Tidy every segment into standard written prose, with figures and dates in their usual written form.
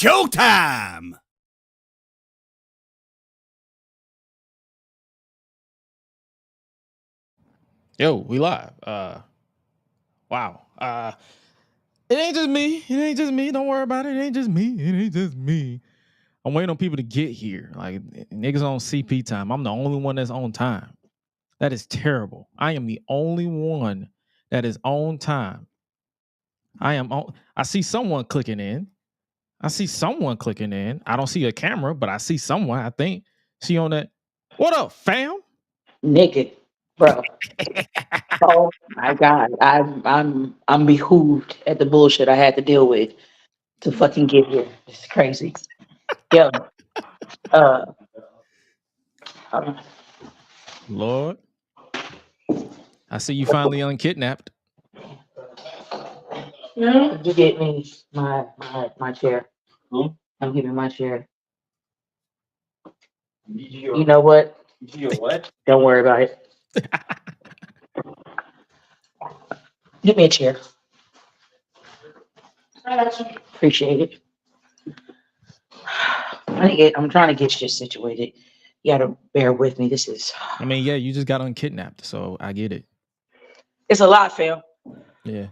showtime. Yo, we live. Wow. It ain't just me. It ain't just me. Don't worry about it. It ain't just me. It ain't just me. I'm waiting on people to get here. Like niggas on CP time. I'm the only one that's on time. That is terrible. I am the only one that is on time. I see someone clicking in. I don't see a camera, but I see someone. I think she on that. What up, fam? Nigga, bro. Oh my God, I'm behooved at the bullshit I had to deal with to fucking get here. It's crazy. Yo, hold on. Lord, I see you finally unkidnapped. You get me my chair. I'm giving my chair. You know what? What? Don't worry about it. Give me a chair. Appreciate it. I'm trying to get shit situated. You gotta bear with me. This is. I mean, yeah, you just got unkidnapped, so I get it. It's a lot, fam. Yeah.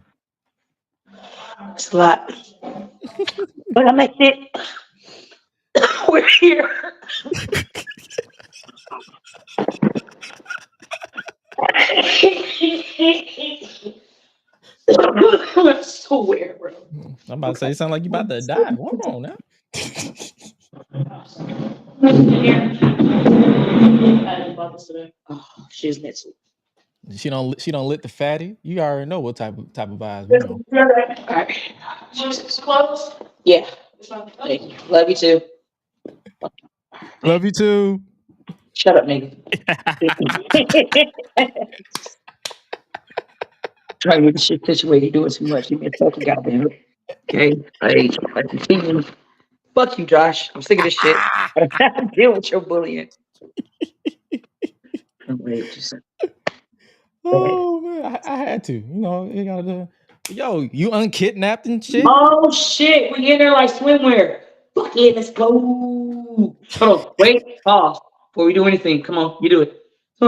It's a lot. But I'm at it. We're here. I'm so weird, bro. I'm about to say, it sound like you about to die. Hold on now. Oh, she's messy. She don't lit the fatty. You already know what type of vibes we on. All right. Jesus. Close? Yeah. Thank you. Love you too. Love you too. Shut up, nigga. Trying to get the shit situated. You're doing too much. Give me a fucking goddamn. Okay? I continue. Fuck you, Josh. I'm sick of this shit. I have to deal with your bullying. Wait, just Oh man, I had to. You know, you gotta do. Yo, you unkidnapped and shit. oh shit, we in there like swimwear. Fuck it, let's go. Hold on, wait, pause. Before we do anything, come on, you do it. You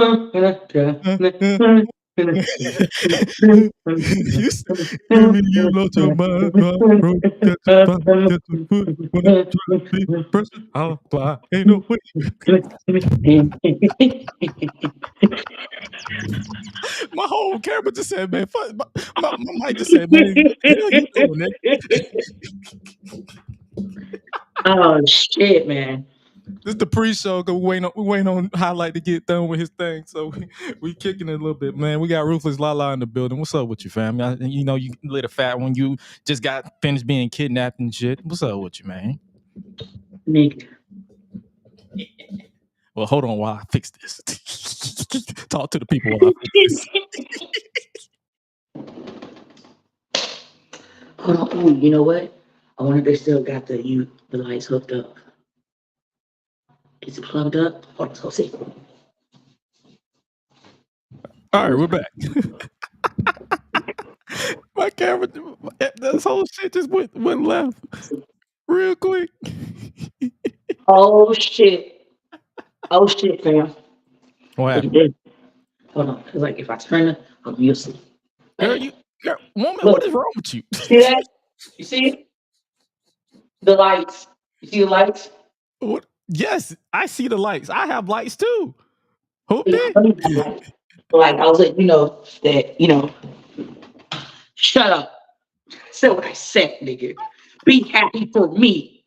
lost your mind, bro. Get your foot when I'm trying to be person. I'll fly. Ain't no way. My whole camera just said, man, fuck. My mic just said, man, what the hell you doing, nigga? Oh shit, man. This is the pre-show because we waiting on Hi-Lite to get done with his thing. So we kicking it a little bit, man. We got Ruthless Lala in the building. What's up with you, fam? You know, you lit a fat when you just got finished being kidnapped and shit. What's up with you, man? Nigga. Well, hold on while I fix this. Talk to the people while I fix this. Hold on. Ooh, you know what? I wonder if they still got the lights hooked up. Is it plugged up? Hold on, let's go see. All right, we're back. My camera, this whole shit just went left real quick. Oh shit, fam. What happened? Hold on, cause like if I turn it, you'll see. Girl, woman, look, what is wrong with you? See that? You see it? The lights. You see the lights? What? Yes, I see the lights. I have lights too. Who did? Like I was like, that, shut up. Say what I said, nigga. Be happy for me.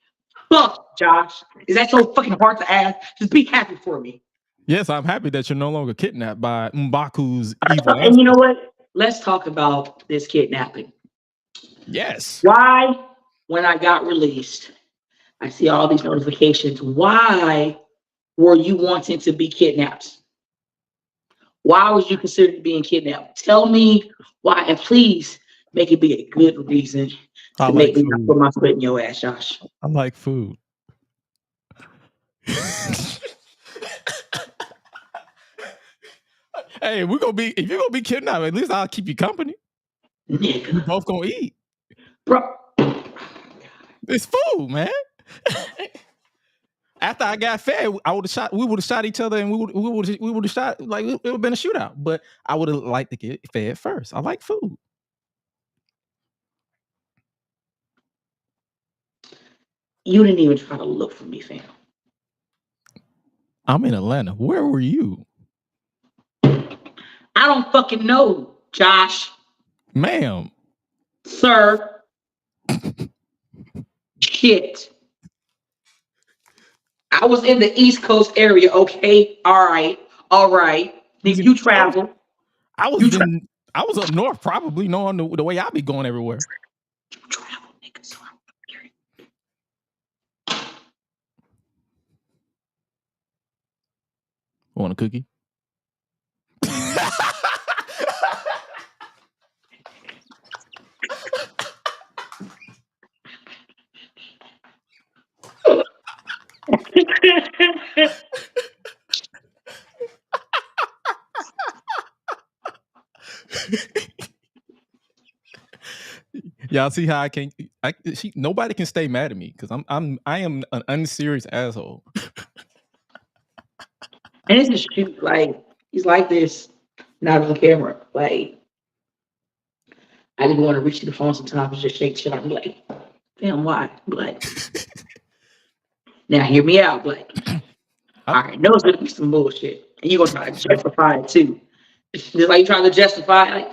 Fuck, Josh. Is that so fucking hard to ask? Just be happy for me. Yes, I'm happy that you're no longer kidnapped by M'Baku's evil. And you know what? Let's talk about this kidnapping. Yes. Why, when I got released, I see all these notifications. Why were you wanting to be kidnapped? Why was you considered being kidnapped? Tell me why, and please make it be a good reason to make me not put my foot in your ass, Josh. I like food. Hey, if you're gonna be kidnapped, at least I'll keep you company. Nigga. We both gonna eat. Bro. It's food, man. after I got fed, I would have shot. We would have shot each other, and we would have shot. Like it would have been a shootout. But I would have liked to get fed first. I like food. You didn't even try to look for me, fam. I'm in Atlanta. Where were you? I don't fucking know, Josh. Ma'am. Sir. Shit. I was in the East Coast area, okay? All right. Nigga, you travel. I was up north, probably knowing the way I be going everywhere. You travel, nigga, so I'm curious. Want a cookie? Y'all see how nobody can stay mad at me because I am an unserious asshole. And it's just cute, like he's like this, not on camera. Like I didn't want to reach to the phone sometimes and just shake shit. I'm like, damn, why? Like, now hear me out, like. All right, no, it's gonna be some bullshit, and you gonna try to justify it too. Just like you trying to justify, like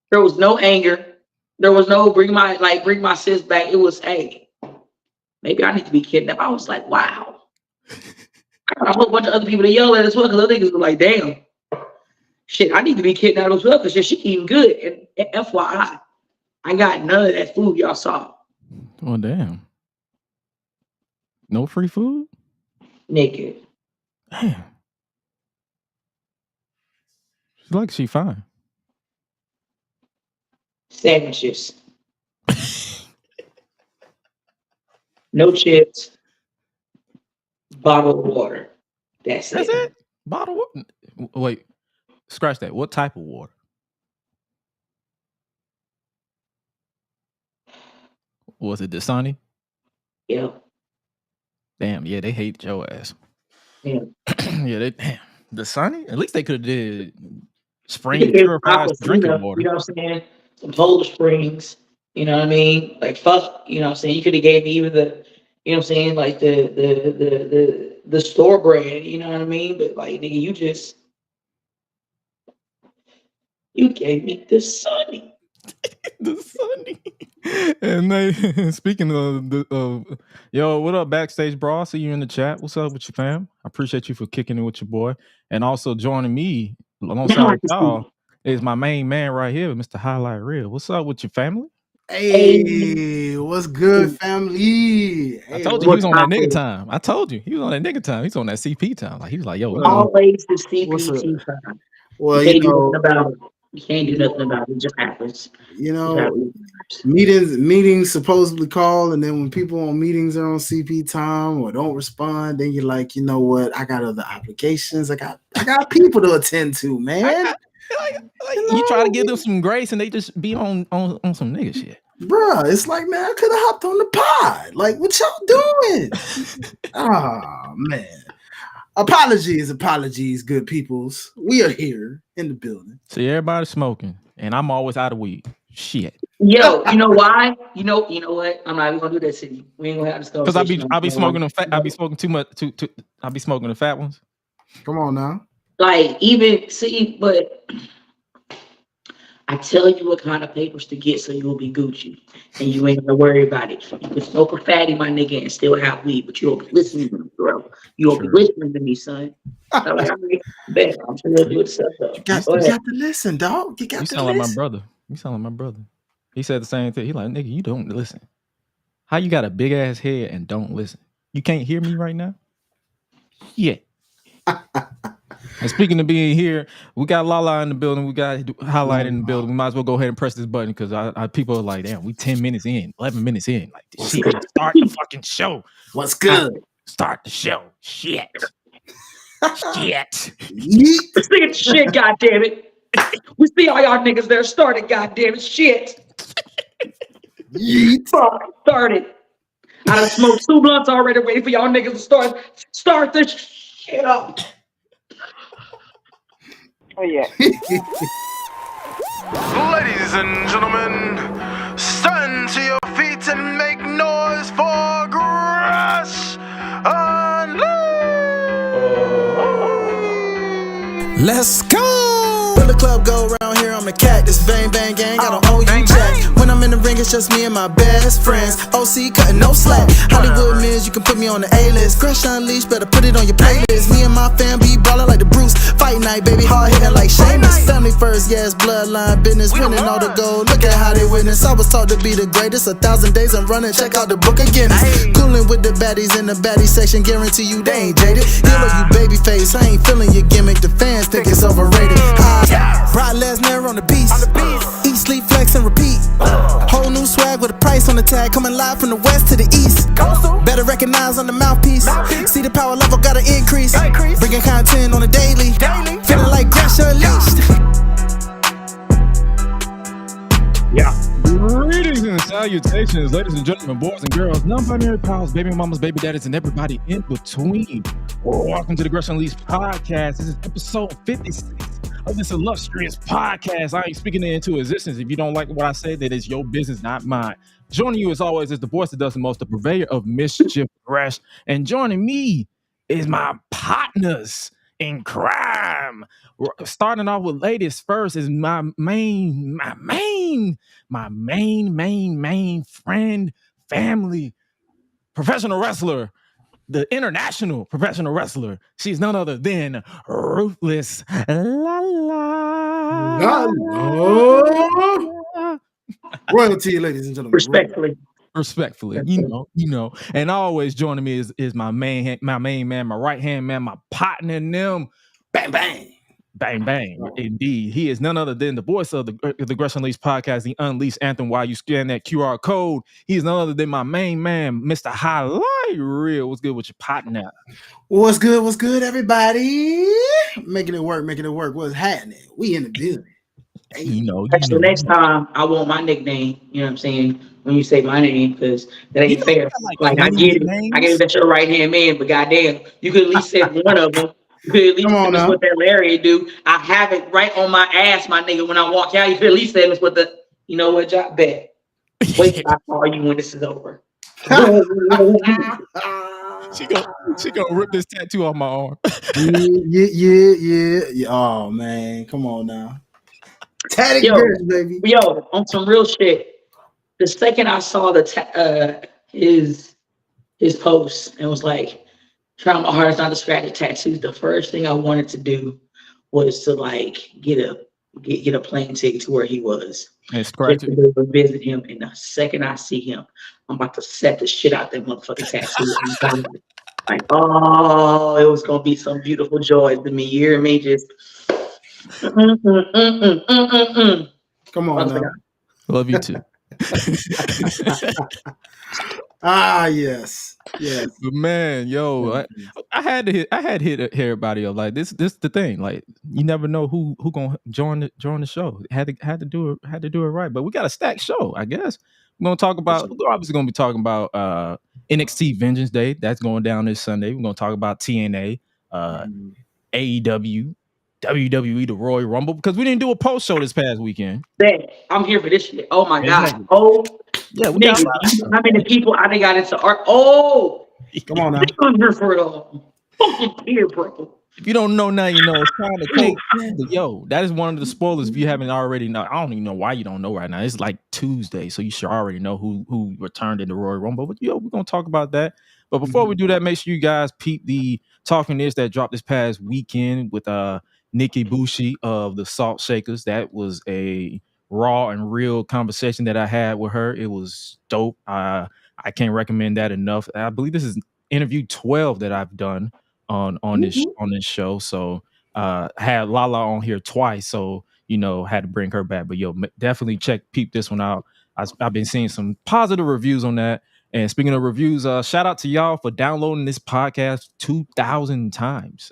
there was no anger, there was no bring my sis back. It was, hey, maybe I need to be kidnapped. I was like, wow. I got a whole bunch of other people to yell at as well because other niggas were like, damn, shit, I need to be kidnapped as well because she eating good. And FYI, I got none of that food y'all saw. Oh damn. No free food? Naked. Damn. She fine. Sandwiches. No chips. Bottled water. That's it. Bottled water? Wait, scratch that. What type of water? Was it Dasani? Yep. Damn, yeah, they hate your ass. Yeah. Yeah, Dasani? At least they could have did spring purified drinking water. You know what I'm saying? Some Polar Springs. You know what I mean? Like fuck. You know what I'm saying? You could have gave me even the, you know what I'm saying? Like the store brand. You know what I mean? But like nigga, you gave me the Sunny. The Sunny. And they, speaking of yo, what up, Backstage Brawl? See you in the chat. What's up with you, fam? I appreciate you for kicking it with your boy. And also joining me alongside with y'all is my main man right here, Mr. Hi-Lite Real. What's up with your family? Hey, what's good, family? Hey, I told you he was on that nigga time. I told you he was on that nigga time. He's on that CP time. Like he was like, yo, always the CPT time. Well, you can't do nothing about it. You can't do nothing about it. It just happens. You know, meetings supposedly call, and then when people on meetings are on CP time or don't respond, then you're like, you know what? I got other obligations. I got people to attend to, man. You try to give them some grace, and they just be on some nigga shit. Bruh, it's like, man, I could have hopped on the pod. Like, what y'all doing? Oh, man. Apologies, good peoples. We are here in the building. See, everybody's smoking, and I'm always out of weed. Shit. Yo, you know why? You know what? I'm not even gonna do that to you. We ain't gonna have this conversation. Because I be smoking them fat. I be smoking too much. I be smoking the fat ones. Come on now. Like even see, but I tell you what kind of papers to get so you'll be Gucci and you ain't gonna worry about it. You can smoke a fatty, my nigga, and still have weed, but you won't be listening to me, bro. You won't be listening to me, son. I'm like, I'm sure you'll do it stuff though. You got to listen, dog. You sound like my brother. You sound like my brother. He said the same thing. He like, nigga, you don't listen. How you got a big ass head and don't listen? You can't hear me right now? Yeah. And speaking of being here, we got Lala in the building. We got Hi-Lite in the building. We might as well go ahead and press this button because people are like, damn, we 10 minutes in, 11 minutes in. Like, this shit ain't start the fucking show. What's good? Start the show. Shit. Shit. Let's think of shit, goddammit. We see all y'all niggas there started, goddammit. Shit. Yeet. Fuck, started. I done smoked 2 blunts already, waiting for y'all niggas to start this shit up. Oh yeah. Ladies and gentlemen, stand to your feet and make noise for GRESH Unleashed! Let's go! When the club go around here, I'm the cactus. Bang, bang, gang, I don't owe you jack. When I'm in the ring, it's just me and my best friends. OC cutting no slack. Hollywood Miz, you can put me on the A-list. GRESH Unleashed, better put it on your playlist. Me and my fam be ballin' like the Bruce. Fight night, baby, hard hitting like Sheamus. Family first, yes, bloodline business. Winning all the gold, look at how they witness. I was taught to be the greatest. 1,000 days I'm running, check out the book of Guinness. Coolin' with the baddies in the baddie section. Guarantee you they ain't jaded. Hero, you baby face, I ain't feeling your gimmick. The fans think it's overrated. Brock Lesnar on the beast. Eat, sleep, flex, and repeat. Whole new swag with a price on the tag. Coming live from the west to the east. Better recognize on the mouthpiece. See the power level gotta increase. Bringing content on a daily. Feeling like GRESH Unleashed. Yeah. Greetings and salutations, ladies and gentlemen, boys and girls, non-binary pals, baby mamas, baby daddies, and everybody in between. Welcome to the GRESH Unleashed podcast. This is episode 56 of this illustrious podcast. I ain't speaking it into existence. If you don't like what I say, that is your business, not mine. Joining you as always is the voice that does the most, the purveyor of mischief, GRESH, and joining me is my partners in crime. Starting off with ladies first is my main friend, family, professional wrestler, the international professional wrestler. She's none other than Ruthless Lala. Royalty, ladies and gentlemen. Respectfully. you know. And always joining me is my main man, my right hand man, my partner in them. Bang bang. Bang, bang. Indeed. He is none other than the voice of the GRESH Unleashed podcast, the Unleashed Anthem. While you scan that QR code, he is none other than my main man, Mr. Hi-Lite. Real. What's good with your partner? What's good, everybody? Making it work. What's happening? We in the building. Hey. You know. Actually, next time I want my nickname, you know what I'm saying, when you say my name, because that ain't fair. Like I get it. I get it that you're a right-hand man, but goddamn, you could at least say one of them. You could at least say this what that Larry do. I have it right on my ass, my nigga. When I walk out, you could at least say this what the, you know what, job bet. Wait till I call you when this is over. She gonna rip this tattoo off my arm. Yeah. Oh man, come on now. Baby. Yo, on some real shit. The second I saw his post and was like, trying my hardest not to scratch the tattoos, the first thing I wanted to do was to like get a plane ticket to where he was. And scratch it. To visit him. And the second I see him, I'm about to set the shit out that motherfucking tattoo. Like, oh, it was gonna be some beautiful joy to me. You hear me? Just Come on now. Love you too. Yes. But man, yo, I had to hit everybody up. Like this the thing. Like you never know who gonna join the show. Had to do it right. But we got a stacked show, I guess. We're obviously gonna be talking about NXT Vengeance Day. That's going down this Sunday. We're gonna talk about TNA, AEW, WWE, the Royal Rumble, because we didn't do a post show this past weekend. I'm here for this shit. Oh my god. Oh yeah, we nigga, how many people I think got into art? Oh, come on now. I'm here for it all. Fucking here, bro. If you don't know now, you know it's time to take. Yo, that is one of the spoilers. If you haven't already know, I don't even know why you don't know right now. It's like Tuesday, so you should already know who returned in the Royal Rumble. But yo, we're gonna talk about that. But before we do that, make sure you guys peep the Talking This that dropped this past weekend with Nikki Bushi of the Salt Shakers. That was a raw and real conversation that I had with her. It was dope. I can't recommend that enough. I believe this is interview 12 that I've done on this show. So I had Lala on here twice, so had to bring her back. But yo, definitely peep this one out. I've been seeing some positive reviews on that. And speaking of reviews, shout out to y'all for downloading this podcast 2,000 times.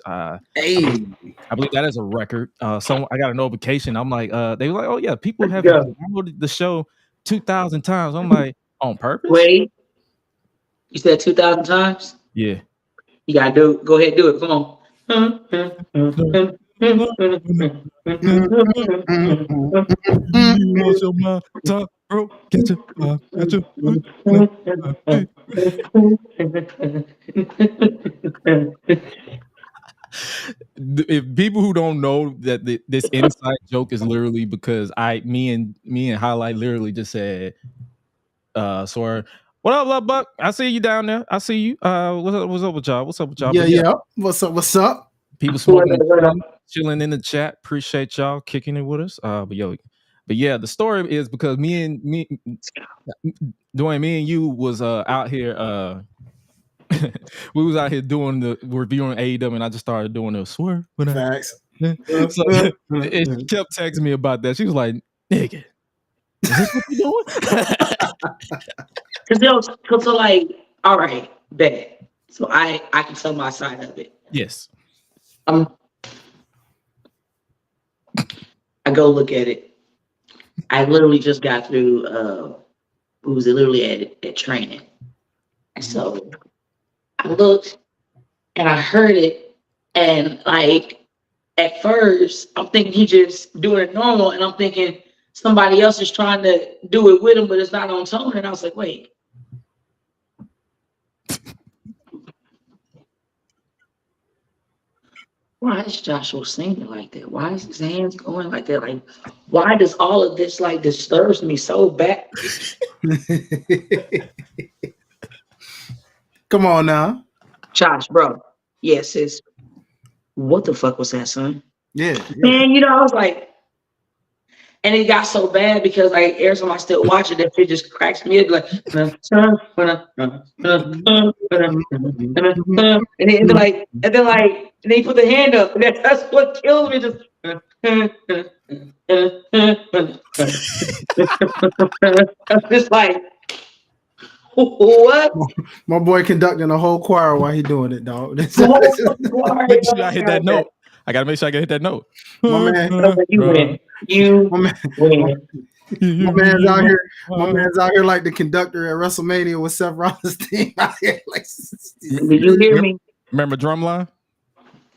Hey, I believe that is a record. So I got a notification. I'm like, they were like, oh yeah, people have downloaded the show 2,000 times. I'm like, on purpose? Wait. You said 2,000 times? Yeah. You gotta do it. Go ahead, do it. Come on. You lost your mind, top, bro. Get your If people who don't know that this inside joke is literally because me and Hi-Lite literally just said, Swear, what up, Buck? I see you down there. I see you. What's up with y'all? What's up with y'all? Yeah. What's up? People smoking and chilling in the chat. Appreciate y'all kicking it with us. But yeah, the story is because Dwayne, me and you was out here. We was out here doing the reviewing AEW, and I just started doing the swear. Facts. So she kept texting me about that. She was like, "Nigga, is this what you doing?" Because they're like, all right, bet. So I can tell my side of it. Yes. I go look at it. I literally just got through. It was literally at training, and so I looked and I heard it, and like at first I'm thinking he just doing it normal, and I'm thinking somebody else is trying to do it with him, but it's not on tone. And I was like, wait. Why is Joshua singing like that? Why is his hands going like that? Like, why does all of this like disturbs me so bad? Come on now. Josh, bro. Yes, sis. What the fuck was that, son? Yeah. Man, you know, I was like, and it got so bad because like every time I still watch it, that shit just cracks me up like and then he put the hand up, and that's what kills me. Just I'm just like, what? My boy conducting a whole choir while he doing it, dog. Make sure I hit that note. I gotta make sure I can hit that note. My man, you win. You win. My man's out here. My man's out here like the conductor at WrestleMania with Seth Rollins' team out here. Like, did you hear me? Remember Drumline?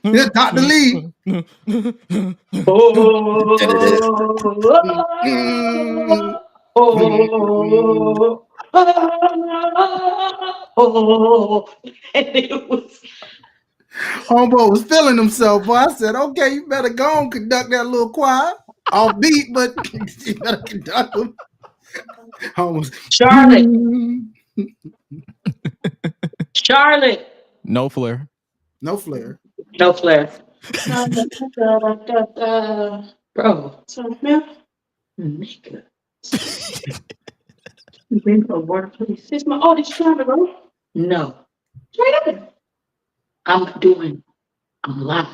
Yeah, Dr. Lee. And it was. Homeboy was feeling himself, boy. I said, okay, you better go and conduct that little choir. Off beat, but you better conduct them. Almost. Charlotte. No flair. No flair. No flair. Bro. So now, nigga. Bring for water, please. It's my oldest child, bro. No. I'm live.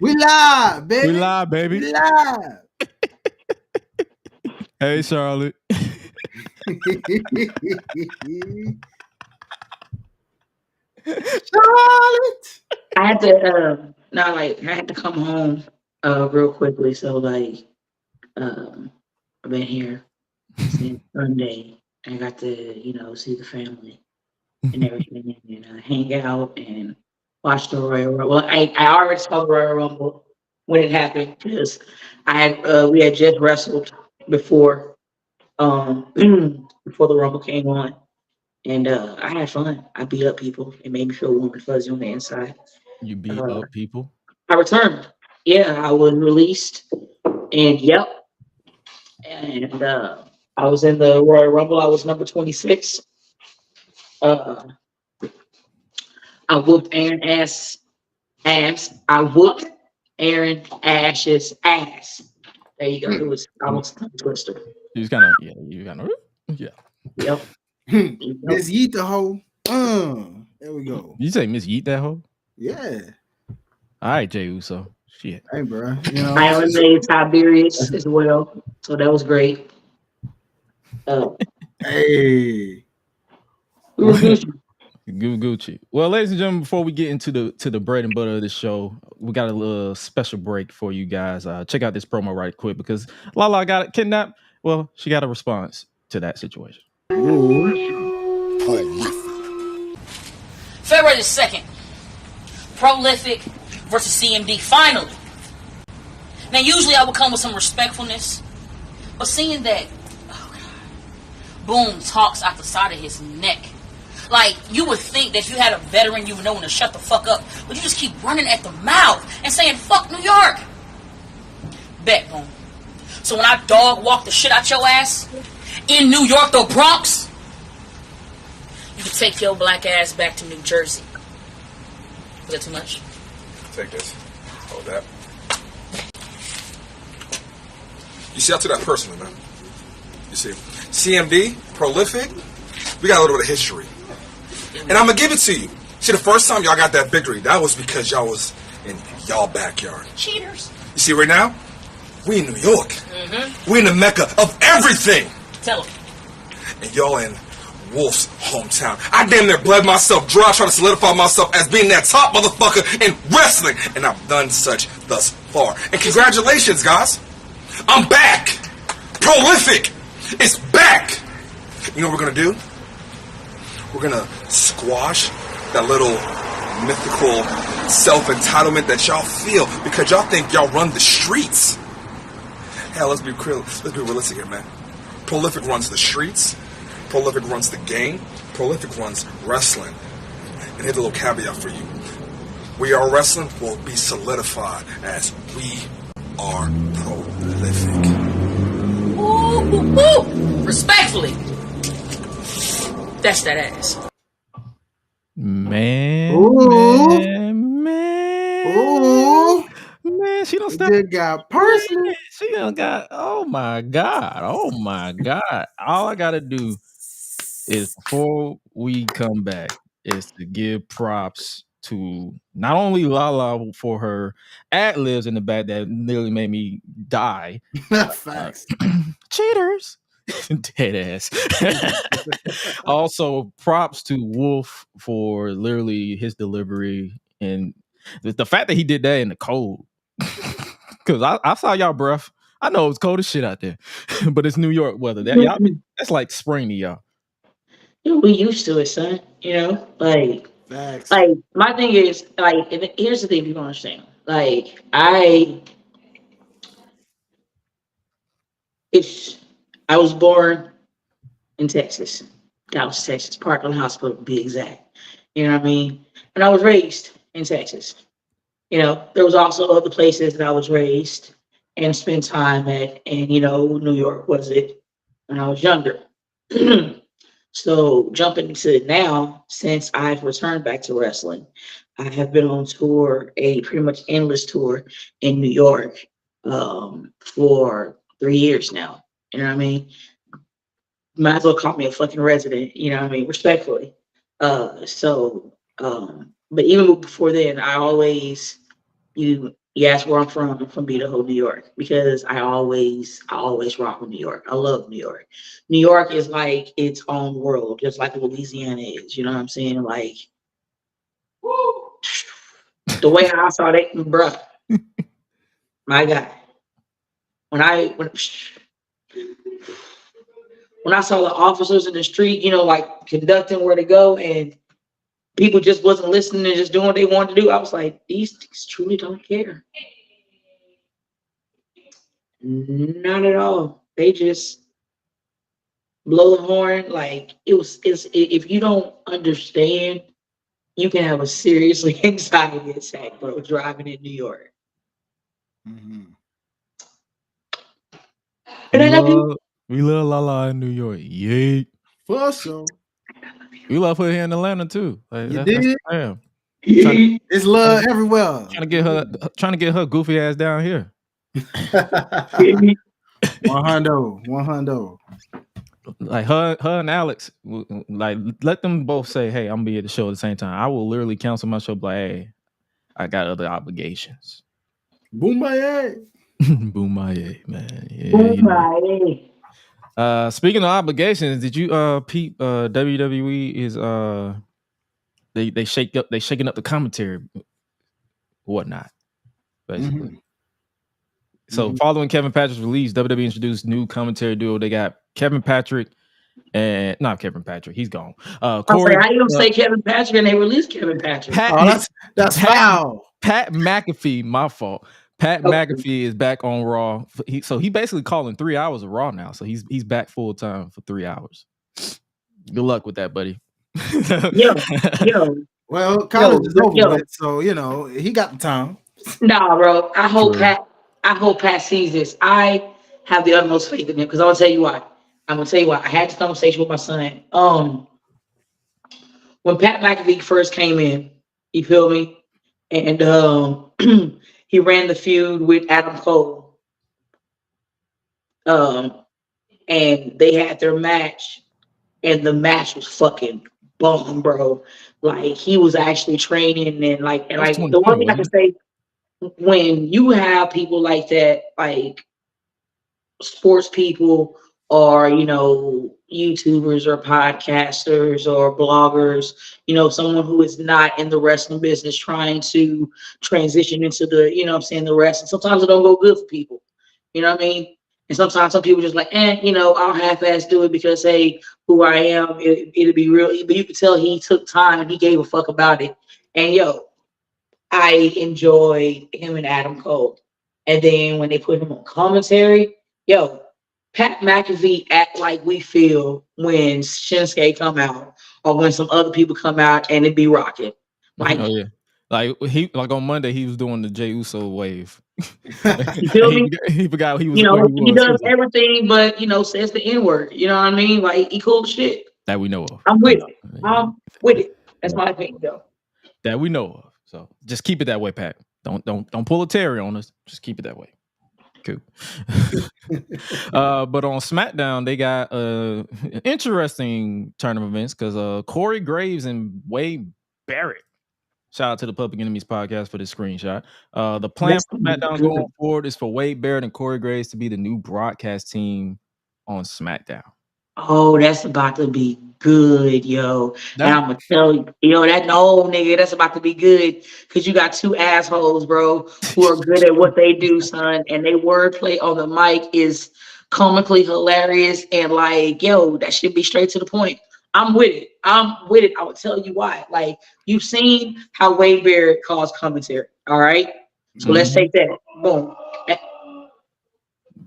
We live, baby. We live, baby. We live. Hey, Charlotte. Charlotte. I had to I had to come home real quickly. So like I've been here since Sunday. I got to, see the family and everything and hang out and watch the Royal Rumble. Well, I already saw the Royal Rumble when it happened because we had just wrestled before before the Rumble came on. And I had fun. I beat up people. It made me feel warm and fuzzy on the inside. You beat up people? I returned. Yeah, I was released. And yep. And I was in the Royal Rumble. I was number 26. I whooped Aaron ass. I whooped Aaron Ash's ass. There you go. It was almost a twister. You was kind of, yeah. Yep. Miss Yeet the hoe. There we go. You say Miss Yeet that hoe? Yeah. All right, Jey Uso. Shit. Hey, bro. I eliminated Tiberius as well, so that was great. Hey. Gucci. Well, ladies and gentlemen, before we get into the bread and butter of the show, we got a little special break for you guys. Check out this promo right quick because Lala got kidnapped. Well, she got a response to that situation. Ooh. story this second. Prolific versus CMD, finally. Now, usually I would come with some respectfulness, but seeing that, oh God, Boom talks out the side of his neck. Like, you would think that if you had a veteran, you would know when to shut the fuck up, but you just keep running at the mouth and saying, fuck New York. Bet, Boom. So when I dog walk the shit out your ass, in New York, the Bronx, you can take your black ass back to New Jersey. Was that too much? Take this. Hold that. You see, I took that personally, man. You see, CMD, Prolific, we got a little bit of history. And I'm going to give it to you. See, the first time y'all got that victory, that was because y'all was in y'all backyard. Cheaters. You see, right now, we in New York. Mm-hmm. We in the mecca of everything. Tell them. And y'all in Wolf's hometown. I damn near bled myself dry trying to solidify myself as being that top motherfucker in wrestling. And I've done such thus far. And congratulations, guys. I'm back. Prolific is back. You know what we're going to do? We're going to squash that little mythical self-entitlement that y'all feel because y'all think y'all run the streets. Hell, let's be realistic here, man. Prolific runs the streets. Prolific runs the game. Prolific runs wrestling. And here's a little caveat for you. We Are Wrestling will be solidified as We Are Prolific. Ooh, ooh, ooh. Respectfully. That's that ass. Man. Ooh. Man, she don't stop. It got personal. She done got, oh my God. All I gotta do is before we come back is to give props to not only Lala for her ad-libs in the back that nearly made me die. Facts. Cheaters. Dead ass. Also, props to Wolf for literally his delivery and the fact that he did that in the cold. Because I saw y'all breath. I know it's cold as shit out there, but it's New York weather. That's like spring to y'all. We used to it, son. Like, Facts. like my thing is, like, here's the thing you don't understand. Like, I was born in Texas, Dallas, Texas, Parkland Hospital to be exact. You know what I mean? And I was raised in Texas. There was also other places that I was raised and spent time at, and New York was it when I was younger. So jumping to now, since I've returned back to wrestling, I have been on tour, a pretty much endless tour in New York for 3 years now. You know what I mean? Might as well call me a fucking resident, you know what I mean? Respectfully. But even before then, I always, you ask where I'm from Idaho, New York, because I always rock with New York. I love New York. New York is like its own world, just like Louisiana is. You know what I'm saying? Like, woo, the way I saw that, bruh, my God. When I saw the officers in the street, like conducting where to go, and people just wasn't listening and just doing what they wanted to do, I was like, these things truly don't care. Not at all. They just blow the horn. Like, if you don't understand, you can have a serious anxiety attack, bro, driving in New York. Mm-hmm. We love Lala in New York. Yay. For sure. We love her here in Atlanta too. Like, You did? Damn. It's love everywhere. Trying to get her goofy ass down here. 100. Like her and Alex, like, let them both say, "Hey, I'm gonna be at the show at the same time." I will literally cancel my show. Like, hey, I got other obligations. Boombaye. Boombaye, man. Yeah, Boombaye. Speaking of obligations, did you peep WWE is they shaking up the commentary, whatnot, basically. Mm-hmm. So following Kevin Patrick's release, WWE introduced new commentary duo. They got Kevin Patrick and not Kevin Patrick. He's gone. I was Corey. like, how you gonna say Kevin Patrick and they released Kevin Patrick? That's foul. Pat McAfee, my fault. Pat Okay. McAfee is back on Raw. So he basically calling 3 hours of Raw now. So he's back full time for 3 hours. Good luck with that, buddy. Yo. Well, college is over with, so he got the time. Nah, bro. I hope Pat sees this. I have the utmost faith in him because I'm gonna tell you why. I had this conversation with my son. When Pat McAfee first came in, you feel me? And he ran the feud with Adam Cole. And they had their match, and the match was fucking bomb, bro. Like he was actually training and the one thing I can say, when you have people like that, like sports people or YouTubers or podcasters or bloggers, someone who is not in the wrestling business trying to transition into the, the wrestling. Sometimes it don't go good for people. You know what I mean? And sometimes some people just like, I'll half-ass do it because, hey, who I am, it'll be real. But you can tell he took time and he gave a fuck about it. And I enjoyed him and Adam Cole. And then when they put him on commentary, Pat McAfee act like we feel when Shinsuke come out or when some other people come out and it be rocking. Like, oh yeah. Like on Monday he was doing the Jey Uso wave. You feel me? He forgot he was. He does everything, but says the N-word. You know what I mean? Like he cool as shit. That we know of. I'm with it. That's my opinion, though. That we know of. So just keep it that way, Pat. Don't pull a Terry on us. Just keep it that way. Cool. But on SmackDown, they got interesting turn of events because Corey Graves and Wade Barrett. Shout out to the Public Enemies podcast for this screenshot. The plan for SmackDown going forward is for Wade Barrett and Corey Graves to be the new broadcast team on SmackDown. Oh, that's about to be good, yo. And I'm gonna tell you, that's about to be good because you got two assholes, bro, who are good at what they do, son. And they wordplay on the mic is comically hilarious and that should be straight to the point. I'm with it. I will tell you why. Like, you've seen how Wade Barrett calls commentary. All right. So let's take that. Boom.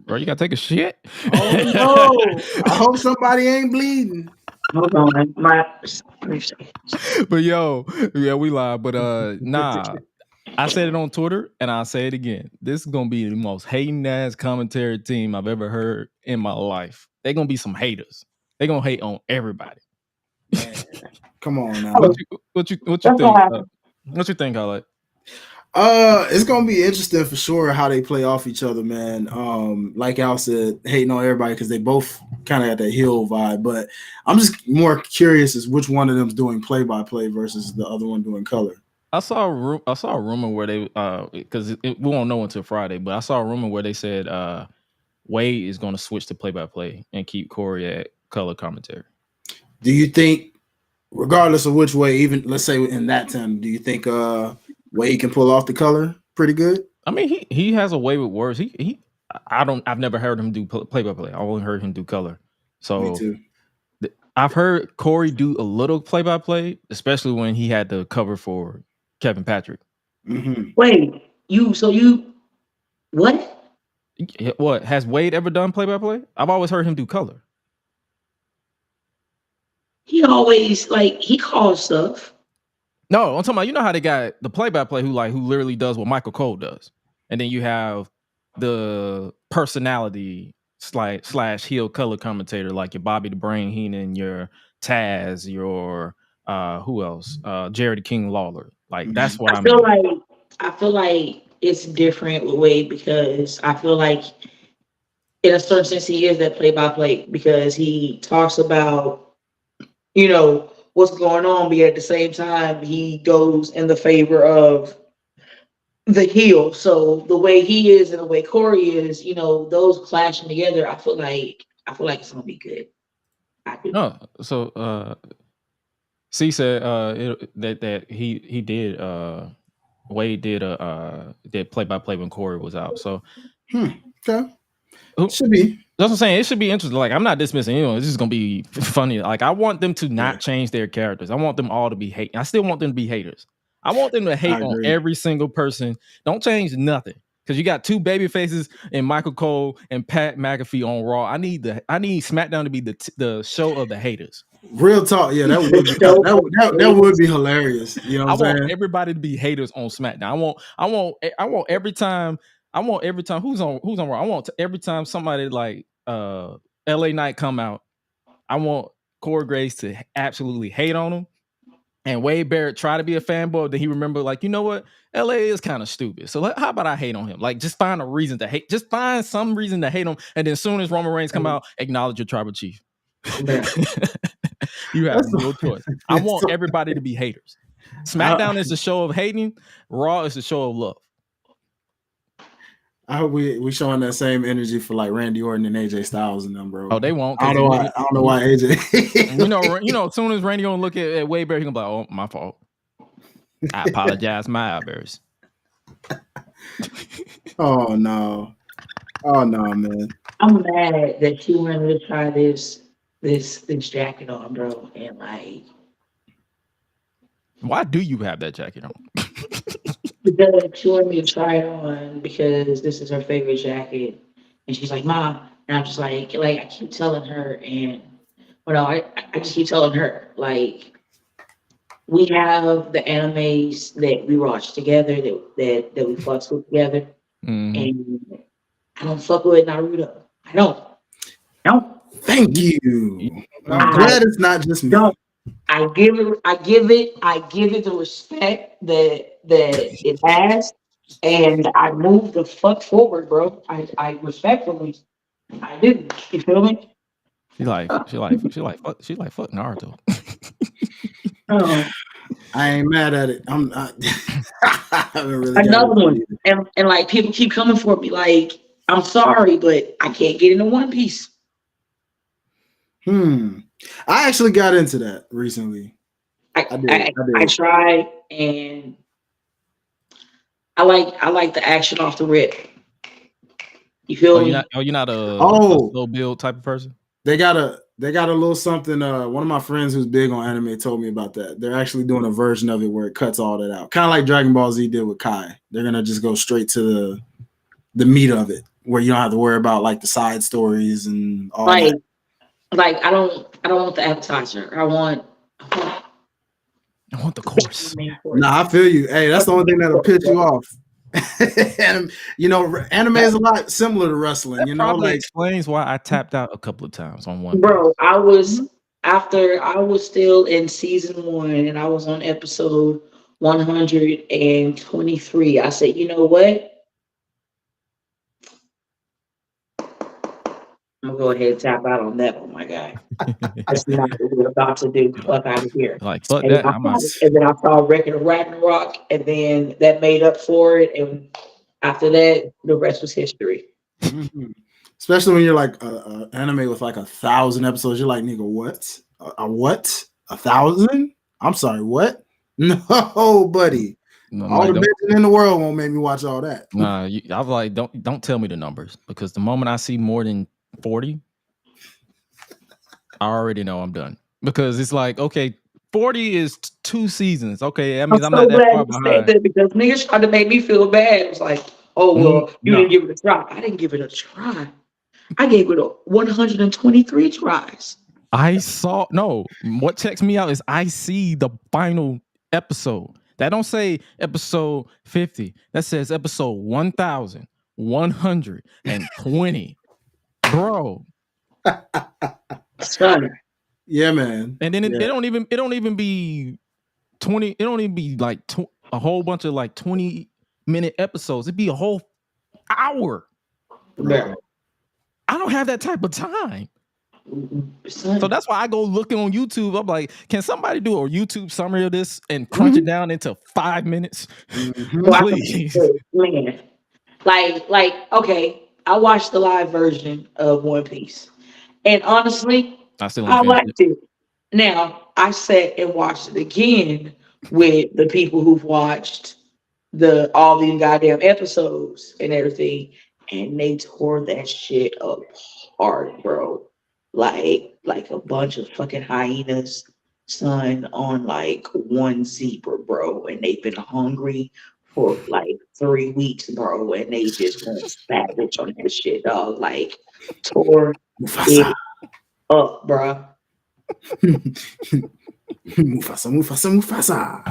Bro, you gotta take a shit. Oh no! I hope somebody ain't bleeding. Hold on, But we live. But nah, I said it on Twitter and I'll say it again. This is gonna be the most hating ass commentary team I've ever heard in my life. They're gonna be some haters. They're gonna hate on everybody. Man, come on now. What you think? What you think, Hi-Lite? It's gonna be interesting for sure how they play off each other, man. Like Al said, hating on everybody because they both kind of had that heel vibe. But I'm just more curious as which one of them's doing play-by-play versus the other one doing color. I saw a rumor where they because we won't know until Friday, but I saw a rumor where they said Wade is going to switch to play-by-play and keep Corey at color commentary. Do you think, regardless of which way, even let's say in that time, do you think Wade can pull off the color pretty good? I mean, he has a way with words. I've never heard him do play-by-play. I only heard him do color. So me too. I've heard Corey do a little play-by-play, especially when he had the cover for Kevin Patrick. Mm-hmm. Wait, what? What, has Wade ever done play-by-play? I've always heard him do color. He always he calls stuff. No, I'm talking about, you know how they got the play-by-play who literally does what Michael Cole does, and then you have the personality slash heel color commentator like your Bobby the Brain Heenan, your Taz, your who else? Jared the King Lawler. Like that's what I mean. I feel like it's different with Wade because I feel like in a certain sense he is that play-by-play because he talks about what's going on, but at the same time he goes in the favor of the heel. So the way he is and the way Corey is, those clashing together, I feel like it's gonna be good. No, so C said that he did Wade did play-by-play when Corey was out. So okay. Should be. That's what I'm saying. It should be interesting. Like, I'm not dismissing anyone. It's just gonna be funny. Like, I want them to not change their characters. I want them all to be hate. I still want them to be haters. I want them to hate on every single person. Don't change nothing. Because you got two baby faces in Michael Cole and Pat McAfee on Raw. I need SmackDown to be the show of the haters. Real talk, yeah, that would be hilarious. You know what I'm saying? I want everybody to be haters on SmackDown. I want every time who's on Raw. I want every time somebody like LA Knight come out, I want Corey Graves to absolutely hate on him. And Wade Barrett try to be a fanboy, then he remember, like, you know what? LA is kind of stupid. So how about I hate on him? Like, just find a reason to hate. Just find some reason to hate him. And then as soon as Roman Reigns come out, acknowledge your tribal chief. You have no choice. I want everybody to be haters. SmackDown is the show of hating. Raw is the show of love. I hope we showing that same energy for like Randy Orton and AJ Styles and them, bro. Oh, they won't. I don't know why AJ. you know, as soon as Randy gonna look at Wade Barrett, he gonna be like, "Oh, my fault. I apologize, my outburst." Oh no, man. I'm mad that you wanted to try this jacket on, bro, and like. Why do you have that jacket on? Because she wanted me to try it on because this is her favorite jacket, and she's like, "Mom," and I'm just like I keep telling her, and I just keep telling her, like, we have the animes that we watch together, that we fuck with together, and I don't fuck with Naruto. I don't. Thank you. I'm glad it's not just me. I give it the respect that it has, and I move the fuck forward, bro. I respectfully, I do. You feel me? She like fuck Naruto. I ain't mad at it. I'm not. I haven't really another one, and like people keep coming for me. Like, I'm sorry, but I can't get into One Piece. I actually got into that recently. I tried, and I like the action off the rip. You feel me? You're not a slow build type of person. They got a little something. One of my friends who's big on anime told me about that. They're actually doing a version of it where it cuts all that out, kind of like Dragon Ball Z did with Kai. They're gonna just go straight to the meat of it, where you don't have to worry about like the side stories and all that. Like I don't want the appetizer. I want the course. Nah, I feel you. Hey, that's the only thing that'll piss you off. And you know, anime is a lot similar to wrestling. That you know, like explains why I tapped out a couple of times on one. Bro, I was still in season 1, and I was on episode 123. I said, you know what? I'm gonna go ahead and tap out on that one, my guy. That's not what we're about to do. Fuck out of here. Like, fuck and that. Then I saw Record of Ragnarok, and then that made up for it. And after that, the rest was history. Especially when you're like anime with like 1,000 episodes, you're like, nigga, what? What? 1,000? I'm sorry, what? No, buddy. All the bitches in the world won't make me watch all that. Nah, I was like, don't tell me the numbers, because the moment I see more than 40, I already know I'm done. Because it's like, okay, 40 is 2 seasons. Okay, that means I'm not that far behind. That because niggas tried to make me feel bad. It was like, oh well, you didn't give it a try. I didn't give it a try. I gave it 123 tries. What checks me out is I see the final episode. That don't say episode 50. That says episode 1,120. Bro. Son. Yeah, man. And then it don't even be 20. It don't even be like a whole bunch of like 20-minute episodes. It'd be a whole hour. Yeah. I don't have that type of time. Son. So that's why I go looking on YouTube. I'm like, can somebody do a YouTube summary of this and crunch it down into 5 minutes? Please. Man. Like, okay, I watched the live version of One Piece. And honestly, I liked it. Now, I sat and watched it again with the people who've watched all these goddamn episodes and everything. and they tore that shit apart, bro. Like a bunch of fucking hyenas, son, on like one zebra, bro. And they've been hungry for like 3 weeks, bro. And they just went savage on that shit, dog. Like tore Mufasa. it up, bro. Mufasa, Mufasa, Mufasa.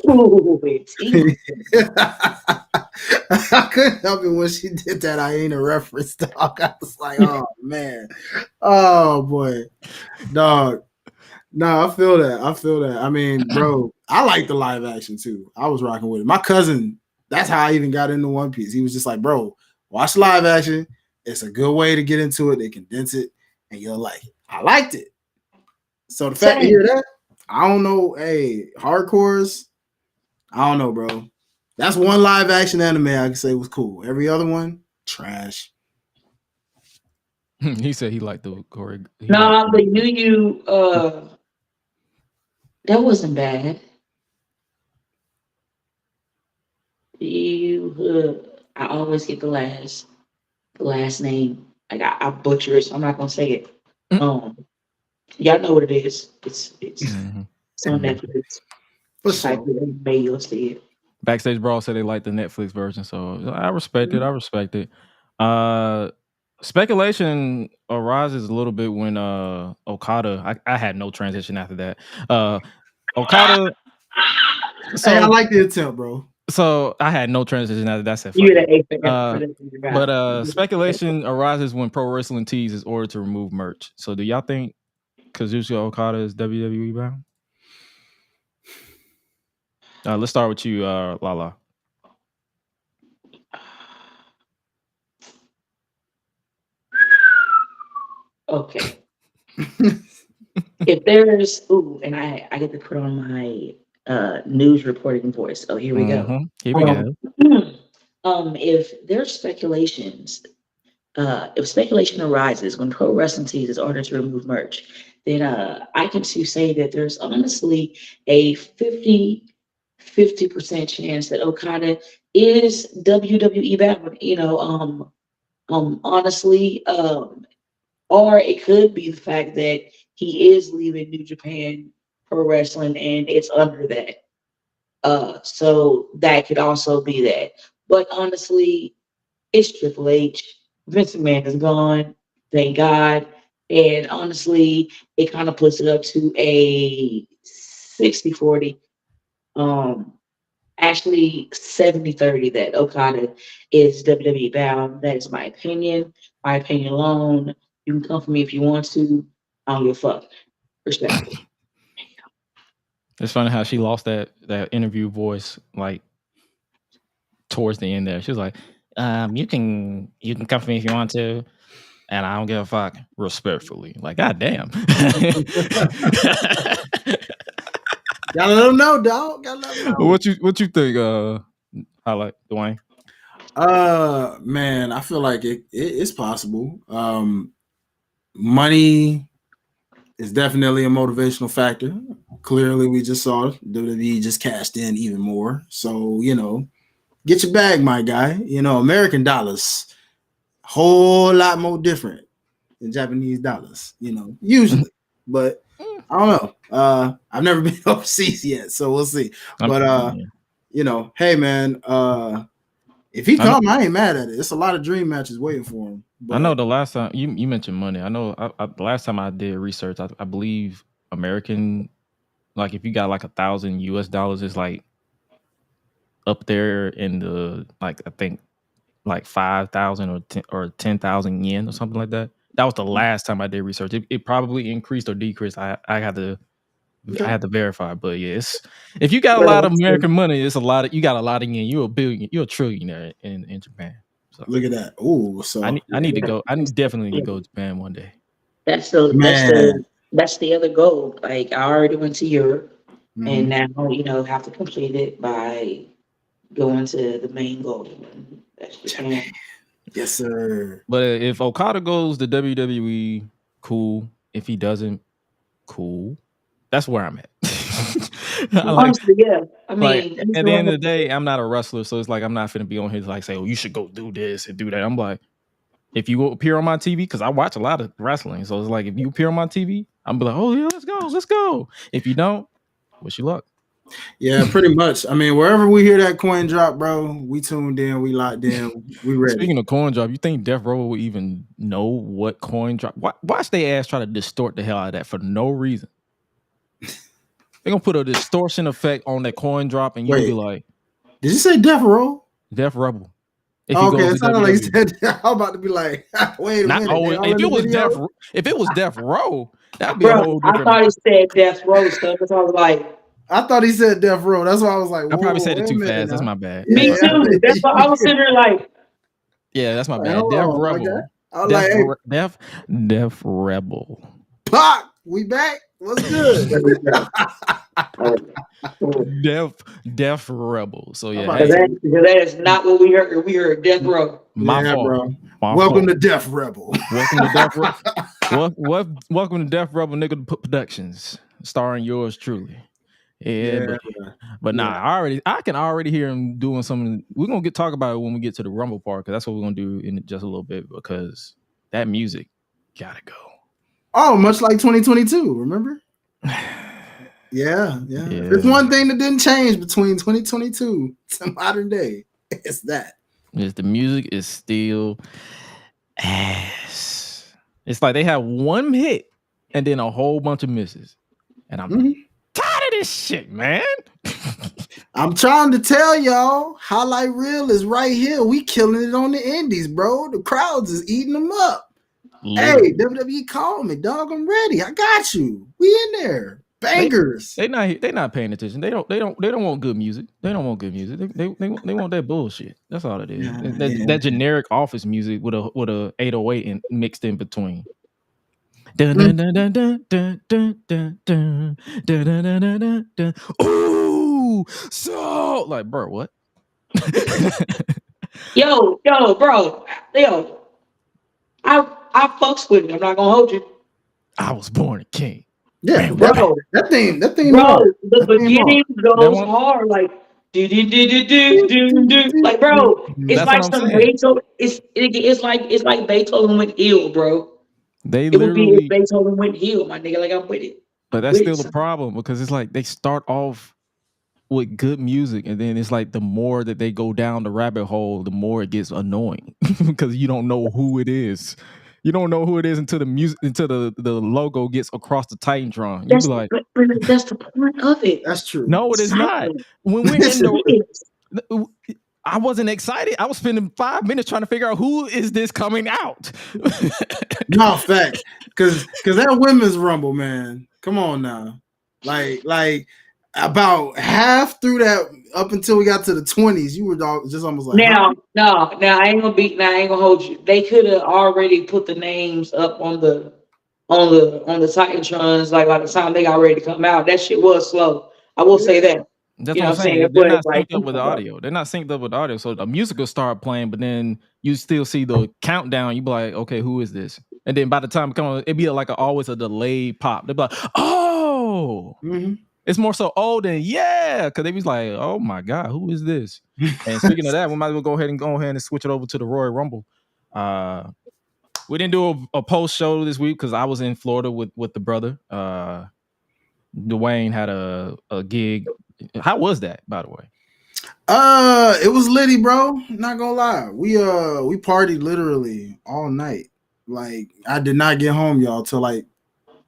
Ooh, it's easy. I couldn't help it when she did that hyena reference, dog. I was like, oh man. Oh boy. Dog. No, I feel that. I feel that. I mean, bro, I like the live action too. I was rocking with it. My cousin, that's how I even got into One Piece. He was just like, bro, watch live action. It's a good way to get into it. They condense it and you'll like it. I liked it. So the fact to hear that, I don't know. Hey, hardcores, I don't know, bro. That's one live action anime I can say was cool. Every other one, trash. He said he liked the choreo. Nah, but you that wasn't bad. I always get the last name. Like I butcher it, so I'm not gonna say it. Y'all know what it is. It's on Netflix. For Type sure. it in, maybe you'll see it. Backstage Brawl said they like the Netflix version, so I respect it. I respect it. Speculation arises a little bit when Okada. I had no transition after that. Okada. So Hey, I like the attempt, bro. So I had no transition after that. Said, You're the A fan. but speculation arises when Pro Wrestling Tees is ordered to remove merch. So do y'all think Kazuchika Okada is WWE bound? Let's start with you, Lala. Okay. If there's and I get to put on my news reporting voice. Oh, here we go. Here we go. If there's speculations, if speculation arises when Pro Wrestling Tees is ordered to remove merch, then I can say that there's honestly a 50% chance that Okada is WWE bound. Honestly, or it could be the fact that he is leaving New Japan Pro Wrestling and it's under that. So that could also be that. But honestly, it's Triple H. Vince McMahon is gone, thank God. And honestly, it kind of puts it up to a 60-40. Actually 70-30 that Okada is WWE bound. That is my opinion. My opinion alone. You can come for me if you want to. I don't give a fuck. Respectfully. It's funny how she lost that interview voice like towards the end there. She was like, you can come for me if you want to, and I don't give a fuck. Respectfully. Like, goddamn. Gotta let them know, dog. Gotta let them know. What you think, Hi-Lite, Dwayne? Man, I feel like it's possible. Money is definitely a motivational factor. Clearly, we just saw WWE just cashed in even more. So, get your bag, my guy. American dollars, whole lot more different than Japanese dollars, usually. But I don't know. I've never been overseas yet, so we'll see. But hey man, if he come, I ain't mad at it. It's a lot of dream matches waiting for him. But I know the last time you mentioned money. I know the last time I did research, I believe American, like if you got like $1,000 is like up there in the like I think like 5,000 or 10,000 yen or something like that. That was the last time I did research. It probably increased or decreased. I had to verify, but yes, if you got a lot of American money, it's a lot of you got a lot of yen. You're a trillionaire in Japan. So look at that. Oh, so I need to go. I definitely need to go to Japan one day. That's the other goal. Like I already went to Europe, and now have to complete it by going to the main goal. That's Japan. Yes, sir. But if Okada goes to WWE, cool. If he doesn't, cool. That's where I'm at. Honestly, yeah. I like mean, at the end of the day, I'm not a wrestler, so it's like I'm not finna be on here to like say, "Oh, you should go do this and do that." I'm like, if you appear on my TV, because I watch a lot of wrestling, so it's like if you appear on my TV, I'm be like, "Oh yeah, let's go." If you don't, wish you luck. Yeah, pretty much. I mean, wherever we hear that coin drop, bro, we tuned in, we locked in, we ready. Speaking of coin drop, you think Death Row would even know what coin drop? Watch they ass try to distort the hell out of that for no reason. They're gonna put a distortion effect on that coin drop, and you'll be like, did you say Death Row? Death Rebel. Okay, it sounded like you said. I'm about to be like, wait a minute. If it was Death Row, that'd be bro, a whole different. I thought he said Death Row stuff, because I was like, I thought he said Death Row. That's why I was like, I probably said it too fast. That's my bad. Me too. That's why I was sitting there like, yeah, that's my bad. Death Rebel. Death Rebel. Pop, we back. What's good? Death Rebel. So yeah, that is not what we heard. We heard Death Row. My fault, bro. My welcome fault. to Death Rebel. Welcome to Death Rebel. Welcome to Death Rebel Nigga Productions, starring yours truly. But nah, I can already hear him doing something. We're gonna talk about it when we get to the Rumble part, because that's what we're gonna do in just a little bit, because that music gotta go. Oh, much like 2022, remember? Yeah. There's one thing that didn't change between 2022 to modern day. It's that. The music is still ass. It's like they have one hit and then a whole bunch of misses. And I'm tired of this shit, man. I'm trying to tell y'all, Hi-Lite Reel is right here. We killing it on the indies, bro. The crowds is eating them up. Literally. Hey, WWE, call me, dog. I'm ready. I got you. We in there. Bangers. They not paying attention. They don't want good music. They don't want good music. They want that bullshit. That's all it is. That generic office music with a 808 mixed in between. Ooh, so like, bro, what? yo, bro, I fucks with it. I'm not gonna hold you. I was born a king. Yeah, bro. That thing. Bro, the beginning goes hard, like do. Like, bro, it's like some Beethoven. It's like Beethoven went ill, bro. It would be if Beethoven went heel, my nigga. Like, I'm with it. But that's still the problem, because it's like they start off with good music, and then it's like the more that they go down the rabbit hole, the more it gets annoying because you don't know who it is. You don't know who it is until the music, until the logo gets across the Titantron. You be like, but that's the point of it. That's true. No, it is not. When we're in I wasn't excited. I was spending 5 minutes trying to figure out who is this coming out. No, facts. Because that women's rumble, man. Come on now. Like about half through that, up until we got to the 20s, you were just almost like, now I ain't gonna hold you. They could have already put the names up on the Titantrons, like by the time they got ready to come out. That shit was slow. I will say that. That's what I'm saying. They're not synced up with the audio. They're not synced up with the audio. So the music will start playing, but then you still see the countdown. You be like, okay, who is this? And then by the time it comes, it'd be like always a delayed pop. They'd be like, oh. Mm-hmm. It's more so than yeah, because they was like, oh my God, who is this? And speaking of that, we might as well go ahead and switch it over to the Royal Rumble. We didn't do a post show this week because I was in Florida with the brother. Dwayne had a gig. How was that, by the way? It was litty, bro. Not gonna lie. We partied literally all night. Like, I did not get home, y'all, till like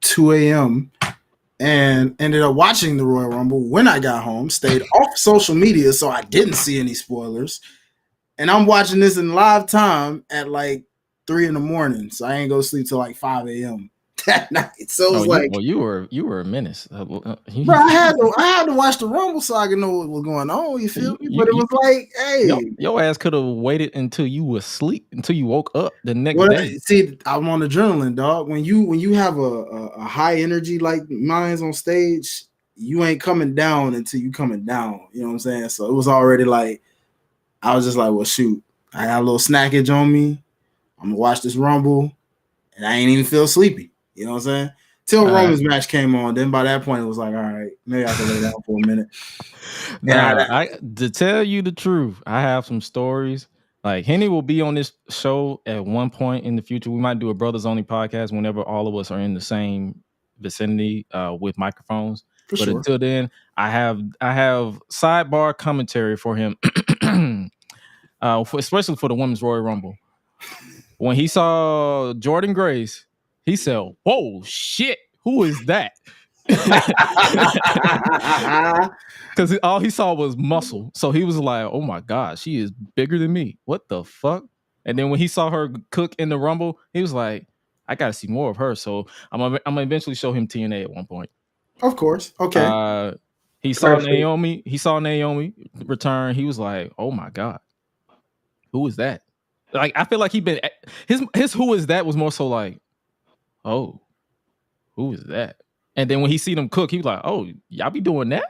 2 a.m. and ended up watching the Royal Rumble when I got home. Stayed off social media so I didn't see any spoilers. And I'm watching this in live time at like 3 a.m. So I ain't go sleep till like 5 a.m. that night. So it was you were a menace. Bro, I had to watch the Rumble so I could know what was going on. You feel me? But it was like, hey, your ass could have waited until you were asleep, until you woke up the next day. See, I'm on adrenaline, dog. When you have a high energy like mine's on stage, you ain't coming down until you coming down. You know what I'm saying? So it was already like, I was just like, well, shoot, I got a little snackage on me. I'm gonna watch this Rumble, and I ain't even feel sleepy. You know what I'm saying? Till Roman's match came on. Then by that point, it was like, all right, maybe I can lay down for a minute. To tell you the truth, I have some stories. Like Henny will be on this show at one point in the future. We might do a brothers only podcast whenever all of us are in the same vicinity with microphones. But until then, I have sidebar commentary for him, especially for the Women's Royal Rumble. When he saw Jordan Grace, he said, "Whoa, shit! Who is that?" Because all he saw was muscle. So he was like, oh my God, she is bigger than me. What the fuck? And then when he saw her cook in the Rumble, he was like, I got to see more of her. So I'm gonna eventually show him TNA at one point. Of course. Okay. He saw Naomi. He saw Naomi return. He was like, oh my God, who is that? Like, I feel like his who is that was more so like, oh, who is that? And then when he see them cook, he was like, oh, y'all be doing that?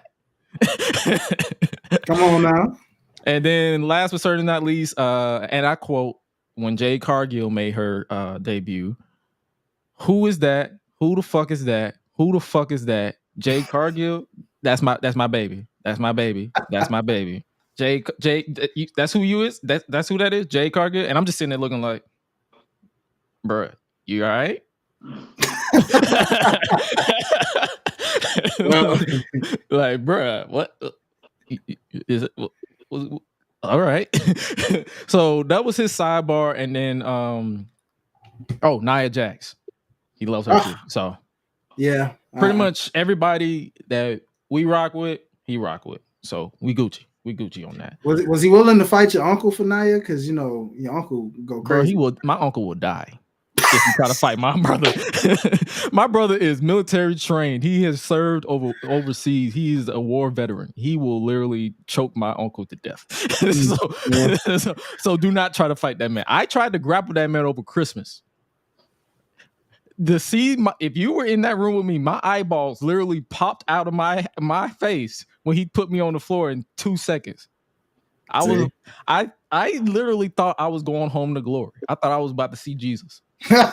Come on now. And then last but certainly not least, and I quote, when Jade Cargill made her debut, who is that? Who the fuck is that? Who the fuck is that? Jade Cargill, that's my baby. That's my baby. That's my baby. Jade, that's who you is? That's who that is? Jade Cargill? And I'm just sitting there looking like, bruh, you all right? Like, bruh, what is it? All right. So that was his sidebar, and then Nia Jax, he loves her too. So yeah, pretty much everybody that we rock with, he rock with. So we Gucci on that. Was he willing to fight your uncle for Nia? Because you know your uncle go crazy. Bro, my uncle will die if you try to fight my brother. My brother is military trained. He has served overseas. He is a war veteran. He will literally choke my uncle to death. So do not try to fight that man. I tried to grapple that man over Christmas. If you were in that room with me, my eyeballs literally popped out of my face when he put me on the floor in 2 seconds. I literally thought I was going home to glory. I thought I was about to see Jesus. Well,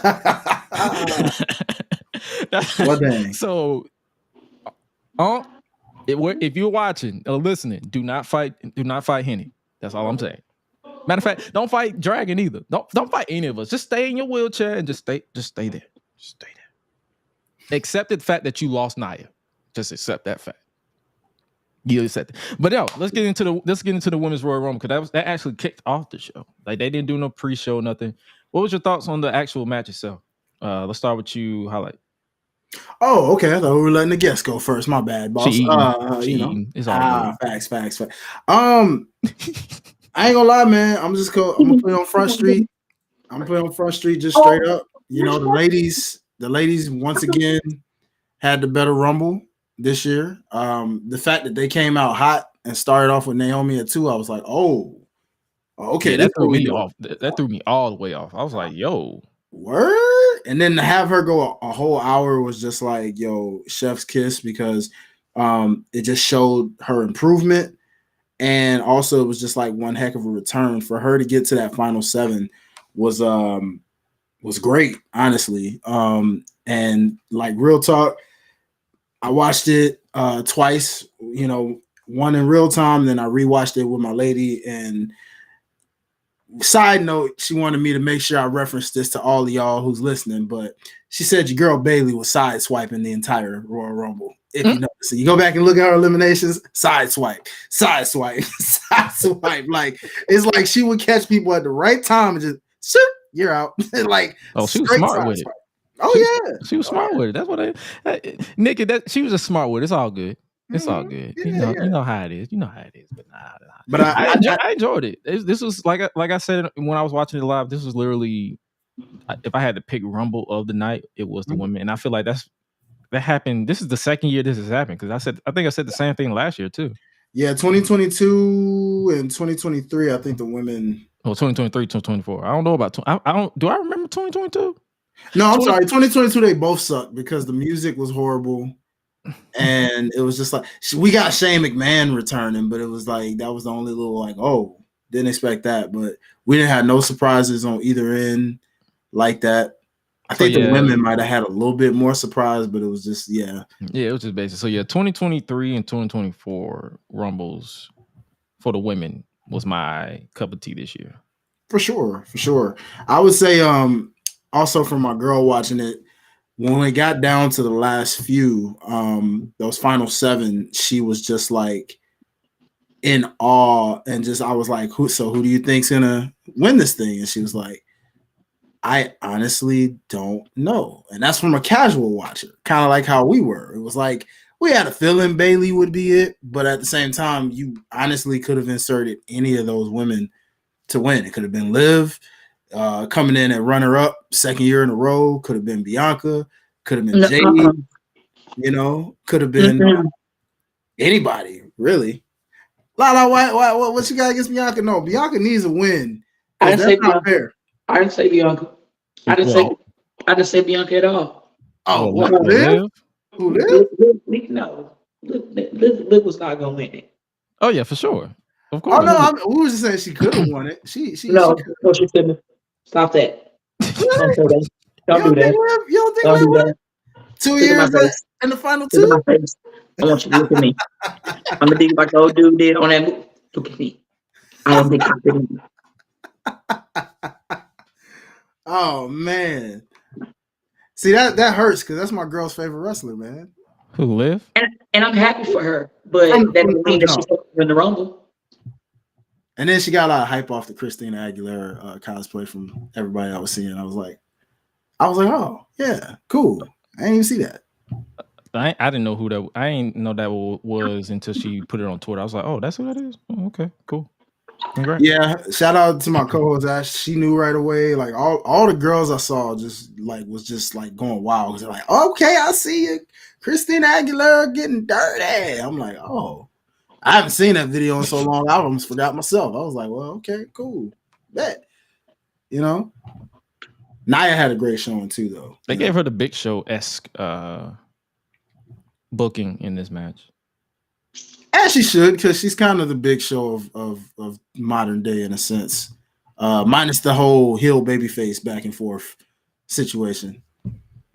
dang. So, if you're watching or listening, do not fight Henny. That's all I'm saying. Matter of fact, don't fight Dragon either. Don't fight any of us. Just stay in your wheelchair and just stay there. Just stay there. Accept the fact that you lost Nia. Just accept that fact. You accept it. But let's get into the Women's Royal Rumble, because that actually kicked off the show. Like, they didn't do no pre-show, nothing. What was your thoughts on the actual match itself? Let's start with you, Hi-Lite. Oh, okay. I thought we were letting the guests go first. My bad, boss. It's all facts. I ain't gonna lie, man. I'm gonna put it on Front Street. I'm gonna put it on Front Street just straight up. You know, the ladies once again had the better Rumble this year. The fact that they came out hot and started off with Naomi at 2, I was like, oh, okay. Yeah, that threw me off. That threw me all the way off. I was like, yo, word. And then to have her go a whole hour was just like, yo, chef's kiss, because it just showed her improvement. And also it was just like one heck of a return for her to get to that final 7 was great, honestly. And like, real talk, I watched it twice, you know, one in real time, then I rewatched it with my lady. And side note, she wanted me to make sure I reference this to all of y'all who's listening, but she said your girl Bailey was side swiping the entire Royal Rumble. If you notice, so you go back and look at her eliminations, side swipe. Like, it's like she would catch people at the right time and just, shoot, you're out. Like, she was smart with it. She was smart with it. That's what Nikki, she was just smart with it. It's all good. It's all good. You know how it is. But I enjoyed it. This was like I said when I was watching it live. This was literally, if I had to pick Rumble of the night, it was the women. And I feel like that happened. This is the second year this has happened, because I think I said the same thing last year too. Yeah, 2022 and 2023. I think the women. Oh, 2023, 2024. I don't know about. I don't. Do I remember 2022? No, I'm sorry. 2022. They both sucked because the music was horrible. And it was just like, we got Shane McMahon returning, but it was like, that was the only little like, oh, didn't expect that. But we didn't have no surprises on either end like that. I think the women might have had a little bit more surprise, but it was just it was just basic. So 2023 and 2024 Rumbles for the women was my cup of tea this year. For sure. I would say also for my girl watching it, when we got down to the last few, those final 7, she was just like in awe, and just I was like, who do you think's gonna win this thing? And she was like, I honestly don't know. And that's from a casual watcher, kind of like how we were. It was like we had a feeling Bayley would be it, but at the same time, you honestly could have inserted any of those women to win. It could have been Liv coming in at runner-up, 2nd year in a row. Could have been Bianca. Could have been Jade. You know, could have been anybody, really. Lala, what you got against Bianca? No, Bianca needs a win. I didn't say Bianca. Fair. I didn't say Bianca. I didn't say Bianca at all. Oh, what? Liv? Who Liv? No, Liv was not gonna win it. Oh yeah, for sure. Of course. Oh no, we were just saying she could have won it. She couldn't. Stop that. Don't do that. Don't do that. 2 years in the final 2. I want you to look at me. I'm gonna think like the old dude did on that movie. Look at me. I don't think I can. Oh man. See that hurts because that's my girl's favorite wrestler, man. Who Liv? And I'm happy for her, but that doesn't mean that she's in the Rumble. And then she got a lot of hype off the Christina Aguilera cosplay from everybody I was seeing. I was like, oh yeah, cool. I didn't even see that. I didn't know who that. I didn't know that was until she put it on Twitter. I was like, oh, that's who that is. Oh, okay, cool. Congrats. Yeah, shout out to my co-host Ash. She knew right away. Like all the girls I saw was just going wild because they're like, okay, I see you, Christina Aguilera getting dirty. I'm like, oh, I haven't seen that video in so long. I almost forgot myself. I was like, well, okay, cool, bet. You know, Nia had a great showing too, though. They gave her the Big Show-esque booking in this match. As she should, because she's kind of the Big Show of modern day in a sense, minus the whole heel babyface back and forth situation.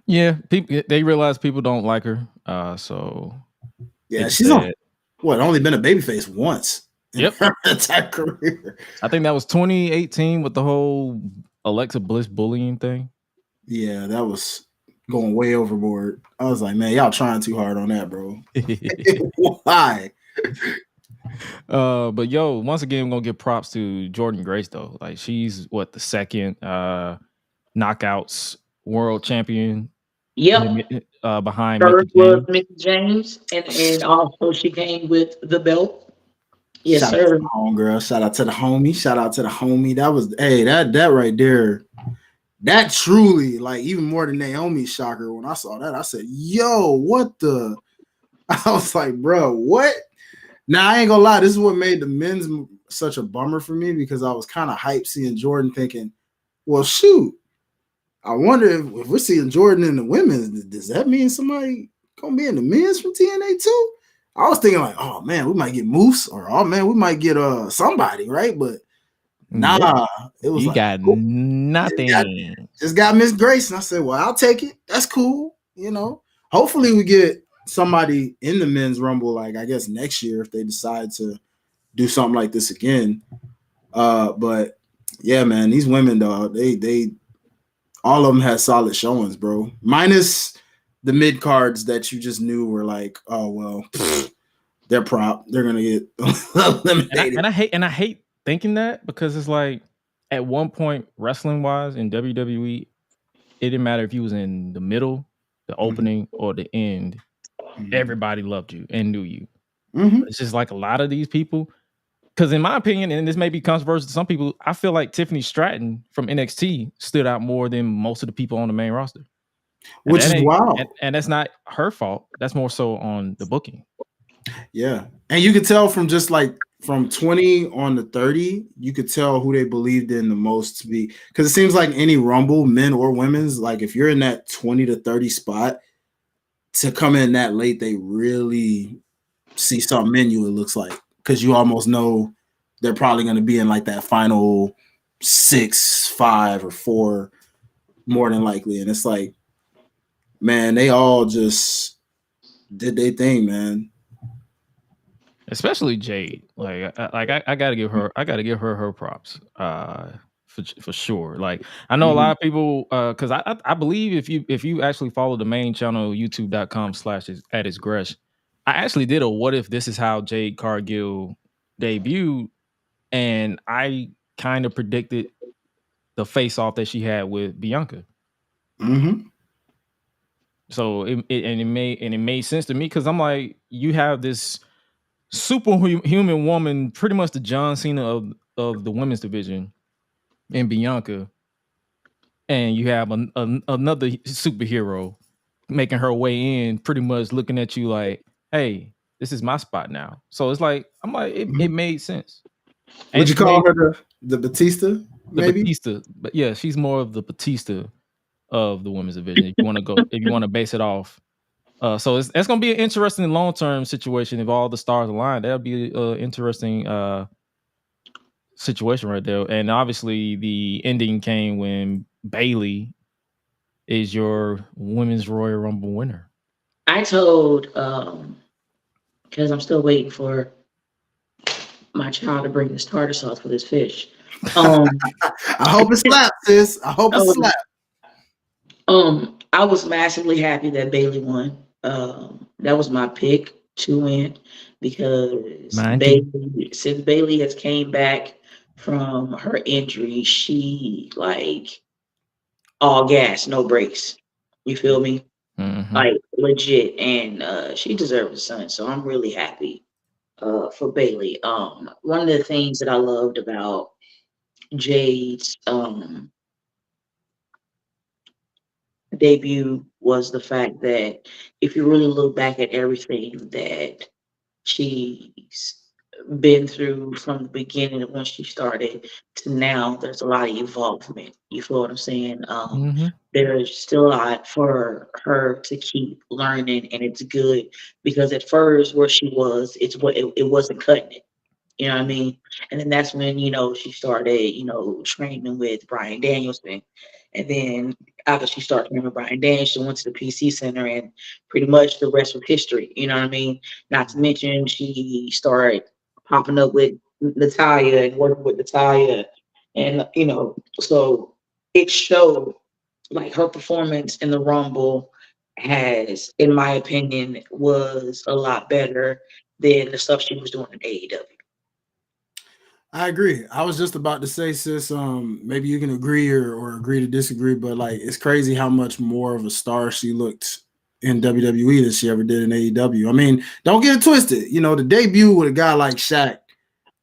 Yeah, they realize people don't like her, so yeah, she's only been a babyface once. Yep, her entire career. I think that was 2018 with the whole Alexa Bliss bullying thing. Yeah, that was going way overboard. I was like, man, y'all trying too hard on that, bro. Why? But once again, I'm gonna give props to Jordynne Grace though. Like she's the 2nd knockouts world champion. Yep. Behind Third was Mickie James, and also she came with the belt. Yes, shout sir. Out to the homegirl. Shout out to the homie. That was that right there. That truly, like, even more than Naomi's shocker. When I saw that, I said, yo, what the? I was like, bro, what? Now, I ain't gonna lie. This is what made the men's such a bummer for me because I was kind of hyped seeing Jordynne thinking, well, shoot. I wonder if we're seeing Jordynne in the women's, does that mean somebody gonna be in the men's from TNA too? I was thinking like, oh, man, we might get Moose or, oh, man, we might get somebody, right? But nah, it was you got nothing. Just got Miss Grace, and I said, "Well, I'll take it. That's cool." You know, hopefully we get somebody in the men's rumble, like I guess next year if they decide to do something like this again. But yeah, man, these women though, they all of them had solid showings, bro. Minus the mid cards that you just knew were like, oh well, they're prop. They're gonna get eliminated. And I hate thinking that because it's like at one point wrestling wise in WWE, it didn't matter if you was in the middle, the opening, or the end. Everybody loved you and knew you. It's just like a lot of these people, because in my opinion, and this may be controversial to some people, I feel like Tiffany Stratton from NXT stood out more than most of the people on the main roster. Which is wild. And that's not her fault. That's more so on the booking. Yeah. And you could tell from just like from 20 on to 30, you could tell who they believed in the most to be. Because it seems like any Rumble, men or women's, like if you're in that 20 to 30 spot, to come in that late, they really see something in you, it looks like. Because you almost know they're probably going to be in like that final 6, 5, or 4 more than likely. And it's like, man, they all just did their thing, man. Especially Jade. Like I gotta give her her props. For sure. Like I know a lot of people because I believe if you actually follow the main channel youtube.com/@GRESH, I actually did a what if this is how Jade Cargill debuted, and I kind of predicted the face off that she had with Bianca. So it made sense to me because I'm like, you have this superhuman woman, pretty much the John Cena of the women's division, in Bianca, and you have another superhero making her way in, pretty much looking at you like, hey, this is my spot now. So it's like, I'm like, it made sense. Would you call her the Batista? Maybe? Batista, but yeah, she's more of the Batista of the women's division. If you want to base it off. So it's going to be an interesting long-term situation if all the stars align. That'll be an interesting situation right there. And obviously the ending came when Bayley is your women's Royal Rumble winner. I told, because I'm still waiting for my child to bring this tartar sauce for this fish. I hope it slaps, sis. I hope it slaps. I was massively happy that Bayley won. That was my pick to win because since Bayley has came back from her injury, she like all gas, no brakes. You feel me? Like legit, and she deserves a son. So I'm really happy for Bayley. One of the things that I loved about Jade's debut was the fact that if you really look back at everything that she's been through from the beginning of when she started to now, there's a lot of involvement. You feel what I'm saying? There's still a lot for her to keep learning, and it's good because at first where she was, it wasn't cutting it. You know what I mean? And then that's when, she started, training with Bryan Danielson. And then after she started training with Bryan Danielson, she went to the PC Center, and pretty much the rest was history. You know what I mean? Not to mention she started popping up with Natalya and working with Natalya. And, so it showed like her performance in the Rumble has, in my opinion, was a lot better than the stuff she was doing in AEW. I agree. I was just about to say, sis, maybe you can agree or agree to disagree, but like it's crazy how much more of a star she looked in WWE than she ever did in AEW. I mean, don't get it twisted. The debut with a guy like Shaq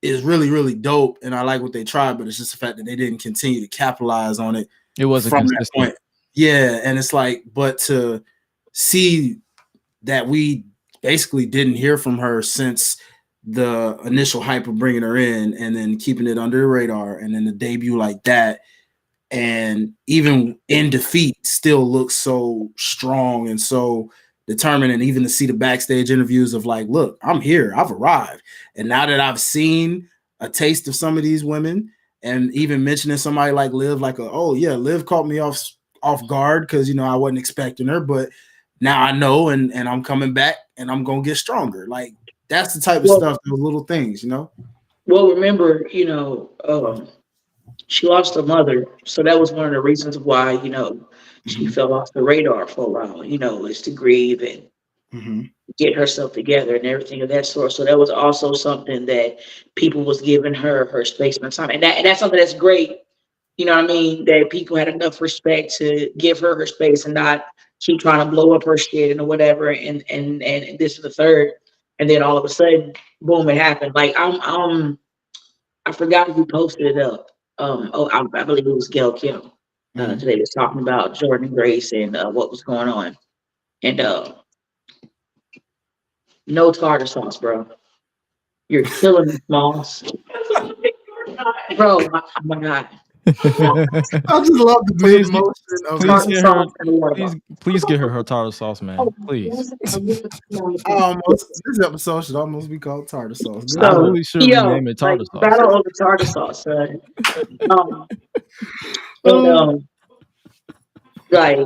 is really, really dope, and I like what they tried, but it's just the fact that they didn't continue to capitalize on it. It wasn't from consistent. that point. Yeah, and it's like, but to see that we basically didn't hear from her since the initial hype of bringing her in and then keeping it under the radar, and then the debut like that, and even in defeat still looks so strong and so determined, and even to see the backstage interviews of like, look, I'm here, I've arrived. And now that I've seen a taste of some of these women, and even mentioning somebody like Liv, like, Liv caught me off guard because I wasn't expecting her, but now I know, and I'm coming back and I'm gonna get stronger. Like, that's the type of stuff, those little things, Well, remember, she lost her mother, so that was one of the reasons why, she fell off the radar for a while, is to grieve and get herself together and everything of that sort. So that was also something that people was giving her space and time, and that's something that's great. You know what I mean? That people had enough respect to give her space and not keep trying to blow up her shit and whatever, and this is the third. And then all of a sudden, boom, it happened. Like I forgot who posted it up. I believe it was Gail Kim. Today was talking about Jordan Grace and what was going on. And no tartar sauce, bro. You're killing me, Smalls. Bro, oh my God. I just love the big motion of please get her tartar sauce, man. Please. This episode should almost be called tartar sauce. So, I really should rename it tartar sauce. Battle over tartar sauce. Like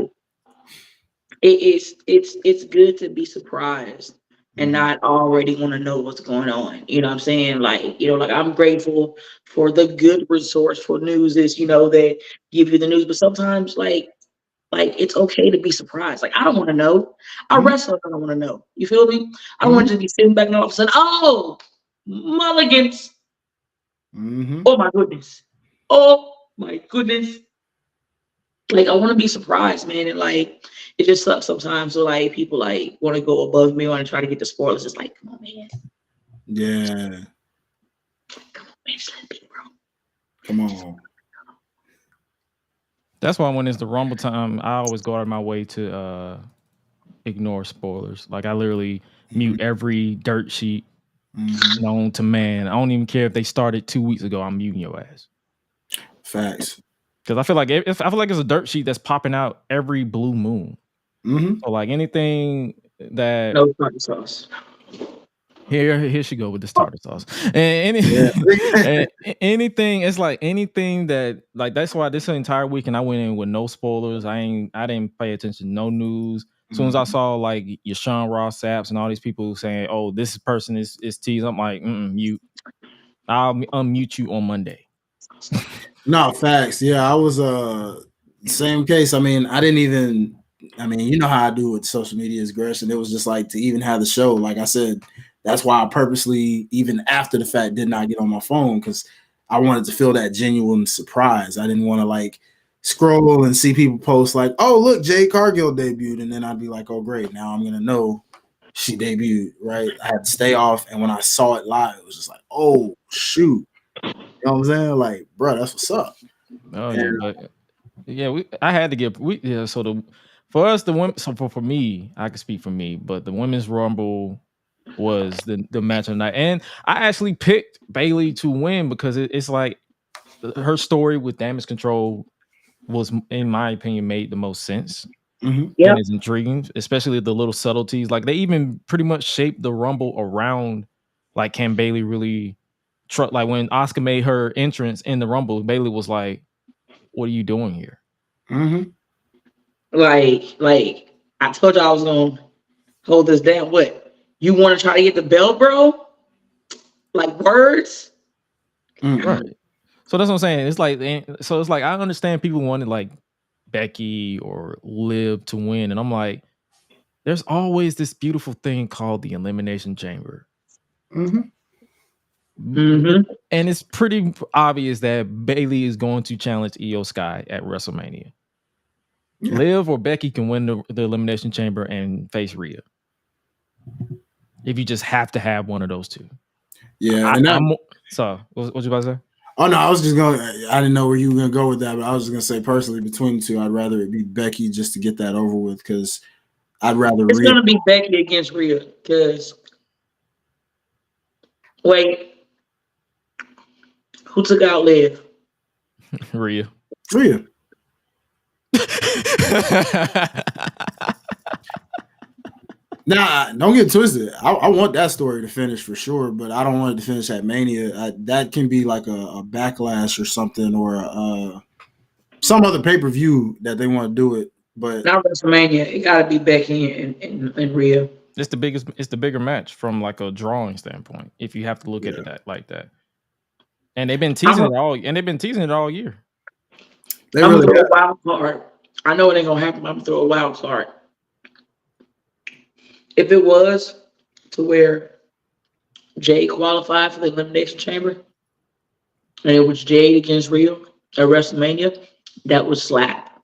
it's good to be surprised and not already want to know what's going on. You know what I'm saying? Like, like I'm grateful for the good resourceful news is, that give you the news, but sometimes like it's okay to be surprised. Like I don't want to know. I wrestle, I don't want to know. You feel me? I don't want to just be sitting back and all of a sudden, oh, mulligans. Oh my goodness. Oh my goodness. Like I want to be surprised, man, and like it just sucks sometimes. So like people like want to go above me, want to try to get the spoilers. It's like, come on, man. Yeah. Come on, man. Just let it be, bro. Come on. That's why when it's the Rumble time, I always go out of my way to ignore spoilers. Like I literally mute every dirt sheet known to man. I don't even care if they started 2 weeks ago. I'm muting your ass. Facts. Because I feel like it's a dirt sheet that's popping out every blue moon. So like anything that No tartar sauce. here she go with the tartar sauce. And anything, it's like anything that like that's why this entire weekend I went in with no spoilers. I didn't pay attention to no news. As soon as I saw like your Sean Ross Saps and all these people saying, "Oh, this person is teased," I'm like, mute. I'll unmute you on Monday. No, facts. Yeah, I was same case. I mean, you know how I do with social media is Gresh, and it was just like to even have the show. Like I said, that's why I purposely, even after the fact, did not get on my phone because I wanted to feel that genuine surprise. I didn't want to like scroll and see people post like, "Oh, look, Jade Cargill debuted," and then I'd be like, "Oh, great, now I'm gonna know she debuted." Right? I had to stay off, and when I saw it live, it was just like, "Oh, shoot." You know what I'm saying? Like, bro, that's what's up. Oh yeah, but I had to get So for us the women. So for me, I can speak for me, but the women's rumble was the match of the night, and I actually picked Bayley to win because it's like her story with Damage Control was, in my opinion, made the most sense. And it's intriguing, especially the little subtleties. Like they even pretty much shaped the rumble around like can Bayley really like when Asuka made her entrance in the rumble, Bayley was like, "What are you doing here?" Like I told you I was gonna hold this down. What? You want to try to get the belt, bro? Like words? Right. So that's what I'm saying. It's like I understand people wanted like Becky or Liv to win, and I'm like, there's always this beautiful thing called the Elimination Chamber. And it's pretty obvious that Bayley is going to challenge Io Sky at WrestleMania. Liv or Becky can win the Elimination Chamber and face Rhea. If you just have to have one of those two. Yeah. What you about to say? Oh no, I didn't know where you were gonna go with that, but I was just gonna say personally between the two, I'd rather it be Becky just to get that over with because I'd rather It's gonna be Becky against Rhea because wait, who took out Liv? Rhea. Nah, don't get twisted. I want that story to finish for sure, but I don't want it to finish at Mania. That can be like a backlash or something, or some other pay-per-view that they want to do it. But not WrestleMania. It gotta be Becky and Rhea. It's the bigger match from like a drawing standpoint, if you have to look at it like that. And they've been teasing it all year. I'm gonna throw a wild card. I know it ain't gonna happen, but I'm gonna throw a wild card. If it was to where Jade qualified for the Elimination Chamber, and it was Jade against Rhea at WrestleMania, that would slap.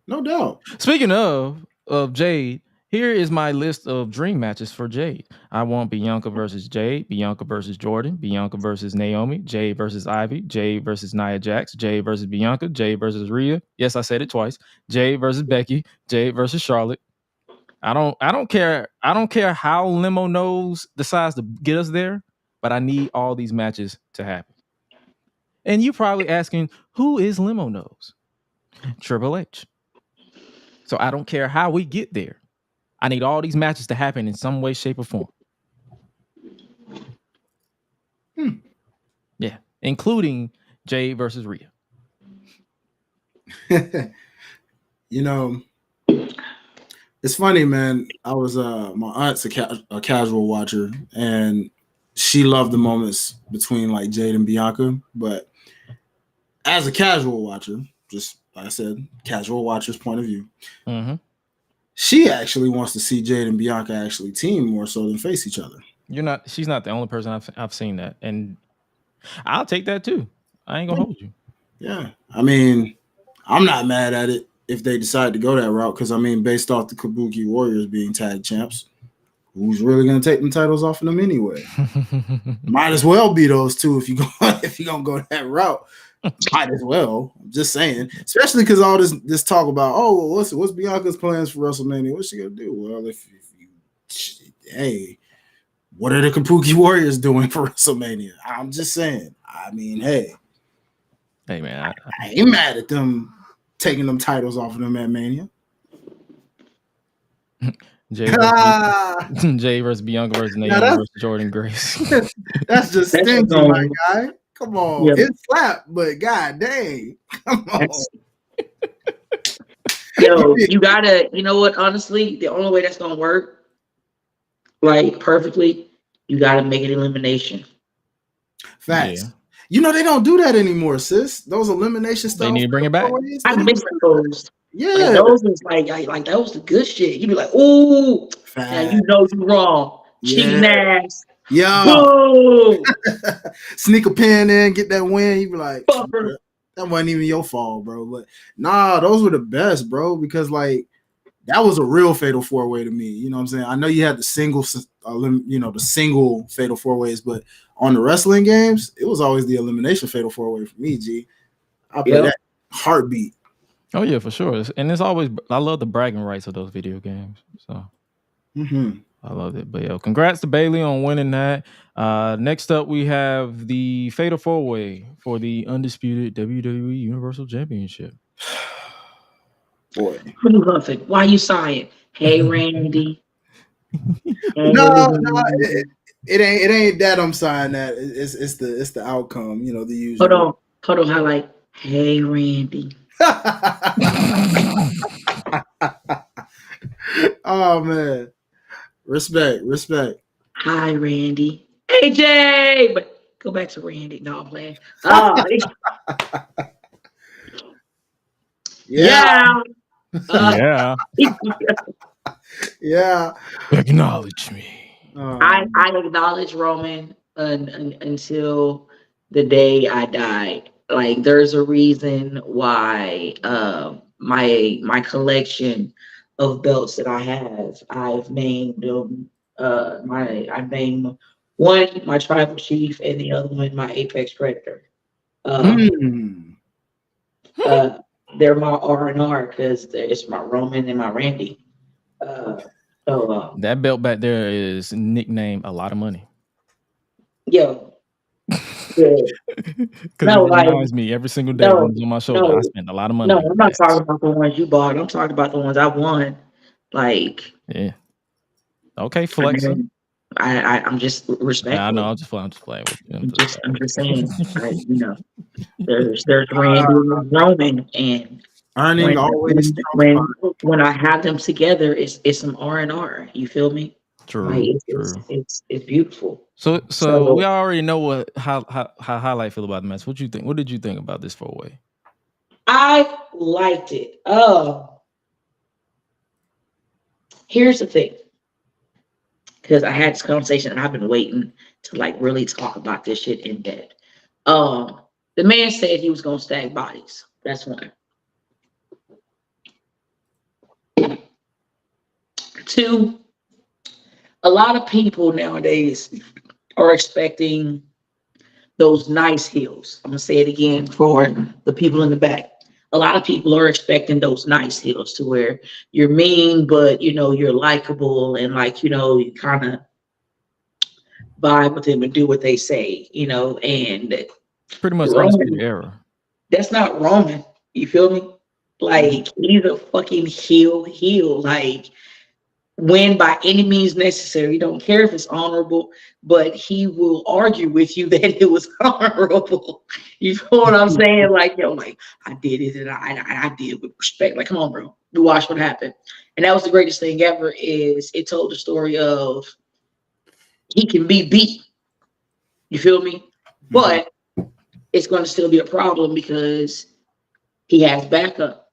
No doubt. Speaking of Jade, here is my list of dream matches for Jade. I want Bianca versus Jade, Bianca versus Jordan, Bianca versus Naomi, Jade versus Ivy, Jade versus Nia Jax, Jade versus Bianca, Jade versus Rhea. Yes, I said it twice. Jade versus Becky, Jade versus Charlotte. I don't care how Limo Nose decides to get us there, but I need all these matches to happen. And you probably asking, who is Limo Nose? Triple H. So I don't care how we get there. I need all these matches to happen in some way, shape, or form. Yeah, including Jade versus Rhea. You know, it's funny, man. I was my aunt's a casual watcher, and she loved the moments between like Jade and Bianca. But as a casual watcher, just like I said, casual watcher's point of view, she actually wants to see Jade and Bianca actually team more so than face each other. She's not the only person I've seen that, and I'll take that too. I ain't gonna hold you. Yeah, I mean, I'm not mad at it if they decide to go that route, because I mean, based off the Kabuki Warriors being tag champs, who's really gonna take them titles off of them anyway? Might as well be those two if you're gonna go that route. Might as well. I'm just saying, especially because all this talk about, oh, well, what's Bianca's plans for WrestleMania? What's she gonna do? Well, hey, what are the Kabuki Warriors doing for WrestleMania? I'm just saying. I mean, hey man, I ain't mad at them taking them titles off of them at Mania. Jay versus Bianca versus Naomi versus Jordan Grace. That's just stingy, my guy. Come on. Yeah. It's slap, but god dang. Come on. Yo, you gotta, you know what, honestly, the only way that's gonna work like perfectly, you gotta make it elimination. Facts. Yeah. You know, they don't do that anymore, sis. Those elimination stuff. They need to bring it back. I miss those. Yeah. Like, those was like that was the good shit. You'd be like, ooh, now you know you're wrong. Cheating ass. Yeah. Sneak a pin in, get that win. You'd be like, that wasn't even your fault, bro. But nah, those were the best, bro, because like that was a real fatal four-way to me. You know what I'm saying? I know you had the single fatal four-ways, but on the wrestling games, it was always the elimination fatal four-way for me, G. I play that heartbeat. Oh, yeah, for sure. And it's always, I love the bragging rights of those video games. So I loved it. But yeah, congrats to Bayley on winning that. Next up, we have the fatal four-way for the undisputed WWE Universal Championship. Boy. Why you sighing? Hey, Randy. No, it ain't that I'm sighing that. It's the outcome, you know, the usual. Hold on, Hi-Lite. Hey, Randy. Oh man. Respect. Hi, Randy. Hey, Jay. But go back to Randy. No, I'm playing. Yeah. Yeah. Acknowledge me. I acknowledge Roman until the day I died. Like, there's a reason why my collection of belts that I have, I've named them. I've named one my tribal chief and the other one my apex predator. They're my R&R because it's my Roman and my Randy. That belt back there is nicknamed a lot of money. Yo. Because it reminds me every single day when it's on my shoulder, I spend a lot of money. No, I'm not talking about the ones you bought. I'm talking about the ones I won. Like, yeah. Okay, flexing. I'm just respectful. Yeah, I know. I'm just playing with you. I'm just saying. You know, there's Randy and Roman, and earning always when I have them together, it's some R&R. You feel me? True. Like, it's beautiful. So we already know how Hi-Lite feel about the match. What you think? What did you think about this four-way? I liked it. Here's the thing, because I had this conversation and I've been waiting to like really talk about this shit in depth. The man said he was gonna stack bodies. That's one. Two, a lot of people nowadays are expecting those nice heels. I'm gonna say it again for the people in the back. A lot of people are expecting those nice heels to where you're mean, but you know, you're likable and like, you know, you kind of vibe with them and do what they say, you know, and pretty much Undisputed Era. That's not Roman. You feel me? Like, he's a fucking heel. Like, win by any means necessary. He don't care if it's honorable, but he will argue with you that it was honorable. You know what I'm saying? Like, yo, like I did it and I did with respect. Like, come on, bro. You watch what happened. And that was the greatest thing ever, is it told the story of he can be beat. You feel me? But it's going to still be a problem because he has backup.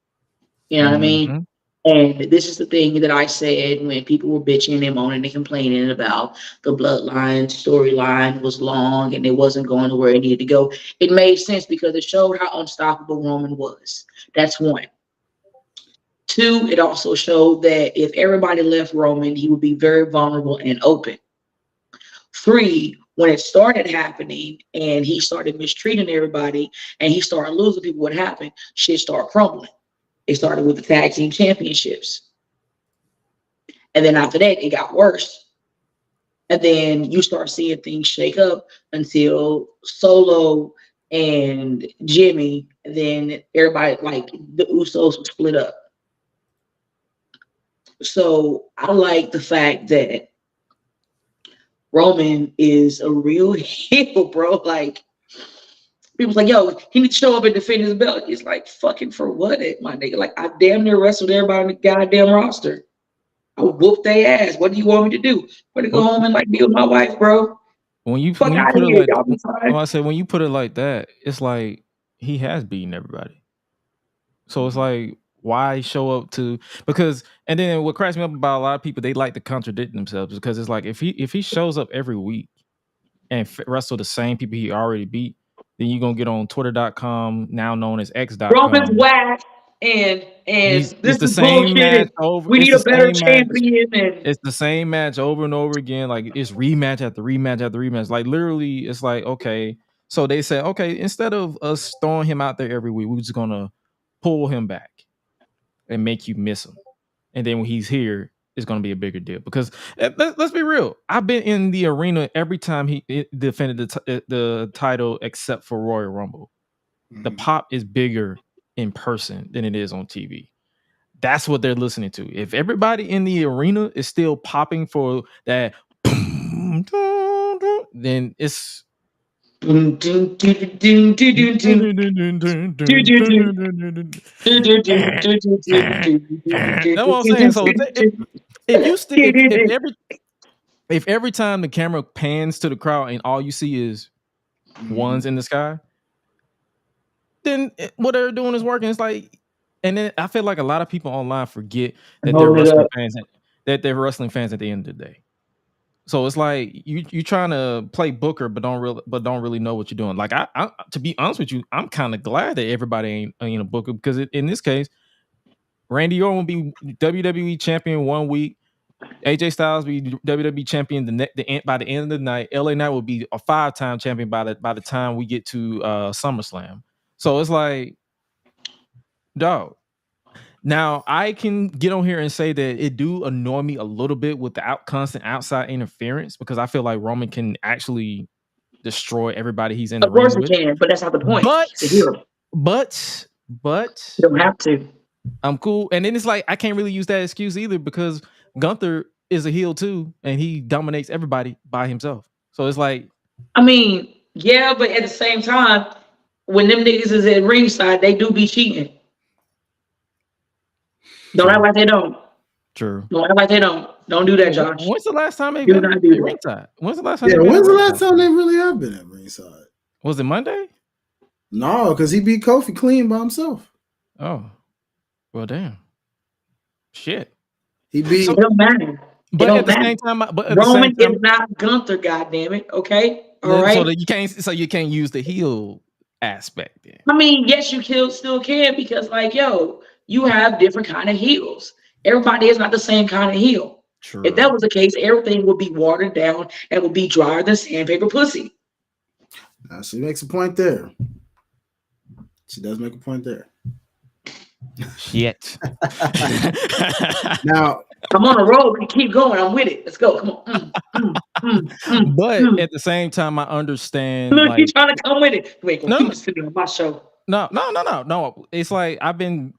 You know what I mean? And this is the thing that I said when people were bitching and moaning and complaining about the bloodline storyline was long and it wasn't going to where it needed to go. It made sense because it showed how unstoppable Roman was. That's one. Two, it also showed that if everybody left Roman, he would be very vulnerable and open. Three, when it started happening and he started mistreating everybody and he started losing people, what happened? Shit started crumbling. It started with the tag team championships. And then after that, it got worse. And then you start seeing things shake up until Solo and Jimmy, and then everybody, like the Usos, were split up. So I like the fact that Roman is a real heel, bro. Like, people's like, yo, he needs to show up and defend his belt. It's like, fucking for what, my nigga? Like, I damn near wrestled everybody on the goddamn roster. I whooped their ass. What do you want me to do? I'm gonna go home and like be with my wife, bro. When you put it like that, it's like he has beaten everybody. So it's like, why show up to, because, and then what cracks me up about a lot of people, they like to contradict themselves, because it's like if he shows up every week and wrestle the same people he already beat, then you're gonna get on Twitter.com, now known as X.com. Roman's whack and this is the same match over. We need a better champion. It's the same match over and over again. Like, it's rematch after rematch after rematch. Like, literally, it's like, okay. So they said, okay, instead of us throwing him out there every week, we're just gonna pull him back and make you miss him. And then when he's here, it's going to be a bigger deal. Because let's be real. I've been in the arena every time he defended the title except for Royal Rumble. The pop is bigger in person than it is on TV. That's what they're listening to. If everybody in the arena is still popping for that, then it's... That's what I'm saying. So if every time the camera pans to the crowd and all you see is ones in the sky, then what they're doing is working. It's like, and then I feel like a lot of people online forget that they're wrestling fans. That they're wrestling fans at the end of the day. So it's like you trying to play Booker, but don't really know what you're doing. Like, I to be honest with you, I'm kind of glad that everybody ain't a Booker, because in this case, Randy Orton will be WWE champion 1 week. AJ Styles will be WWE champion by the end of the night. LA Knight will be a 5-time champion by the time we get to SummerSlam. So it's like, dog. Now, I can get on here and say that it do annoy me a little bit with the constant outside interference, because I feel like Roman can actually destroy everybody he's in the ring with. Of course he can, but that's not the point. But you don't have to. I'm cool. And then it's like, I can't really use that excuse either, because Gunther is a heel too, and he dominates everybody by himself. So it's like, I mean, yeah, but at the same time, when them niggas is at ringside, they do be cheating. Don't act like they don't. True. Don't act like they don't. Don't do that, Josh. When's the last time they've been at ringside? When's the last time? Yeah, when's the last time they really have been at ringside? Was it Monday? No, because he beat Kofi clean by himself. Oh, well, damn. Shit. He beat. It don't matter. But at the same time, Roman is not Gunther. Goddamn it. Okay. All right. So you can't use the heel aspect then. I mean, yes, you still can, because like, yo, you have different kind of heels. Everybody is not the same kind of heel. True. If that was the case, everything would be watered down and would be drier than sandpaper pussy. She makes a point there. She does make a point there. Shit. Now, I'm on a roll. We keep going. I'm with it. Let's go. Come on. But at the same time, I understand. Look, you trying to come with it. Wait, keep sitting on my show. No. It's like I've been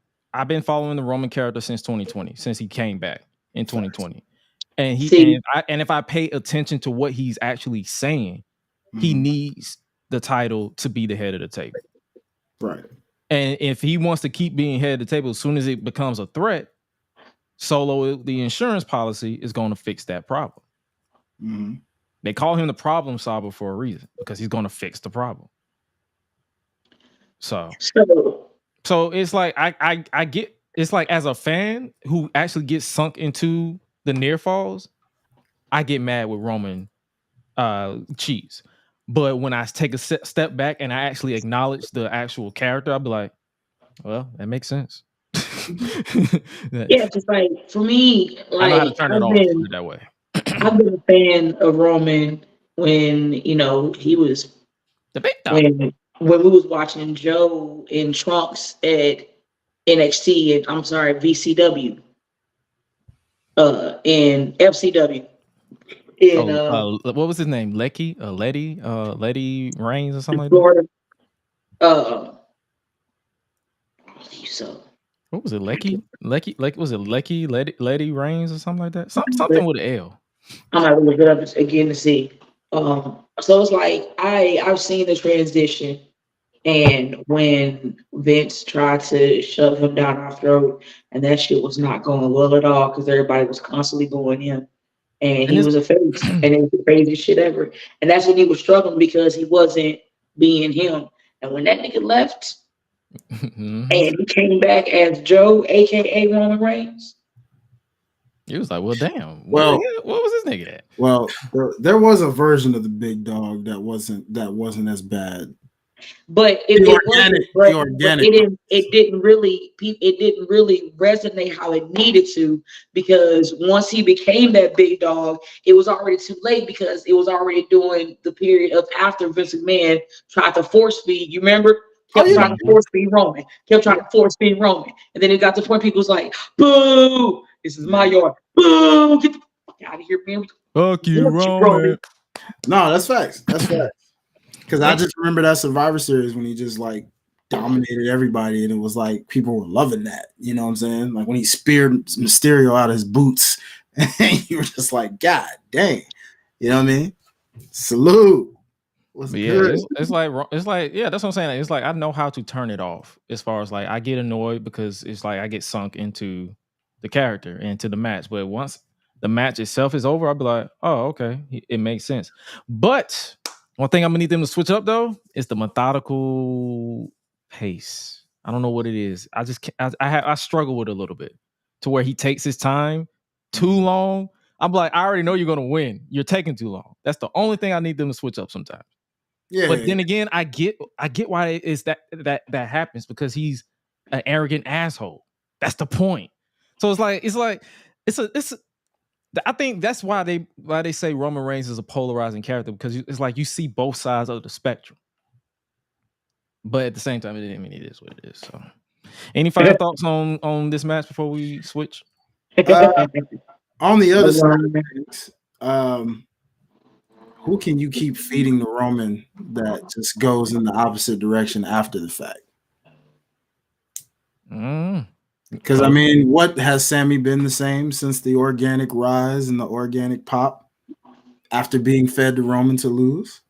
following the Roman character since 2020, since he came back in 2020. And if I pay attention to what he's actually saying, he needs the title to be the head of the table. Right. And if he wants to keep being head of the table, as soon as it becomes a threat, Solo, the insurance policy, is going to fix that problem. Mm-hmm. They call him the problem solver for a reason, because he's going to fix the problem. So it's like I get, it's like, as a fan who actually gets sunk into the near falls, I get mad with Roman cheese. But when I take a step back and I actually acknowledge the actual character, I'll be like, well, that makes sense. Yeah, just like for me, I know how to like turn it off, put it that way. I've been a fan of Roman when he was the big dog. When we was watching Joe in Trunks at NXT and VCW, and FCW. What was his name? Letty Reigns or something Florida. What was it? Letty Reigns or something like that? Something with an L. I'm gonna look it up again to see. So it's like I've seen the transition, and when Vince tried to shove him down our throat, and that shit was not going well at all because everybody was constantly booing him. And he was a face, and it was the craziest shit ever. And that's when he was struggling because he wasn't being him. And when that nigga left, and he came back as Joe, aka Roman Reigns, he was like, "Well, damn. Well, what was this nigga at?" Well, there was a version of the big dog that wasn't as bad. But it didn't really resonate how it needed to, because once he became that big dog, it was already too late, because it was already during the period of after Vince McMahon tried to force feed. You remember? Kept trying to force feed Roman. And then it got to the point people was like, "Boo! This is my yard. Boo! Get the fuck out of here, man. Fuck you, Roman." No, that's facts. Because I just remember that Survivor Series when he just like dominated everybody, and it was like people were loving that. You know what I'm saying? Like when he speared Mysterio out of his boots, and you were just like, God dang. You know what I mean? Salute. It's like yeah, that's what I'm saying. It's like I know how to turn it off. As far as like I get annoyed because it's like I get sunk into the character and to the match. But once the match itself is over, I'll be like, oh, okay, it makes sense. But one thing I'm gonna need them to switch up though is the methodical pace. I don't know what it is. I struggle with it a little bit to where he takes his time too long. I'm like, I already know you're gonna win. You're taking too long. That's the only thing I need them to switch up sometimes. Yeah. But then again, I get why it is that happens, because he's an arrogant asshole. That's the point. So I think that's why they say Roman Reigns is a polarizing character, because it's like you see both sides of the spectrum. But at the same time, it is what it is. So, any final thoughts on this match before we switch? On the other side of things, who can you keep feeding the Roman that just goes in the opposite direction after the fact? Because I mean, what has Sammy been the same since the organic rise and the organic pop after being fed to Roman to lose?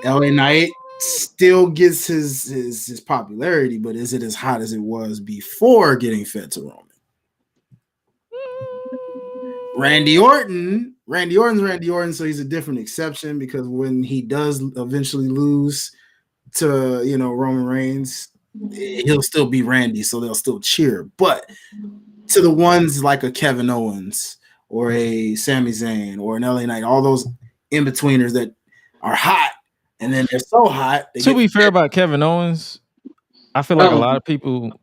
LA Knight still gets his popularity, but is it as hot as it was before getting fed to Roman? Randy Orton's Randy Orton, so he's a different exception, because when he does eventually lose to Roman Reigns, he'll still be Randy, so they'll still cheer. But to the ones like a Kevin Owens or a Sami Zayn or an LA Knight, all those in-betweeners that are hot, and then they're so hot. To be fair about Kevin Owens, I feel like a lot of people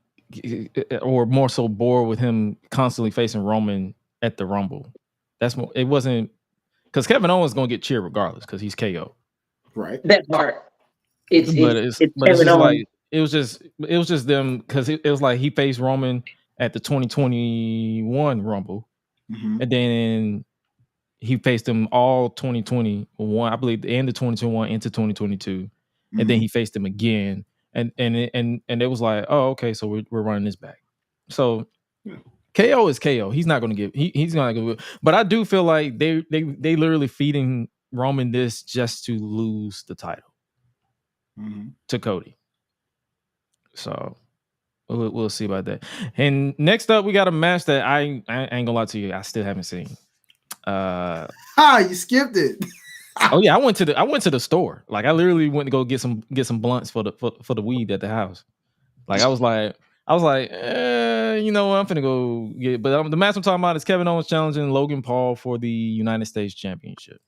or more so bored with him constantly facing Roman at the Rumble. It wasn't because Kevin Owens is gonna get cheered regardless because he's KO. Right. That part. It's it was just them, because it was like he faced Roman at the 2021 Rumble, and then he faced him all 2021, I believe, the end of 2021 into 2022, and then he faced him again, and it was like, oh, okay, so we're running this back. So KO is KO. He's not going to give. He's going to give. But I do feel like they literally feeding Roman this just to lose the title to Cody. So we'll see about that. And next up, we got a match that I ain't gonna lie to you. I still haven't seen. You skipped it. Oh yeah, I went to the store. Like I literally went to go get some blunts for the weed at the house. Like I was like, you know what, I'm finna go get. But the match I'm talking about is Kevin Owens challenging Logan Paul for the United States Championship.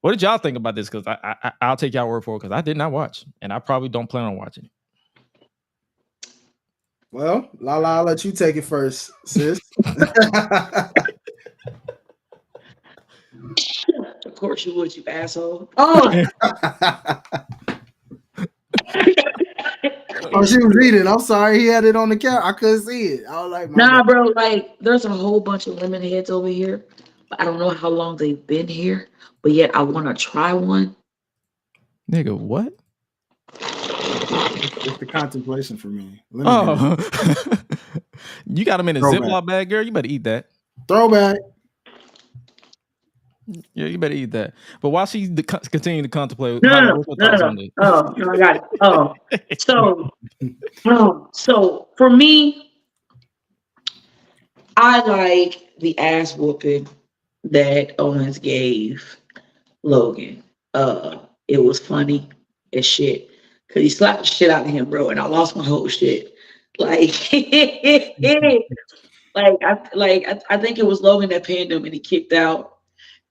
What did y'all think about this? Because I'll take y'all word for it because I did not watch, and I probably don't plan on watching it. Well, Lala, I'll let you take it first, sis. Of course you would, you asshole. Oh, oh, she was reading. I'm sorry, he had it on the camera. I couldn't see it. I was like, nah, bro. Like, there's a whole bunch of lemon heads over here, but I don't know how long they've been here. But yet, I want to try one. Nigga, what? It's the contemplation for me. Oh, you got them in a Ziploc bag, girl. You better eat that. Throwback. Yeah, you better eat that. But while she continue to contemplate, No, oh, no, I got it. Oh, so for me, I like the ass whooping that Owens gave Logan. It was funny as shit because he slapped the shit out of him, bro, and I lost my whole shit. Like, I think it was Logan that pinned him and he kicked out.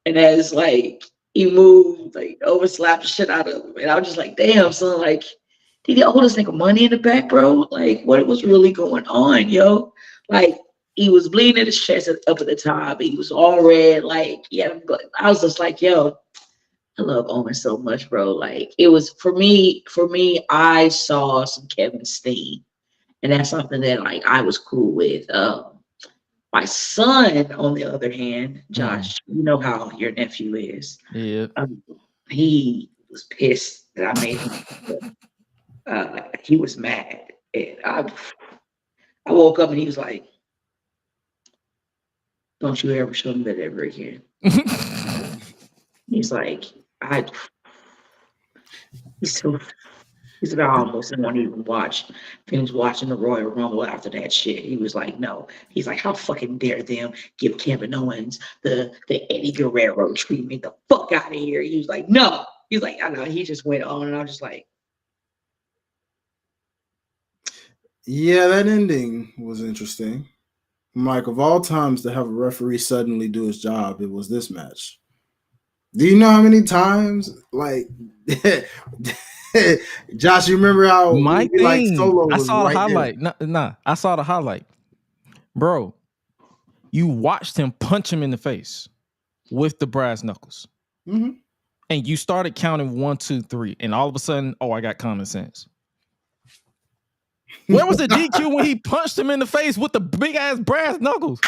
And as like he moved, like overslapped the shit out of him. And I was just like, damn, son, like, did he owe this nigga money in the back, bro? Like, what was really going on, yo? Like, he was bleeding his chest up at the top. He was all red. Like, yeah, but I was just like, yo, I love Owen so much, bro. Like, it was for me, I saw some Kevin Steen. And that's something that like I was cool with. My son, on the other hand, Josh, you know how your nephew is. Yeah. He was pissed that I made him. He was mad. And I woke up and he was like, don't you ever show me that ever again. He's like, he said, I almost didn't want to even watch. He was watching the Royal Rumble after that shit. He was like, no. He's like, how fucking dare them give Kevin Owens the Eddie Guerrero treatment? The fuck out of here. He was like, no. He's like, I know. He just went on, and I was just like, yeah, that ending was interesting. Mike, of all times to have a referee suddenly do his job, it was this match. Do you know how many times, like, Josh, you remember how my thing, like Solo I was saw right the highlight. Nah, I saw the highlight. Bro, you watched him punch him in the face with the brass knuckles. Mm-hmm. And you started counting 1, 2, 3. And all of a sudden, oh, I got common sense. Where was the DQ when he punched him in the face with the big ass brass knuckles?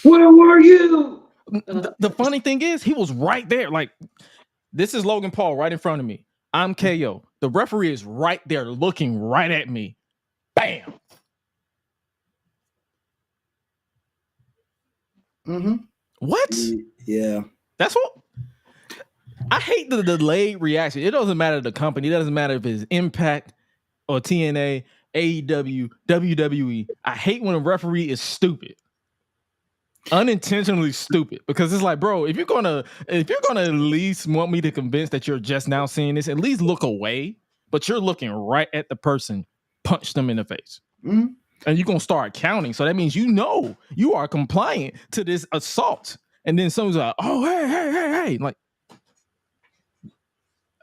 where were you? The funny thing is, he was right there. Like, this is Logan Paul right in front of me. I'm KO. The referee is right there looking right at me. Bam. Mm-hmm. What? Yeah. That's what I hate, the delayed reaction. It doesn't matter the company. It doesn't matter if it's Impact or TNA, AEW, WWE. I hate when a referee is stupid. Unintentionally stupid, because it's like, bro, if you're gonna at least want me to convince that you're just now seeing this, at least look away. But you're looking right at the person, punch them in the face, and you're gonna start counting. So that means you are compliant to this assault. And then someone's like, oh, hey, like,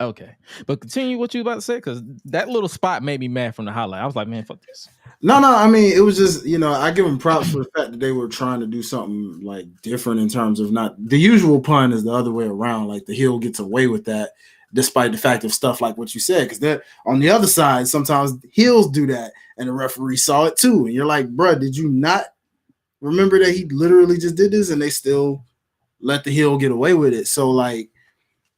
okay, but continue what you about to say, because that little spot made me mad from the highlight. I was like, man, fuck this. No, I mean, it was just, I give them props for the fact that they were trying to do something like different in terms of not the usual pun is the other way around. Like the heel gets away with that, despite the fact of stuff like what you said. Because then on the other side, sometimes heels do that, and the referee saw it too. And you're like, bro, did you not remember that he literally just did this, and they still let the heel get away with it? So like,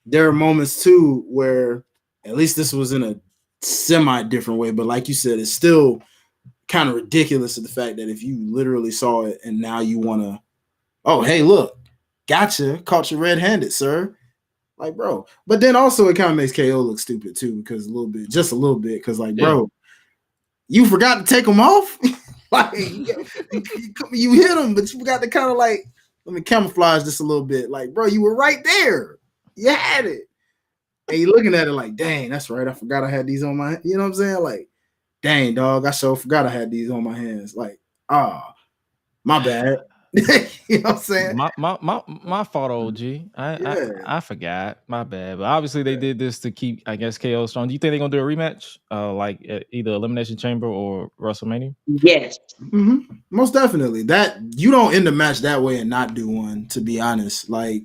there are moments too where, at least this was in a semi different way, but like you said, it's still kind of ridiculous of the fact that if you literally saw it and now you want to, oh, hey, look, gotcha, caught you red-handed, sir. Like, bro. But then also it kind of makes KO look stupid too, because just a little bit, because like, bro, you forgot to take him off. Like, you hit him, but you forgot to kind of like, let me camouflage this a little bit. Like, bro, you were right there. You had it. And you're looking at it like, dang, that's right. I forgot I had these on my, you know what I'm saying? Like, dang, dog, I so forgot I had these on my hands. Like, my bad. You know what I'm saying? My fault, OG. I forgot. My bad. But obviously they did this to keep, I guess, KO strong. Do you think they're gonna do a rematch? Like at either Elimination Chamber or WrestleMania? Yes. Mm-hmm. Most definitely. That you don't end the match that way and not do one, to be honest. Like,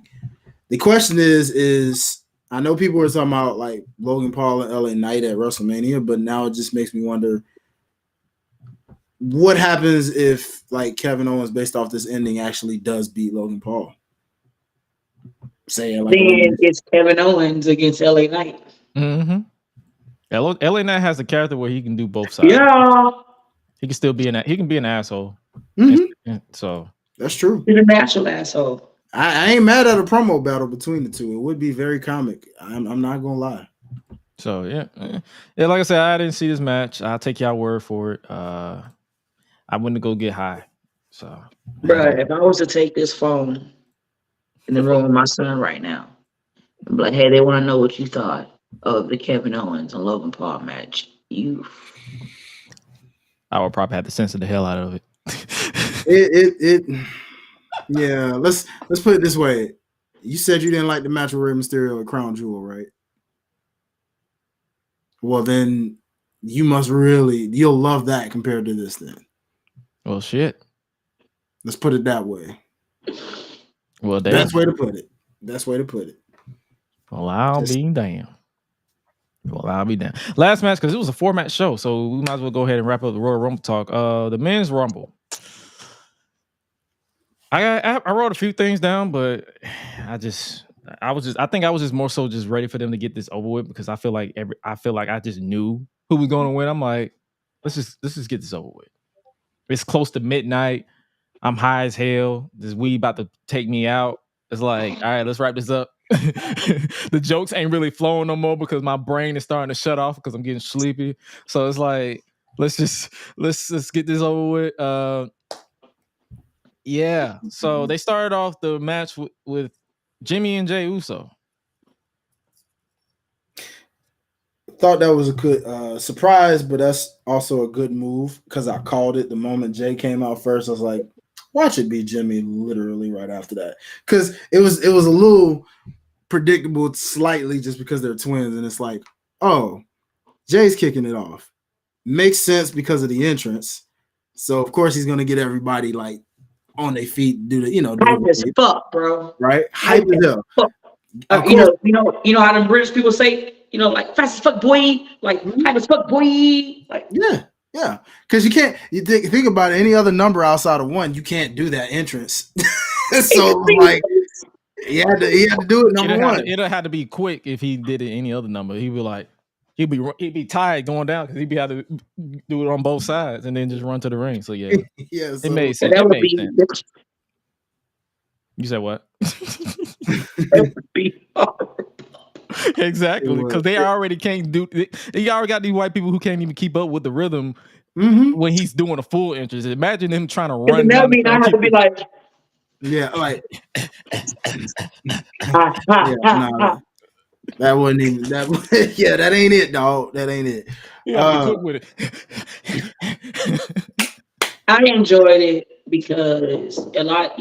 the question is I know people were talking about like Logan Paul and LA Knight at WrestleMania, but now it just makes me wonder what happens if like Kevin Owens, based off this ending, actually does beat Logan Paul. Say like then it's Kevin Owens against LA Knight. Mm-hmm. LA Knight has a character where he can do both sides. Yeah. He can still be he can be an asshole. Mm-hmm. So that's true. He's a natural asshole. I ain't mad at a promo battle between the two. It would be very comic. I'm not gonna lie. So yeah. Like I said, I didn't see this match. I'll take y'all word for it. I wouldn't go get high. So, bro, if I was to take this phone in the room with my son right now, I'm like, hey, they want to know what you thought of the Kevin Owens and Logan Paul match. I would probably have to censor the hell out of it. Yeah, let's put it this way. You said you didn't like the match with Rey Mysterio at Crown Jewel, right? Well, then you'll love that compared to this then. Well, shit. Let's put it that way. Well, damn. Best way to put it. Well, I'll be damn. Last match, because it was a 4-match show, so we might as well go ahead and wrap up the Royal Rumble talk. The Men's Rumble. I wrote a few things down, but I think I was just more so just ready for them to get this over with, because I feel like I just knew who was going to win. I'm like, let's just get this over with. It's close to midnight. I'm high as hell. This weed about to take me out. It's like, all right, let's wrap this up. The jokes ain't really flowing no more because my brain is starting to shut off because I'm getting sleepy. So it's like, let's just get this over with. Yeah. So they started off the match with Jimmy and Jey Uso. Thought that was a good surprise, but that's also a good move because I called it the moment Jay came out first. I was like, watch it be Jimmy literally right after that, because it was a little predictable slightly just because they're twins, and it's like, oh, Jay's kicking it off. Makes sense because of the entrance. So of course he's gonna get everybody like on their feet, do the hype as fuck, bro. Right? Hype as hell. You know how the British people say, like fast as fuck boy, like hype as fuck boy, like yeah. Because you think about any other number outside of 1, you can't do that entrance. So like he had to do it number 1. It'll have to be quick if he did it any other number. He'd be tired going down because he'd be able to do it on both sides and then just run to the ring. So yeah, so it made sense. That would be sense. You said what? That would be horrible. Exactly, because they already can't do. They already got these white people who can't even keep up with the rhythm when he's doing a full entrance. Imagine them trying to run. That mean I have to be like, like, that wasn't even that. Yeah, that ain't it, dog. That ain't it. Yeah, be quick with it. I enjoyed it because a lot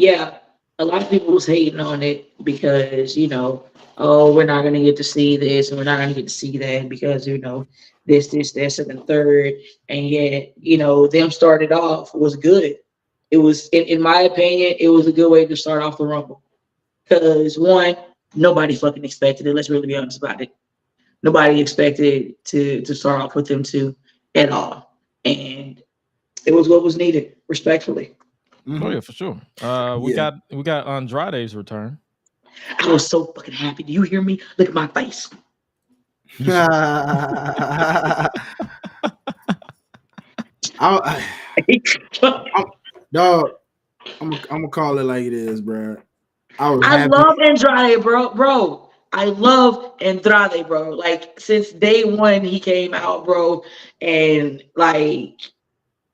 of people was hating on it because oh, we're not gonna get to see this and we're not gonna get to see that because this, and the third, and yet them started off was good. It was, in my opinion, it was a good way to start off the Rumble because 1, nobody fucking expected it. Let's really be honest about it. Nobody expected to start off with them 2 at all, and it was what was needed, respectfully. Oh yeah, for sure. We got Andrade's return. I was so fucking happy. Do you hear me? Look at my face. Dog, I'm gonna call it like it is, bro. I was I happy. love Andrade, bro. I love Andrade, bro. Like since day one, he came out, bro, and like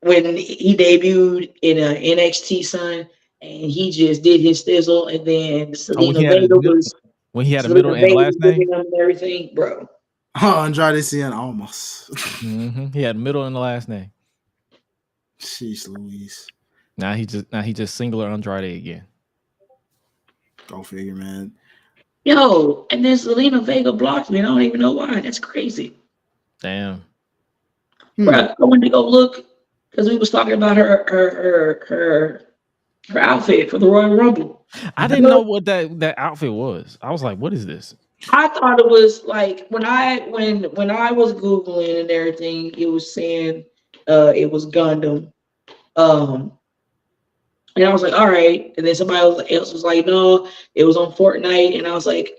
when he debuted in a NXT, son, and he just did his thizzle, and then when he had a Selena middle and Vega last was giving name. him and everything, bro. Andrade Cien almost. He had middle and the last name. Sheesh, Louise. Now he just singular Andrade again. Go figure, man. Yo, and then Selena Vega blocked me. And I don't even know why. That's crazy. Damn. Bro, I went to go look because we was talking about her outfit for the Royal Rumble. I didn't know what that outfit was. I was like, what is this? I thought it was like when I was Googling and everything, it was saying it was Gundam. And I was like, all right. And then somebody else was like, no, it was on Fortnite. And I was like,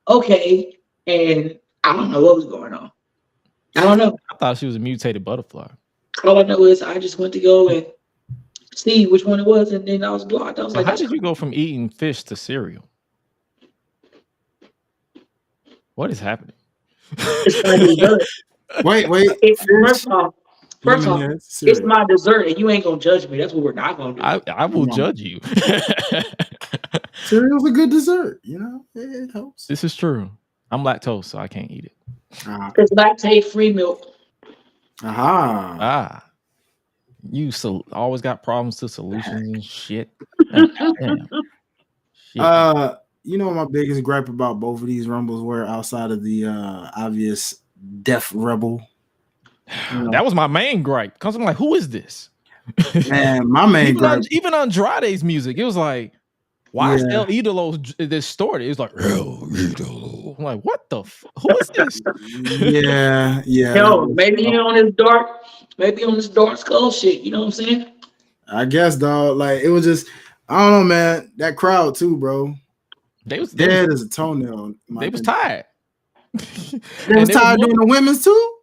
okay. And I don't know what was going on. I don't know. I thought she was a mutated butterfly. All I know is I just went to go and see which one it was, and then I was blocked. I was like, how did you go from eating fish to cereal? What is happening? It's my dessert. Wait. First off, it's my dessert, and you ain't gonna judge me. That's what we're not gonna do. I will judge you. Cereal's a good dessert, you know. It helps. This is true. I'm lactose, so I can't eat it. It's lactate-free milk. You always got problems to solutions and shit. Damn. Shit. You know what my biggest gripe about both of these rumbles were outside of the obvious Def Rebel? That was my main gripe. Cause I'm like, who is this? Man, my main gripe. Even Andrade's music, it was like, why is El Idolo distorted? It was like El Idolo. I'm like, what the? Who is this? Yeah. Yo, maybe on this dark skull shit. You know what I'm saying? I guess, dog. Like it was just, I don't know, man. That crowd too, bro. They was dead as a toenail. They was tired. They was tired doing the women's too.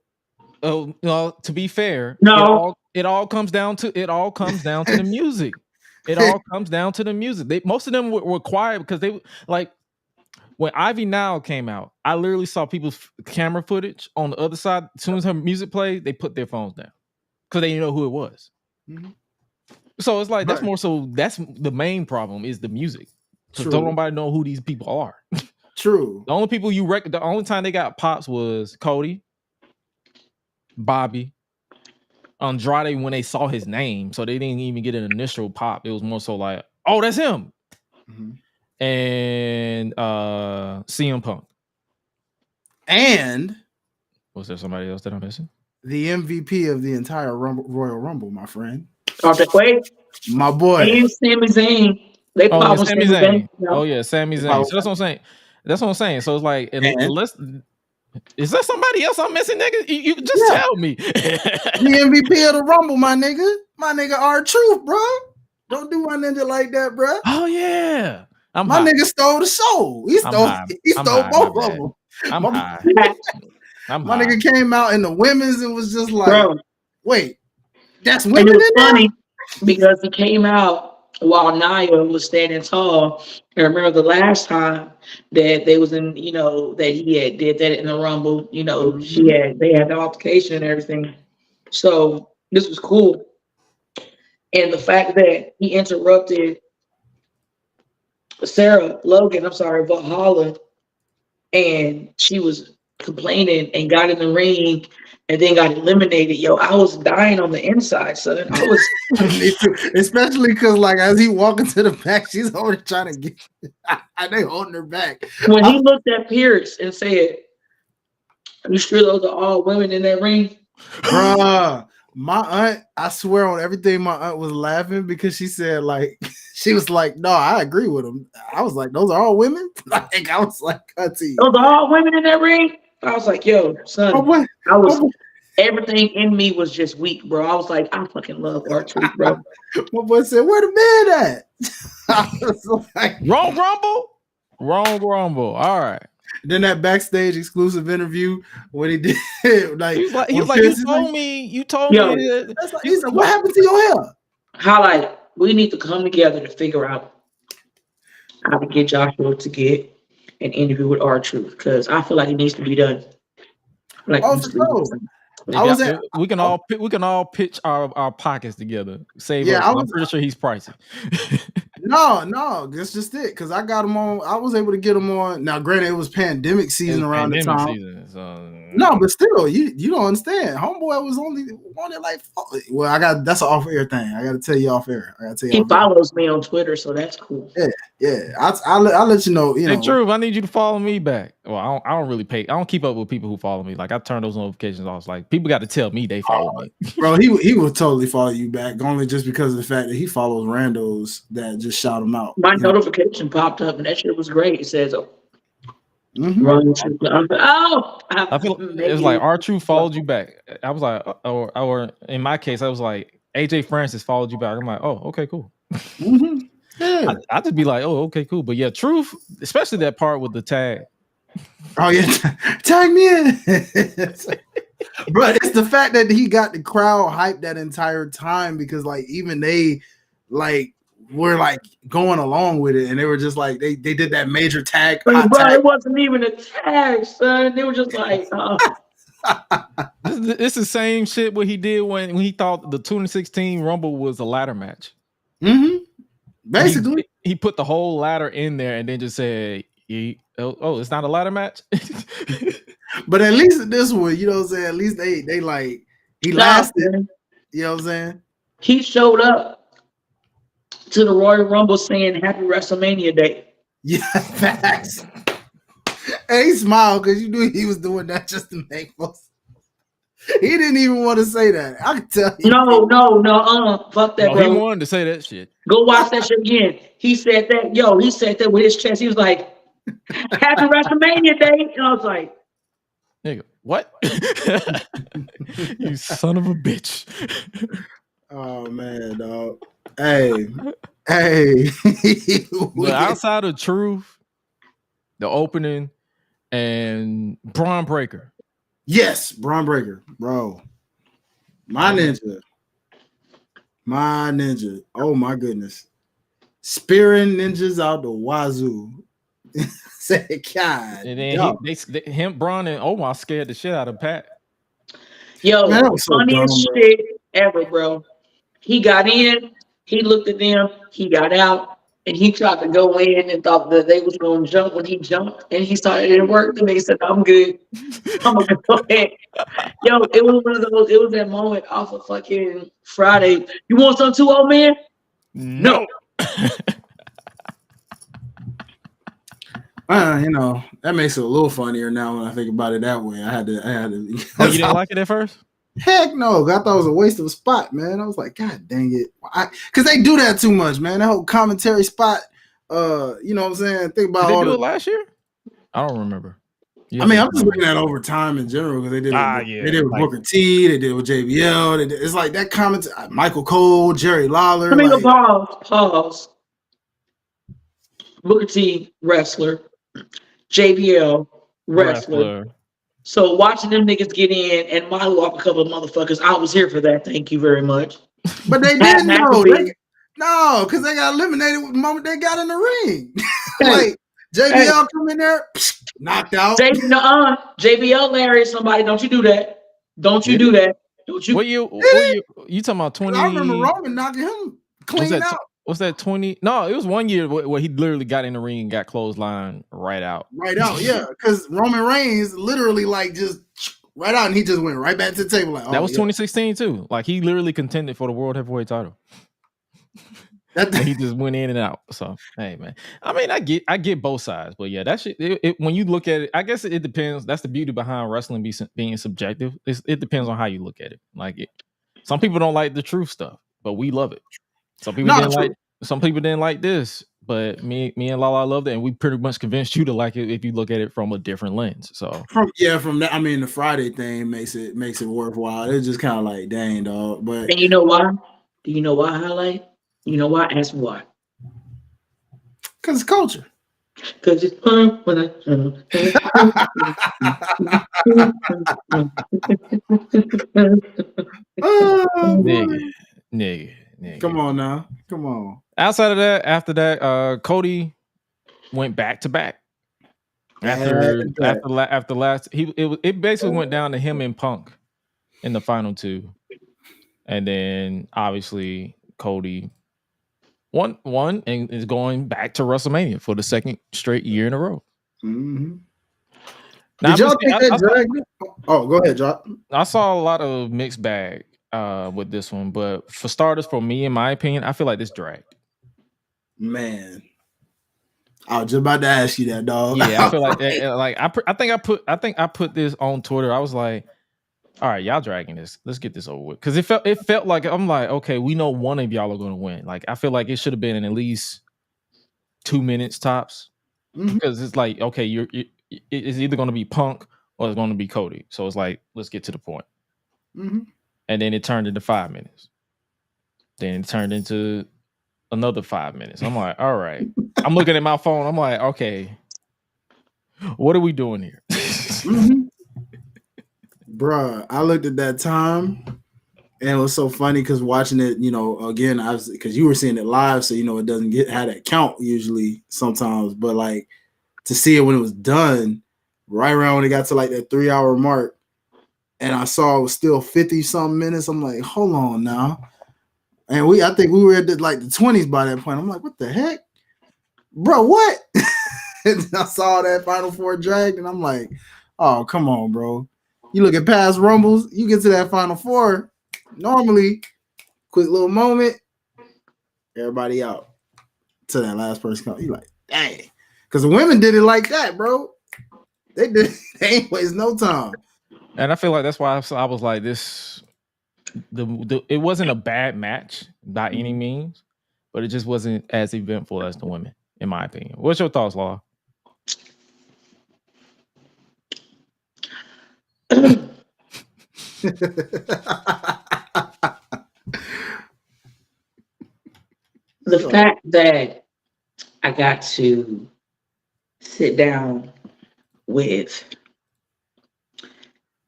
Oh, no. To be fair, no. It all comes down to the music. It all comes down to the music. Most of them were quiet because they like when Ivy Now came out. I literally saw people's camera footage on the other side. As soon as her music played, they put their phones down because they didn't know who it was. Mm-hmm. So it's like that's more so. That's the main problem is the music. Because don't nobody know who these people are. True. The only people the only time they got pops was Cody, Bobby, Andrade when they saw his name. So they didn't even get an initial pop. It was more so like, oh, that's him. Mm-hmm. And CM Punk. And was there somebody else that I'm missing? The MVP of the entire Royal Rumble, my friend. My boy. And Sami Zayn. They probably Sami Zayn. Oh yeah, Sami Zayn. So that's what I'm saying. That's what I'm saying. So it's like, is there somebody else I'm missing, nigga? You just tell me. The MVP of the Rumble, my nigga. My nigga R-Truth, bro. Don't do my ninja like that, bro. Oh yeah. My nigga stole the show. He stole both of them. My nigga came out in the women's and was just like, bro, wait, that's women. And it was funny because he came out while Nia was standing tall. I remember the last time that they was in, that he had did that in the Rumble. They had the altercation and everything. So this was cool. And the fact that he interrupted Valhalla, and she was complaining and got in the ring and then got eliminated. Yo, I was dying on the inside, son. I was me too. Especially because like as he walking to the back, she's already trying to get they holding her back. When he looked at Pierce and said, "Are you sure those are all women in that ring?" Bruh, my aunt, I swear on everything, my aunt was laughing because she said she was like, no, I agree with him. I was like, those are all women? I was like, Cutty. Those are all women in that ring? I was like, yo, son, everything in me was just weak, bro. I was like, I fucking love R-Truth, bro. My boy said, where the man at? I was like, Wrong Rumble? Wrong Rumble. All right. Then that backstage exclusive interview when he did like He was like, you told Yo. me. he said, "What happened to your hair?" Highlight. We need to come together to figure out how to get Joshua to get an interview with R-Truth because I feel like it needs to be done. Like, Oh, for sure. I was at, we can all pitch our pockets together. Save Yeah, us. I'm pretty sure he's pricey. no, that's just it. Because I got him on. I was able to get him on. Now, granted, it was pandemic season around the time. No, but still, you don't understand. Homeboy was only wanted like. Well, that's an off air thing. I got to tell you off air. He follows me on Twitter, so that's cool. Yeah. I'll let you know. Hey, Drew, I need you to follow me back. Well, I don't really pay. I don't keep up with people who follow me. Like I turn those notifications off. Like people got to tell me they follow me. Bro, he will totally follow you back, only just because of the fact that he follows randos that just shout him out. My notification popped up, and that shit was great. It says, "Oh, I feel it's like R-Truth followed you back." I was like, or in my case, I was like, AJ Francis followed you back. I'm like, oh, okay, cool. Yeah. I just be like, oh, okay, cool. But yeah, Truth, especially that part with the tag. Oh yeah, tag me in. But it's the fact that he got the crowd hyped that entire time because like even they like were like going along with it and they were just like they did that major tag. Bro, it wasn't even a tag, son. They were just like, It's the same shit what he did when he thought the 2016 Rumble was a ladder match. Mm-hmm. Basically, he put the whole ladder in there and then just said, it's not a ladder match. But at least in this one, you know what I'm saying? At least they like he lasted. You know what I'm saying? He showed up to the Royal Rumble saying Happy WrestleMania Day. Yeah, facts. And he smiled because you knew he was doing that just to make us. He didn't even want to say that. I can tell you. No, fuck that, bro. He wanted to say that shit. Go watch that shit again. He said that, he said that with his chest. He was like, Happy WrestleMania Day. And I was like, nigga, what? You son of a bitch. Oh man, dog. Hey. But outside of Truth, the opening, and Braun Breaker. Yes, Braun Breaker, bro. My ninja. Oh my goodness. Spearing ninjas out the wazoo. Say God. And then him, Braun, and Omar scared the shit out of Pat. Yo, man, funniest shit ever, bro. He got in, he looked at them, he got out, and he tried to go in and thought that they was going to jump when he jumped, and he started it worked, and he said, I'm good. I'm going to go ahead. Yo, it was one of those, it was that moment off of fucking Friday. You want some too, old man? No. That makes it a litlittle funnier now when I think about it that way. I had to. Oh, you didn't like it at first? Heck no. I thought it was a waste of a spot, man. I was like, God dang it. Because they do that too much, man. That whole commentary spot, you know what I'm saying? Think about did they do it last year? I don't remember. I mean, I'm just looking at over time in general because they did it with Booker T, they did it with JBL. It's like that comment, Michael Cole, Jerry Lawler. Let me go pause. Booker T, wrestler. JBL, wrestler. So watching them niggas get in and model off a couple of motherfuckers, I was here for that. Thank you very much. But they didn't know. No, because they got eliminated the moment they got in the ring. Like JBL come in there, knocked out. JBL Larry, somebody, don't you do that. Don't you do that. Don't you? What you talking about 20? I remember Roman knocking him clean out. What's that 20? No, it was 1 year where he literally got in the ring and got clothesline right out. Right out, yeah. Because Roman Reigns literally like just right out and he just went right back to the table. Like, that was 2016 too. Like he literally contended for the World Heavyweight title. He just went in and out. So hey man. I mean, I get both sides, but yeah, that shit when you look at it, I guess it depends. That's the beauty behind wrestling being subjective. It depends on how you look at it. Like some people don't like the truth stuff, but we love it. Some people didn't like this, but me and Lala loved it, and we pretty much convinced you to like it if you look at it from a different lens. So from that, I mean, the Friday thing makes it worthwhile. It's just kind of like, dang, dog. But and you know why? Do you know why, Hi-Lite? You know why? Ask me why. Because it's culture. Cause it's fun when I Oh, Nigga, boy. nigga. Come on now. Come on. Outside of that, after that, Cody went back to back. After last, it basically went down to him and Punk in the final two, and then obviously Cody won and is going back to WrestleMania for the second straight year in a row. Mm-hmm. Now, Did y'all think that dragged? Oh, go ahead, Jock. I saw a lot of mixed bag with this one, but for starters, for me, in my opinion, I feel like this dragged. Man, I was just about to ask you that, dog. Yeah, I feel like I think I put this on Twitter. I was like, all right, y'all dragging this. Let's get this over with. Because it felt like I'm like, okay, we know one of y'all are going to win. Like, I feel like it should have been in at least 2 minutes tops. Because it's like, okay, it's either going to be Punk or it's going to be Cody. So it's like, let's get to the point. Mm-hmm. And then it turned into 5 minutes. Then it turned into another 5 minutes. I'm like, all right. I'm looking at my phone. I'm like, okay, what are we doing here? Mm-hmm. Bruh, I looked at that time and it was so funny because watching it, again, because you were seeing it live, so it doesn't have that count usually sometimes, but like to see it when it was done, right around when it got to like that 3-hour mark, and I saw it was still 50-something minutes. I'm like, hold on now. And I think we were at the 20s by that point. I'm like, what the heck? Bro, what? And I saw that Final Four dragged, and I'm like, oh, come on, bro. You look at past Rumbles, you get to that Final Four, normally, quick little moment, everybody out to that last person come. You like, dang. Because the women did it like that, bro. They ain't waste no time. And I feel like that's why I was like, this, it wasn't a bad match by any means, but it just wasn't as eventful as the women, in my opinion. What's your thoughts, Law? The fact that I got to sit down with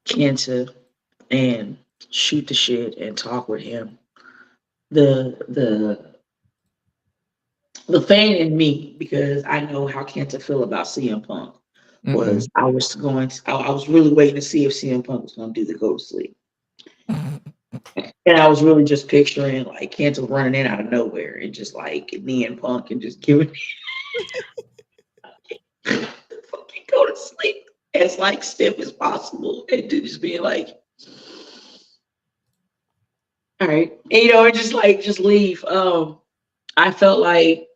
Kenta and shoot the shit and talk with him, the fan in me, because I know how Kenta feel about CM Punk, was I was really waiting to see if CM Punk was going to do the go to sleep. And I was really just picturing like Kenta running in out of nowhere and just like kneeing Punk and just giving fucking go to sleep as like stiff as possible, and just being like, all right, and just leave. I felt like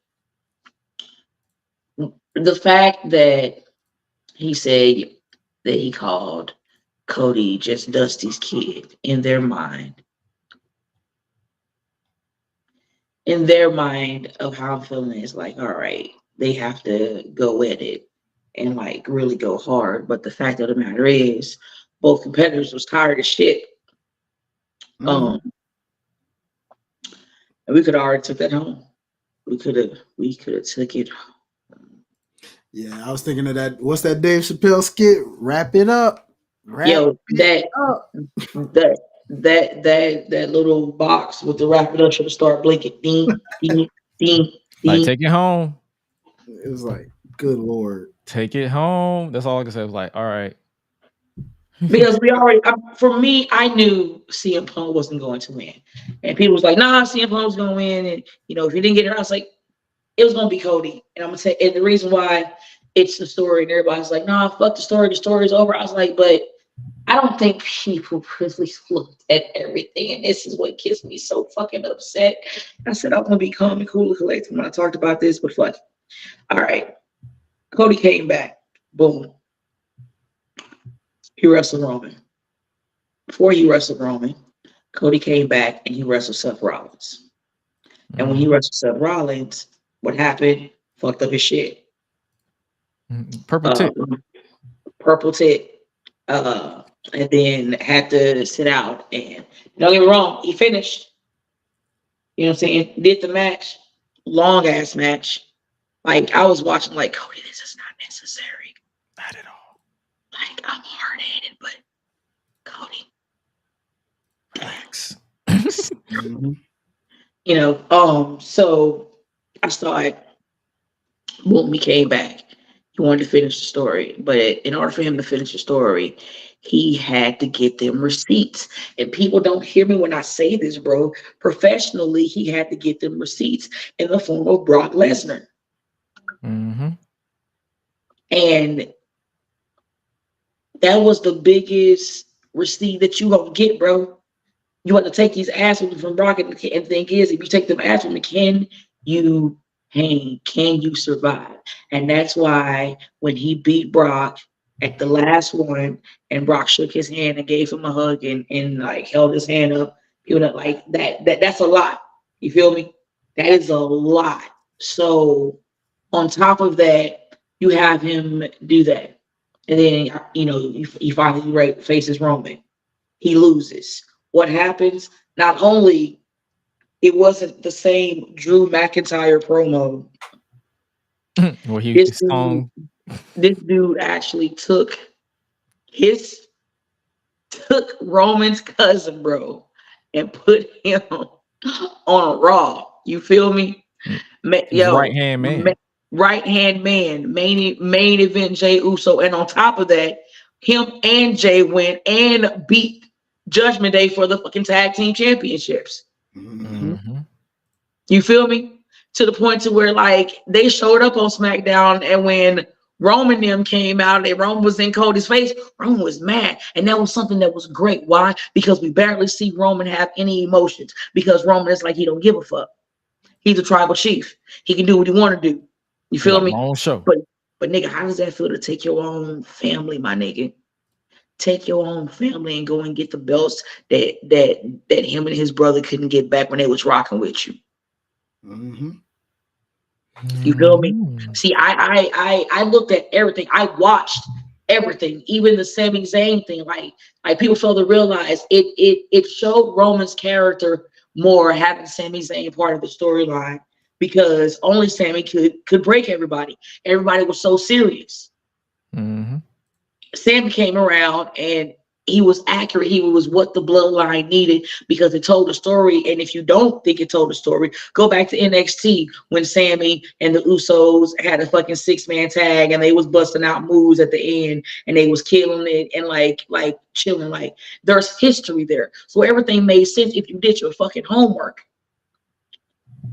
the fact that he said that he called Cody just Dusty's kid, in their mind of how I'm feeling is like, all right, they have to go at it and like really go hard. But the fact of the matter is, both competitors was tired of shit. And we could have already took that home. We could have took it home. Yeah, I was thinking of that. What's that Dave Chappelle skit? Wrap it up. That little box with the wrap it up should have started blinking. Ding, ding, ding, ding. Take it home. It was like, good Lord. Take it home. That's all I can say. I was like, all right. Because for me, I knew CM Punk wasn't going to win. And people was like, nah, CM Punk was going to win. And, if he didn't get it, I was like, it was going to be Cody. And I'm going to say, and the reason why it's the story, and everybody's like, nah, fuck the story's over. I was like, but I don't think people really looked at everything. And this is what gets me so fucking upset. I said, I'm going to be calm and cool and collected when I talked about this, but fuck. All right. Cody came back. Boom. He wrestled Roman. Before he wrestled Roman, Cody came back and he wrestled Seth Rollins. And when he wrestled Seth Rollins, what happened? Fucked up his shit. Purple tit. Purple tit. And then had to sit out. And don't get me wrong, he finished. You know what I'm saying? Did the match. Long ass match. Like I was watching, like Cody, this is not necessary. Not at all. Like I'm hard-headed, but Cody, Relax. you know. So I saw it. Boom, he came back. He wanted to finish the story, but in order for him to finish the story, he had to get them receipts. And people don't hear me when I say this, bro. Professionally, he had to get them receipts in the form of Brock Lesnar. Mm-hmm. And that was the biggest receipt that you gonna get, bro. You want to take these ass from Brock, and the thing is, if you take them ass from, can you hang? Can you survive? And that's why when he beat Brock at the last one, and Brock shook his hand and gave him a hug and like held his hand up, you know, like that's a lot. You feel me? That is a lot. So on top of that, you have him do that, and then you know he finally faces Roman. He loses. What happens? Not only it wasn't the same Drew McIntyre promo. Well, This dude actually took Roman's cousin, bro, and put him on a Raw. You feel me? right hand man. Right hand man, main event Jey Uso, and on top of that, him and Jay went and beat Judgment Day for the fucking tag team championships. Mm-hmm. You feel me? To the point to where like they showed up on SmackDown, and when Roman them came out and Roman was in Cody's face, Roman was mad. And that was something that was great. Why? Because we barely see Roman have any emotions, because Roman is like, he don't give a fuck. He's a tribal chief. He can do what he want to do. You feel me? Long show. But nigga, how does that feel to take your own family, my nigga? Take your own family and go and get the belts that him and his brother couldn't get back when they was rocking with you. Mm-hmm. You feel me? See, I looked at everything. I watched everything, even the Sami Zayn thing. Like people fail to realize it showed Roman's character more having Sami Zayn part of the storyline, because only Sami could break everybody. Everybody was so serious. Mm-hmm. Sami came around and he was accurate. He was what the bloodline needed, because it told the story. And if you don't think it told the story, go back to NXT when Sami and the Usos had a fucking 6-man tag and they was busting out moves at the end and they was killing it and like chilling. Like there's history there. So everything made sense if you did your fucking homework.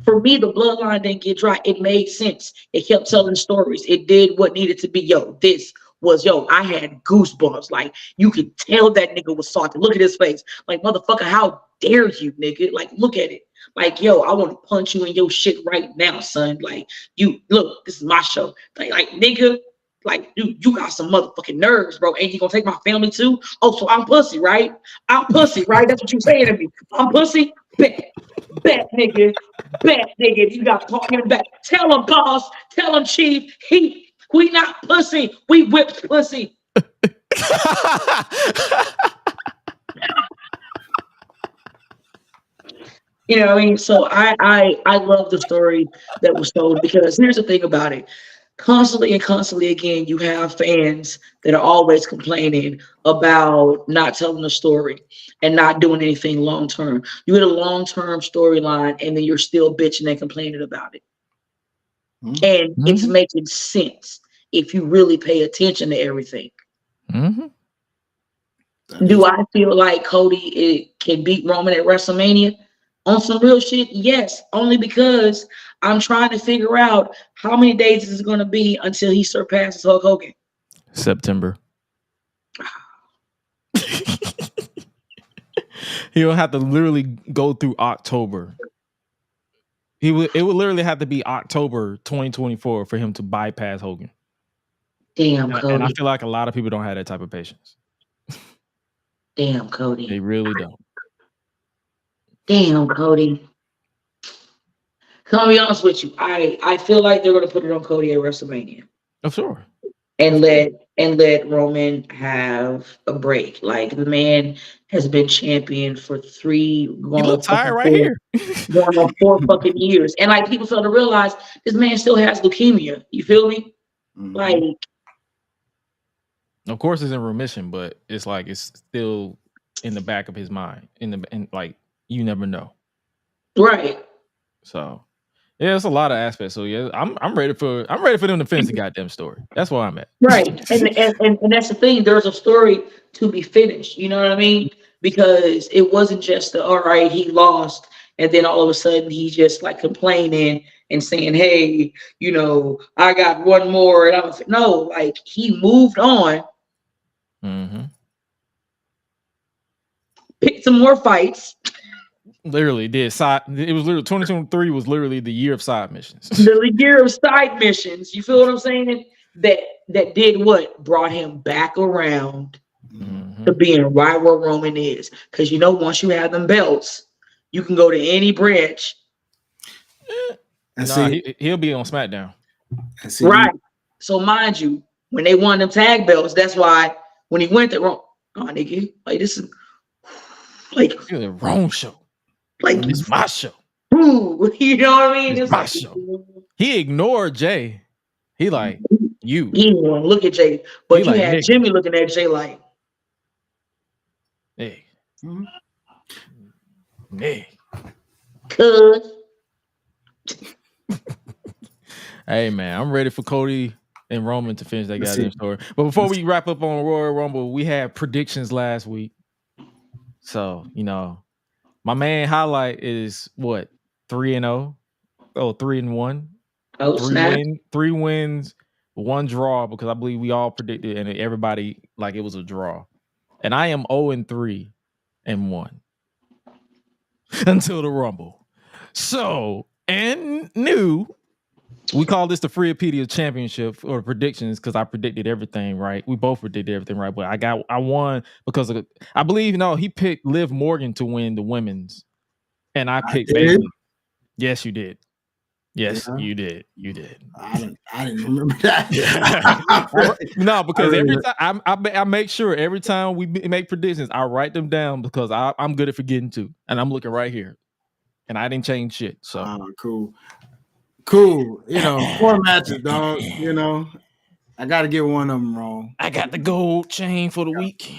For me, the bloodline didn't get dry. It made sense. It kept telling stories. It did what needed to be. I had goosebumps. Like, you could tell that nigga was salty. Look at his face. Like, motherfucker, how dare you, nigga? Like, look at it. Like, I want to punch you in your shit right now, son. Like, look, this is my show. Like nigga, like, dude, you got some motherfucking nerves, bro. And you gonna take my family too? Oh, so I'm pussy, right? I'm pussy, right? That's what you saying to me. I'm pussy? Bet, nigga. Bet, nigga. You got talking back. Tell him, boss. Tell him, chief. We not pussy. We whipped pussy. You know what I mean? So I love the story that was told, because here's the thing about it. Constantly again, you have fans that are always complaining about not telling a story and not doing anything long term. You get a long term storyline and then you're still bitching and complaining about it. Mm-hmm. And it's making sense if you really pay attention to everything. Mm-hmm. Do I feel like Cody can beat Roman at WrestleMania? On some real shit, yes. Only because I'm trying to figure out how many days is it going to be until he surpasses Hulk Hogan. September. He'll have to literally go through October. It would literally have to be October 2024 for him to bypass Hogan. Damn, Cody. And I feel like a lot of people don't have that type of patience. Damn, Cody. They really don't. Damn, Cody. I'll be honest with you. I feel like they're going to put it on Cody at WrestleMania. Oh, sure. and let Roman have a break. Like the man has been champion for He looked tired right here. going on 4 fucking years. And like people fail to realize this man still has leukemia. You feel me? Mhm. Like, Of course, it's in remission, but it's like it's still in the back of his mind. In like you never know. right. So yeah, it's a lot of aspects. So yeah, I'm ready for them to finish the goddamn story. That's where I'm at. Right. And that's the thing. There's a story to be finished. You know what I mean? Because it wasn't just all right, he lost, and then all of a sudden he's just like complaining and saying, hey, I got one more. And no, like he moved on, Mm-hmm. picked some more fights. Literally did side. It was literally 2023 was literally the year of side missions. The year of side missions. You feel what I'm saying? That did what? Brought him back around Mm-hmm. to being right where Roman is. Because Eh. once you have them belts, you can go to any branch. And Nah, see, he'll be on SmackDown. and see, Right. So mind you, when they won them tag belts, that's why when he went to Rome, oh nigga, like this is like It's the wrong show. like It's my show. ooh, you know what I mean? It's my show. He ignored Jay. He like you. He didn't want to look at Jay, but He you like, had nigga. Jimmy looking at Jay like, Hey, Mhm. hey. cuz. Hey man, I'm ready for Cody and Roman to finish that Let's goddamn see. story. But before we wrap up on Royal Rumble, we had predictions last week. So, my man Hi-Lite is what? 3-0. Oh, 3-1. Oh snap. 3 wins, 1 draw, because I believe we all predicted and everybody like it was a draw. And I am 0-3 and 1 until the Rumble. So, and new, we call this the Freepedia Championship or predictions because I predicted everything right. We both predicted everything right, but I won because of I believe he picked Liv Morgan to win the women's, and I picked did? Bayley. Yes, you did. Yes, Yeah. you did. You did. I didn't remember that. No, because I every really- time I make sure every time we make predictions, I write them down because I'm good at forgetting too, and I'm looking right here, and I didn't change shit. So Cool. 4 matches, dog. I got to get one of them wrong. I got the gold chain for the week.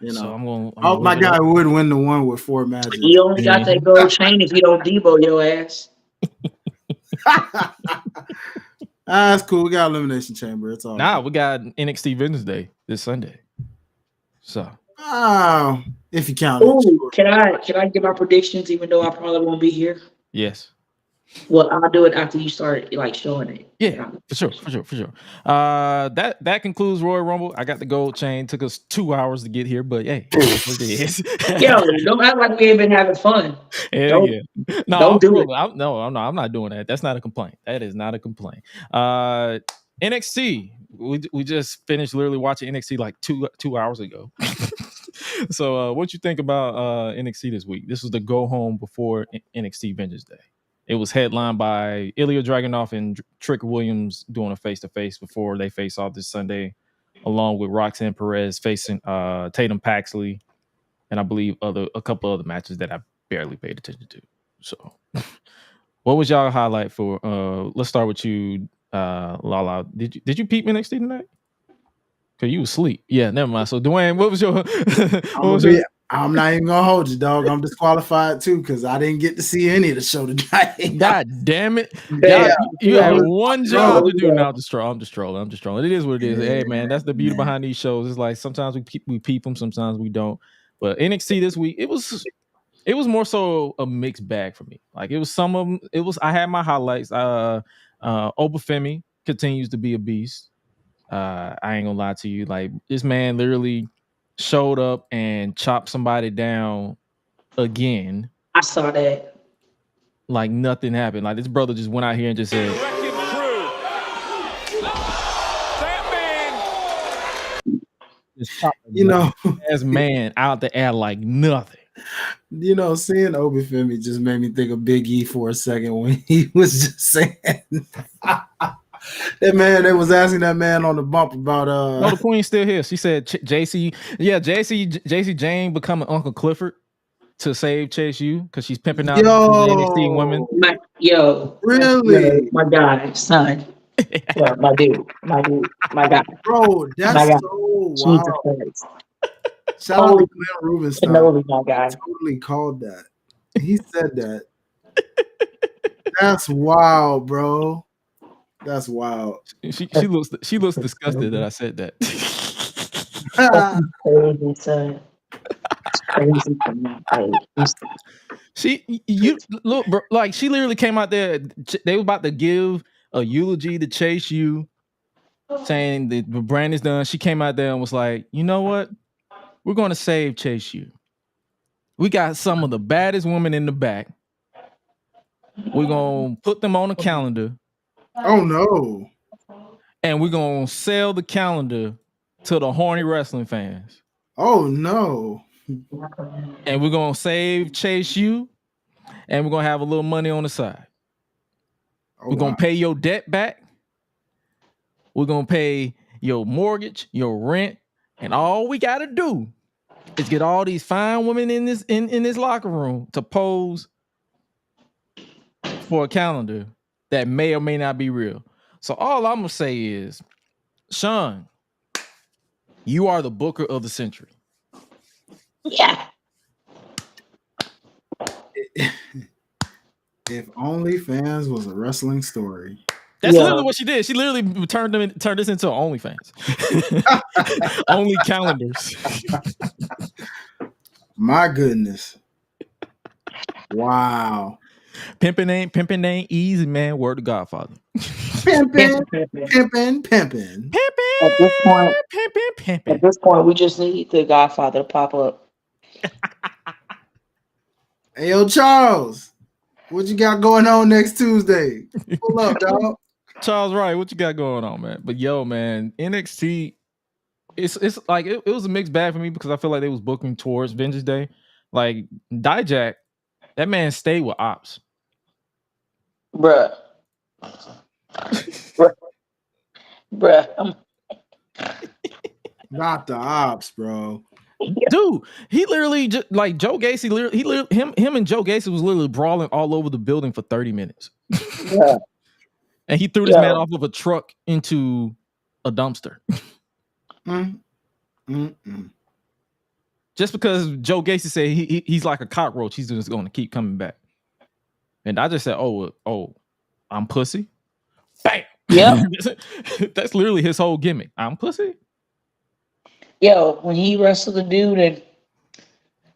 So I'm gonna my guy would win the one with 4 matches. He only got that gold chain if you don't Debo your ass. That's cool. We got Elimination Chamber. It's all we got NXT Wednesday this Sunday. So if you count Ooh, it. can I get my predictions even though I probably won't be here? yes. Well, I'll do it after you start like showing it. Yeah, for sure. That concludes Royal Rumble. I got the gold chain. Took us 2 hours to get here, but hey, it is. Yo, don't act like we ain't been having fun. Hell yeah. No, don't do it. I'm not doing that. That's not a complaint. That is not a complaint. NXT. We just finished literally watching NXT like 2 hours ago. So what you think about NXT this week? This was the go home before NXT Vengeance Day. It was headlined by Ilya Dragunov and Trick Williams doing a face-to-face before they face off this Sunday, along with Roxanne Perez facing Tatum Paxley, and I believe a couple other matches that I barely paid attention to. So, what was y'all highlight for? Let's start with you, Lala. Did you peep NXT tonight? Cause you was asleep. Yeah, never mind. So, Dwayne, what was your? I'm not even gonna hold you, dog. I'm disqualified too because I didn't get to see any of the show tonight. God damn it! Yeah. You had one job to do. Now I'm just trolling. It is what it is. Yeah, Hey man, that's the beauty behind these shows. It's like sometimes we peep them, sometimes we don't. But NXT this week, it was more so a mixed bag for me. Like it was some of them. I had my highlights. Obafemi continues to be a beast. I ain't gonna lie to you. Like this man literally showed up and chopped somebody down again. I saw that. Like nothing happened. Like this brother just went out here and just said, as man out the air like nothing. Seeing Obafemi just made me think of Big E for a second when he was just saying That man, they was asking that man on the bump about No, the queen's still here. She said JC Jane becoming Uncle Clifford to save Chase U because she's pimping out the NXT women. Really? My guy, son. Yeah, my dude, my guy. Bro, that's My guy. so Jesus wild. Christ. Shout out to Glenn Rubenstein. My guy. He totally called that. He said that. That's wild, bro. That's wild. She looks disgusted that I said that. Crazy, son. Crazy for me. You look, bro, like she literally came out there. They were about to give a eulogy to Chase U, saying that the brand is done. She came out there and was like, you know what? We're going to save Chase U. We got some of the baddest women in the back. We're going to put them on the calendar. Oh, no. And we're going to sell the calendar to the horny wrestling fans. Oh, no. And we're going to save Chase U. And we're going to have a little money on the side. Oh, we're going to pay your debt back. We're going to pay your mortgage, your rent. And all we got to do is get all these fine women in this locker room to pose for a calendar that may or may not be real. So all I'm going to say is, Sean, you are the booker of the century. Yeah. If OnlyFans was a wrestling story. That's literally what she did. She literally turned this into OnlyFans. Only calendars. My goodness. Wow. Pimping ain't easy, man. Word to Godfather. Pimping. At this point, we just need the Godfather to pop up. Hey, yo, Charles, what you got going on next Tuesday? Pull up, dog. Charles Wright, what you got going on, man? But yo, man, NXT, it's like it was a mixed bag for me because I feel like they was booking towards Vengeance Day. Like Dijak, that man stayed with Ops. Bruh. Not the Ops, bro. Dude, he literally just like Joe Gacy. Him and Joe Gacy was literally brawling all over the building for 30 minutes. Yeah. And he threw this man off of a truck into a dumpster. Just because Joe Gacy said he's like a cockroach, he's just going to keep coming back. And I just said, oh, I'm pussy. Bam. Yeah. That's literally his whole gimmick. I'm pussy. Yo, when he wrestled the dude and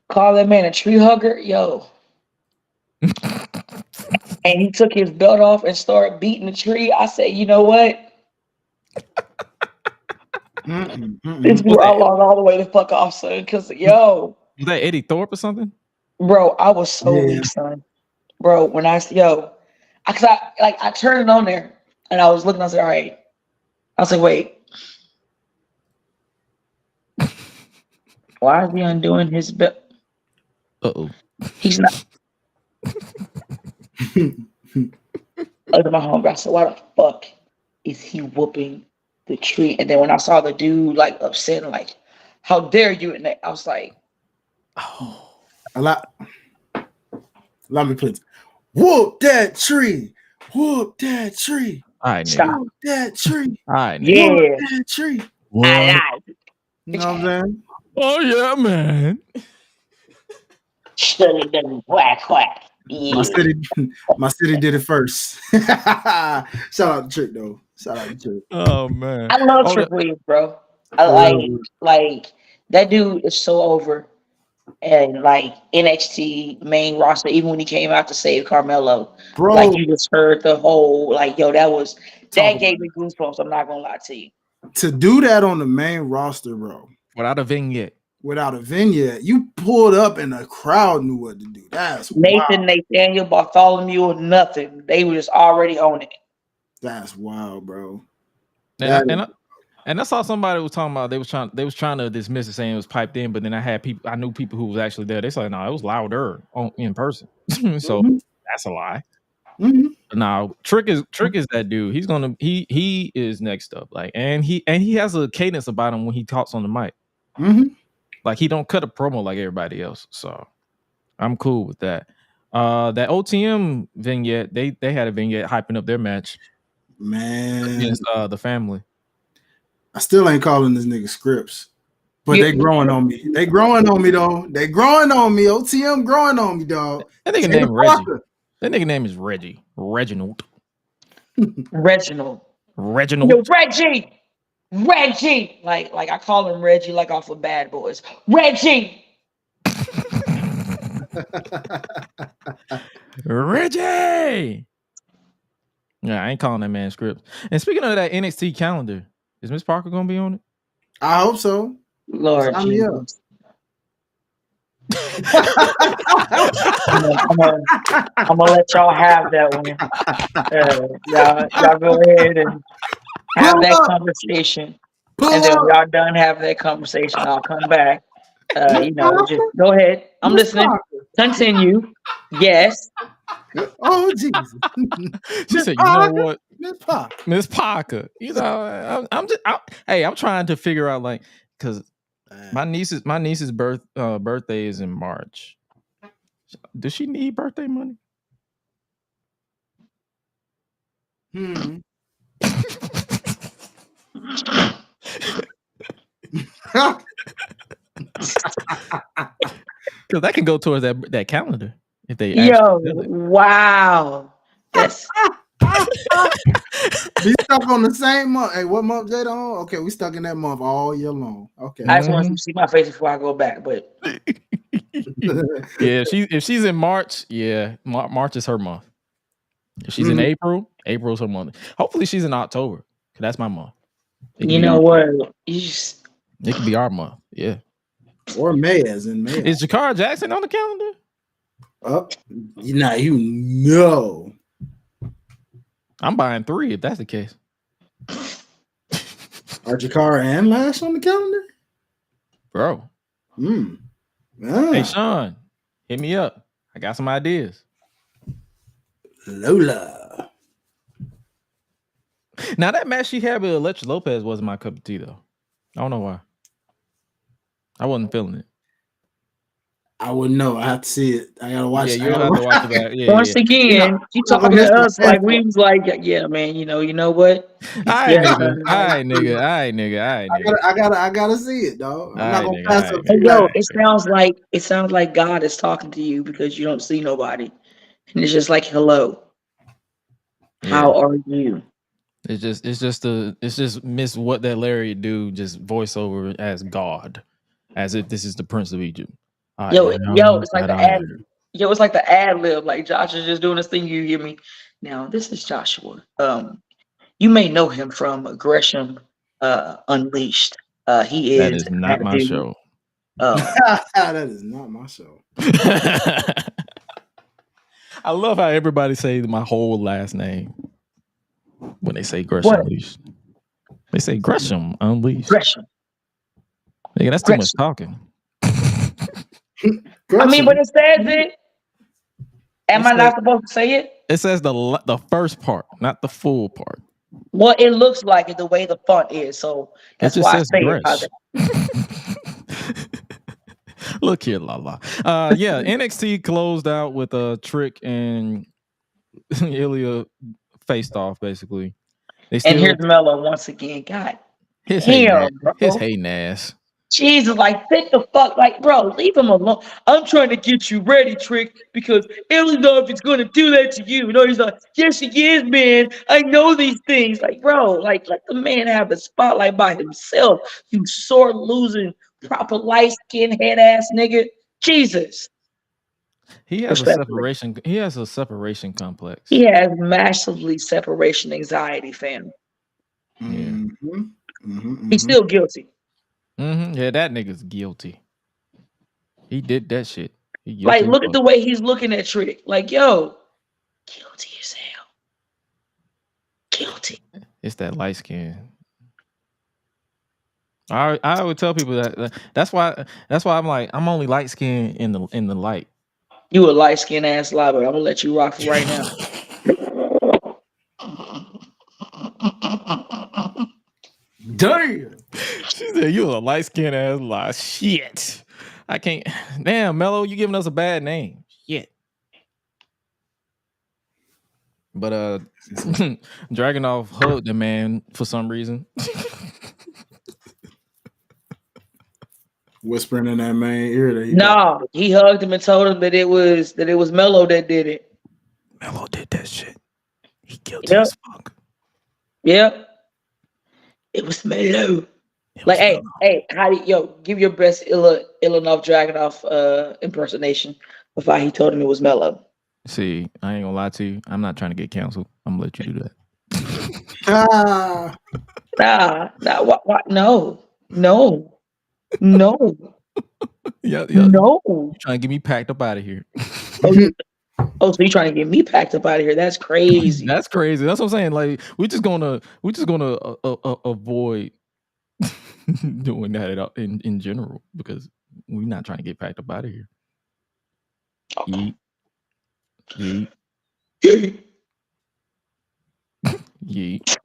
called that man a tree hugger, yo. And he took his belt off and started beating the tree. I said, you know what? This dude outlawed all the way the fuck off, son. Because, yo. Was that Eddie Thorpe or something? Bro, I was so weak, son. Bro, when I turned it on there and I was looking, I said, all right. I was like, wait. Why is he undoing his belt? Uh-oh. He's not. Look at my homegirl. I said, why the fuck is he whooping the tree? And then when I saw the dude like upset and like, how dare you? And I was like, oh. Let me put it. Whoop that tree. Whoop that tree. All right, whoop that tree. All right, yeah. Whoop that tree. I You know what I'm saying? Oh yeah, man. Shut it down, quack. Yeah. My city did it first. Shout out to Trick though. Shout out to Trick. Oh man, I love Trick Williams, bro. I like that dude is so over, and like NXT main roster. Even when he came out to save Carmelo, bro, like you just heard the whole like, yo, that gave me goosebumps. I'm not gonna lie to you. To do that on the main roster, bro, without a vignette, you pulled up and the crowd knew what to do. That's Nathan, wild. Nathaniel, Bartholomew, or nothing. They were just already on it. That's wild, bro. And I saw somebody was talking about they was trying to dismiss it, saying it was piped in, but then I knew people who was actually there. They said no, it was louder in person. So that's a lie. Mm-hmm. Now Trick is that dude. He is next up. Like, and he has a cadence about him when he talks on the mic. Mm-hmm. Like, he don't cut a promo like everybody else. So I'm cool with that. That OTM vignette, they had a vignette hyping up their match, Man, against the family. I still ain't calling this nigga Scripps, but they growing on me. They growing on me though. They growing on me. OTM growing on me, dog. That nigga named Reggie. That nigga name is Reggie. Reginald. Reginald. Reginald. Reggie. Like I call him Reggie, like off of Bad Boys. Reggie. Reggie. Yeah, I ain't calling that man Scripps. And speaking of that NXT calendar, is Miss Parker gonna be on it? I hope so. Lord Sign me up. Jesus. I'm gonna let y'all have that one. Y'all go ahead and have that conversation. And then when y'all done having that conversation, I'll come back. Just go ahead. I'm listening. Continue. Yes. Oh Jesus. She said, "You know what, Miss Parker. You know, I'm trying to figure out, like, because my niece's birthday is in March. Does she need birthday money? Because that can go towards that calendar if they. Wow. That's. We stuck on the same month. Hey, what month Jada on? Okay, we stuck in that month all year long. Okay. I just want to see my face before I go back, but yeah, if she's in March, March is her month. If she's in April, April's her month. Hopefully she's in October, because that's my month. You know what? It could be our month, yeah. Or May, as in May. Is Jakara Jackson on the calendar? You know. I'm buying 3 if that's the case. Are Jakara and Lash on the calendar? Bro. Hey, Sean, hit me up. I got some ideas. Lola. Now, that match she had with Electra Lopez wasn't my cup of tea, though. I don't know why. I wasn't feeling it. I wouldn't know. I have to see it. I gotta watch it. You have to watch it back. Once again, you talking to us like we was like, yeah, man. You know what? All right, nigga. I gotta see it, dog. I'm not gonna pass up. Yo, it sounds like God is talking to you because you don't see nobody, and it's just like, hello, how are you? It's just Miss What That Larry Do, just voiceover as God, as if this is the Prince of Egypt. It's like the ad lib. Like Josh is just doing this thing. You hear me? Now this is Joshua. You may know him from Gresham Unleashed. He is. That is not my show. That is not my show. I love how everybody says my whole last name when they say Gresham Unleashed. They say Gresham Unleashed. Gresham. Nigga, that's too much talking. I mean, but it says it. Am I not supposed to say it? It says the first part, not the full part. Well, it looks like it the way the font is, so that's why I say it. Look here, Lala. NXT closed out with a Trick and Ilya faced off, basically. And here's Mello once again. God, his hating ass. Jesus, like, sit the fuck, like, bro, leave him alone. I'm trying to get you ready, Trick, because Illinois is going to do that to you. No, he's like, yes, he is, man. I know these things. Like, bro, like, let the man have the spotlight by himself. You sore losing, proper light-skinned head-ass nigga. Jesus. He has a separation. He has a separation complex. He has massively separation anxiety, fam. He's still guilty. Yeah, that nigga's guilty. He did that shit. Like, look at the way he's looking at Trick. Like, yo, guilty as hell. Guilty. It's that light skin. I would tell people that. That's why I'm like, I'm only light skinned in the light. You a light skinned ass lie, but I'm gonna let you rock for right now. Damn. She said, "You a light skinned ass lie." Shit. I can't. Damn, Mello, you giving us a bad name. Shit. But Dragunov hugged the man for some reason. Whispering in that man ear that he No, he hugged him and told him that it was Mello that did it. Mello did that shit. He guilty Yep. as fuck. Yep. It was Mello. Like, hey, how do give your best Illanov Dragunov impersonation of how he told him it was Mello. See, I ain't gonna lie to you. I'm not trying to get canceled. I'm gonna let you do that. Nah, what? No. Yeah. No. You trying to get me packed up out of here? So you trying to get me packed up out of here? That's crazy. That's crazy. That's what I'm saying. Like we're just gonna avoid doing that in general because we're not trying to get packed up out of here. Okay. Yeet. Yeet.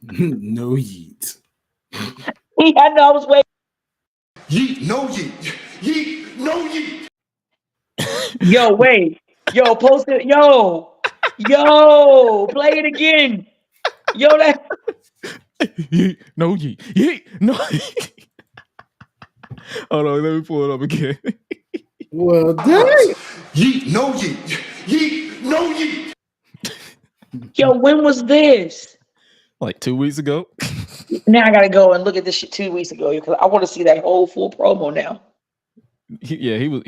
No yeet. I know I was waiting. Yeet, no yeet. Yeet, no yeet. Yo, wait. Yo, post it. Yo, play it again. Yo, that. Yeet, no yeet. Yeet, no yeet. Hold on, let me pull it up again. Well, damn. Yeet, no yeet. Yeet, no yeet. Yo, when was this? Like 2 weeks ago. Now I gotta go and look at this shit 2 weeks ago because I want to see that whole full promo now. He was.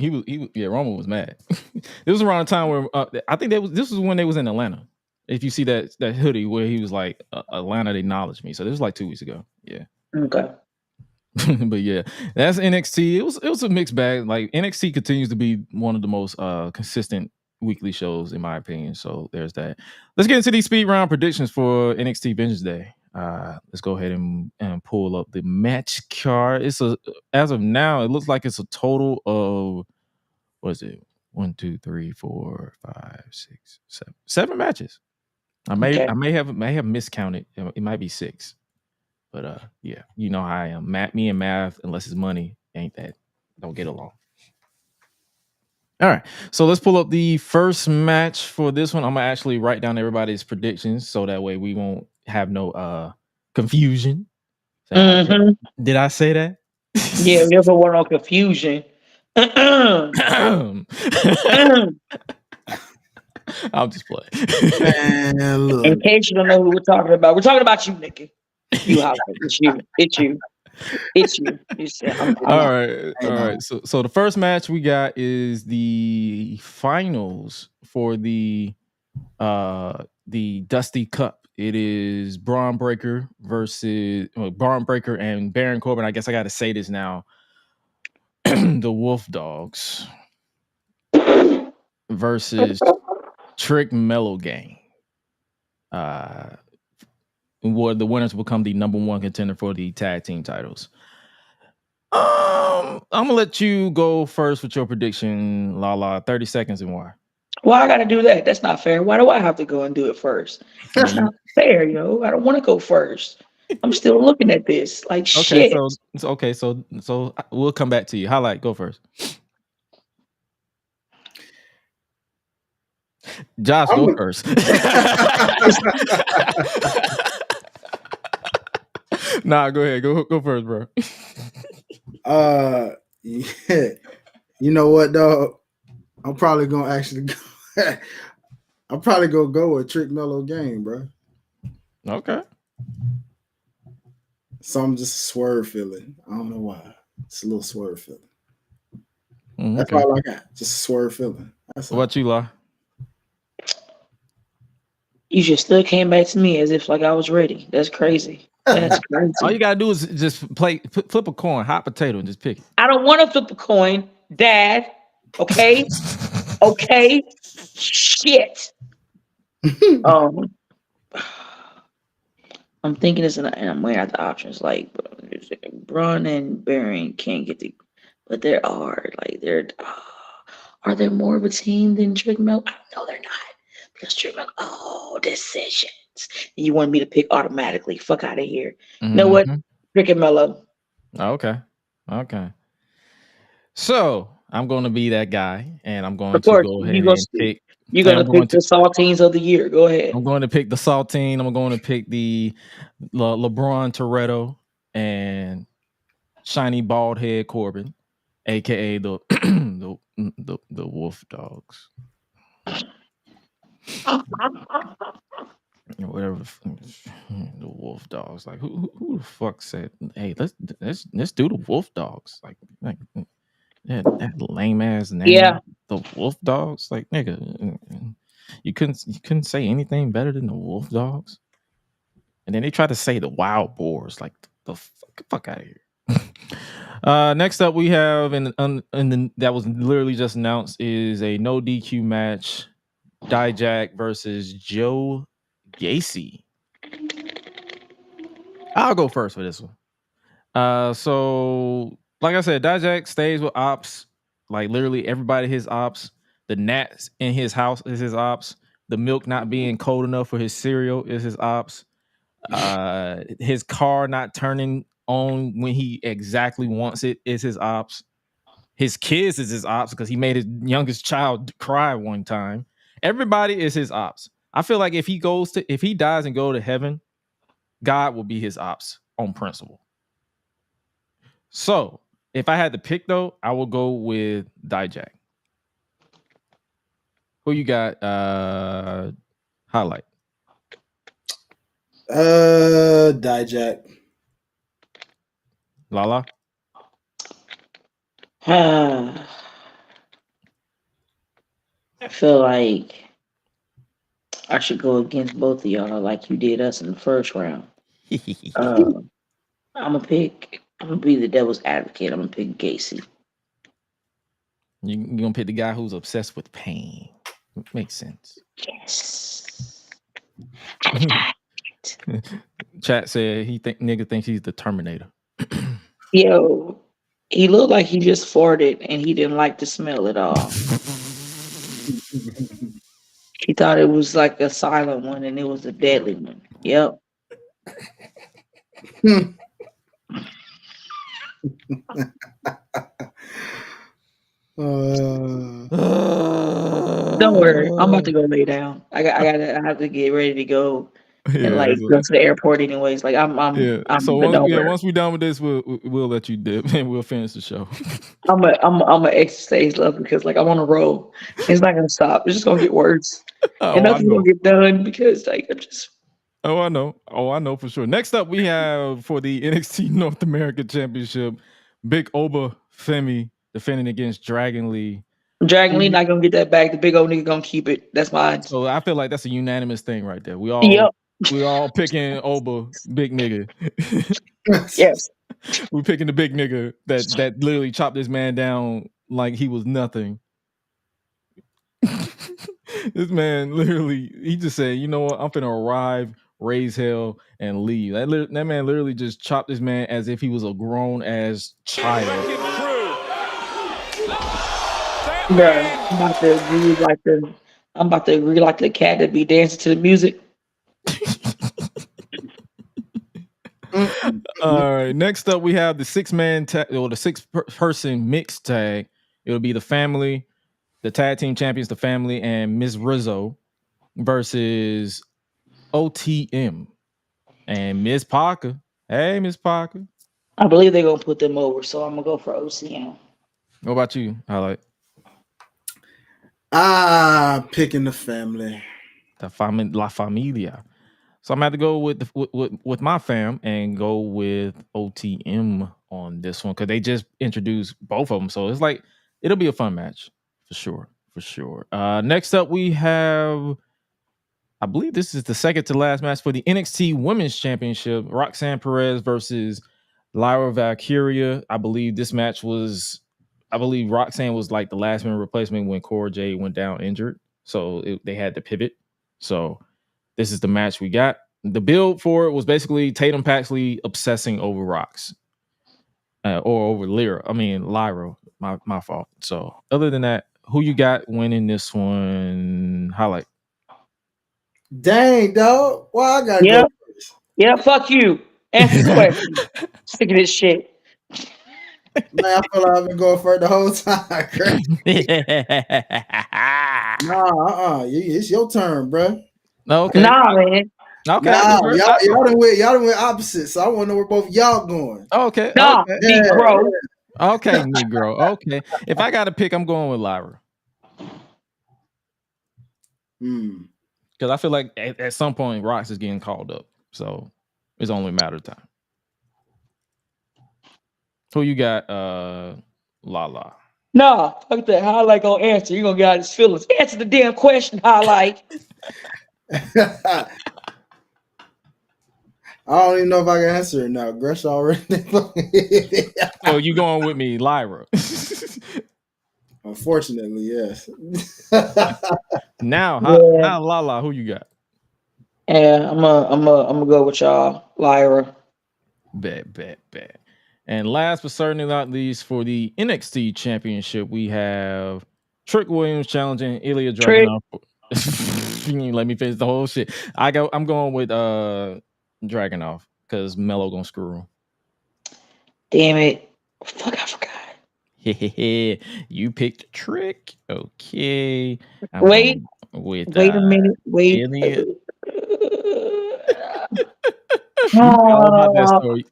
Yeah, Roman was mad. This was around the time where I think this was when they was in Atlanta. If you see that hoodie where he was like, Atlanta acknowledged me. So this was like 2 weeks ago. Yeah. Okay. But yeah, that's NXT. It was a mixed bag. Like NXT continues to be one of the most consistent weekly shows in my opinion. So there's that. Let's get into these speed round predictions for NXT Vengeance Day. Let's go ahead and pull up the match card. As of now, it looks like it's a total of what is it? 1, 2, 3, 4, 5, 6, 7 matches. I may have miscounted. It might be 6. But yeah, you know how I am. Me and math, unless it's money, don't get along. All right, so let's pull up the first match for this one. I'm gonna actually write down everybody's predictions so that way we won't have no confusion. Did I say that? Yeah, we never want no confusion. I'm just playing. Man, look. In case you don't know who we're talking about you, Nikki. You have it's you. All right. So the first match we got is the finals for the Dusty Cup. It is Braun Breaker and Baron Corbin. I guess I got to say this now. The Wolf Dogs versus Trick Mellow Gang. Where the winners will become the number 1 contender for the tag team titles. I'm gonna let you go first with your prediction, Lala. 30 seconds and why. Why I gotta do that? That's not fair. Why do I have to go and do it first? That's not fair, yo. I don't want to go first. I'm still looking at this like shit. So we'll come back to you. Hi-Lite, go first. Josh, go first. Nah, go ahead. Go first, bro. Yeah. You know what, dog? I'm probably gonna actually go. I'm probably gonna go with Trick Mellow Gang, bro. Okay. So I'm just a swerve feeling. I don't know why. It's a little swerve feeling. Okay. That's all I got. Just a swerve feeling. What about you, La? You just still came back to me as if like I was ready. That's crazy. That's crazy. All you gotta do is just flip a coin, hot potato, and just pick it. I don't want to flip a coin, Dad. Okay. Okay. Shit. I'm thinking this, and I'm weighing out the options. Like Braun and Baron can't get but there are there more of a team than Trick Mellow? No, they're not. Because Trick Mellow, decision. You want me to pick automatically. Fuck out of here. You know what? Rick and Mello. Okay. So I'm going to be that guy, and I'm going Of to course, go ahead and pick. you're And gonna pick the Saltines of the year. Go ahead. I'm going to pick the Saltine. I'm going to pick the LeBron Toretto and shiny bald head Corbin, aka the the Wolf Dogs. Whatever the Wolf Dogs. Like who the fuck said, hey, let's do the Wolf Dogs? Like that lame ass name. Yeah. The Wolf Dogs. Like nigga, you couldn't say anything better than the Wolf Dogs. And then they tried to say the Wild Boars. Like the fuck out of here. Next up, we have that was literally just announced is a no DQ match. Dijak versus Joe Gacy. I'll go first for this one. So like I said, Dijak stays with ops. Like literally everybody his ops. The gnats in his house is his ops. The milk not being cold enough for his cereal is his ops. His car not turning on when he exactly wants it is his ops. His kids is his ops because he made his youngest child cry one time. Everybody is his ops. I feel like if he dies and go to heaven, God will be his ops on principle. So if I had to pick though, I will go with Dijak. Who you got? Hi-Lite. Dijak. Lala. I feel like I should go against both of y'all like you did us in the first round. I'm gonna be the devil's advocate. I'm gonna pick Gacy. You're gonna pick the guy who's obsessed with pain. Makes sense. Yes. Chat said nigga thinks he's the Terminator. Yo, he looked like he just farted and he didn't like the smell at all. He thought it was like a silent one and it was a deadly one. Yep. Don't worry, I'm about to go lay down. I have to get ready to go and like go to the airport anyways. Like I'm So but don't worry. once we're done with this, we'll let you dip and we'll finish the show. I'm a extra stage love because like I'm on a roll. It's not gonna stop. It's just gonna get worse. And nothing's gonna get done because like I'm just I know for sure. Next up, we have for the NXT North America Championship, Big Oba Femi defending against Dragon Lee. Dragon Lee not gonna get that back. The big old nigga gonna keep it. That's mine. So I feel like that's a unanimous thing right there. We all picking Oba, big nigga. Yes. We're picking the big nigga that literally chopped this man down like he was nothing. This man literally, he just said, you know what, I'm finna arrive, raise hell, and leave. That man literally just chopped this man as if he was a grown ass child. Bruh, I'm about to agree like the cat that be dancing to the music. All right. Next up, we have the 6-man tag or the 6-person mixed tag. It'll be the family, the tag team champions, the family, and Ms. Rizzo versus OTM and Miss Parker. Hey, Miss Parker. I believe they're gonna put them over, so I'm gonna go for OCM. What about you, Hi-Lite? Picking the family. La Familia. So I'm gonna have to go with my fam and go with OTM on this one because they just introduced both of them. So it's like it'll be a fun match for sure. Next up we have, I believe this is the second to last match for the NXT Women's Championship. Roxanne Perez versus Lyra Valkyria. I believe Roxanne was like the last minute replacement when Cora Jade went down injured. So they had to pivot. So this is the match we got. The build for it was basically Tatum Paxley obsessing over Rox. Or over Lyra. My fault. So other than that, who you got winning this one? Hi-Lite. Dang, dog. Why I gotta Yeah, go first? yeah. Fuck you. Answer the question. Sick of this shit. Man, I feel like I've been going first the whole time. Nah, it's your turn, bro. Okay. Nah, man. Okay. Nah, y'all done went opposite, so I want to know where both y'all going. Okay. Nah, Okay. Yeah, Negro. Okay, Negro. Okay. If I got to pick, I'm going with Lyra. Because I feel like at some point Rox is getting called up. So it's only a matter of time. Who you got, Lala? Nah, fuck that. Highlight gonna answer. You gonna get out his feelings. Answer the damn question, Highlight. I don't even know if I can answer it now. Gresh already. So you going with me, Lyra? Unfortunately, yes. Now, Yeah. now, Lala, who you got? Yeah, I'm gonna go with y'all, Lyra. Bet. And last but certainly not least, for the NXT Championship, we have Trick Williams challenging Ilya Trick. Dragunov. You ain't let me finish the whole shit. I'm going with Dragunov because Melo gonna screw him. Damn it. Fuck, I forgot. You picked Trick. Okay. I'm Wait. going with Wait a minute. Wait. Ilya. You know all about that story.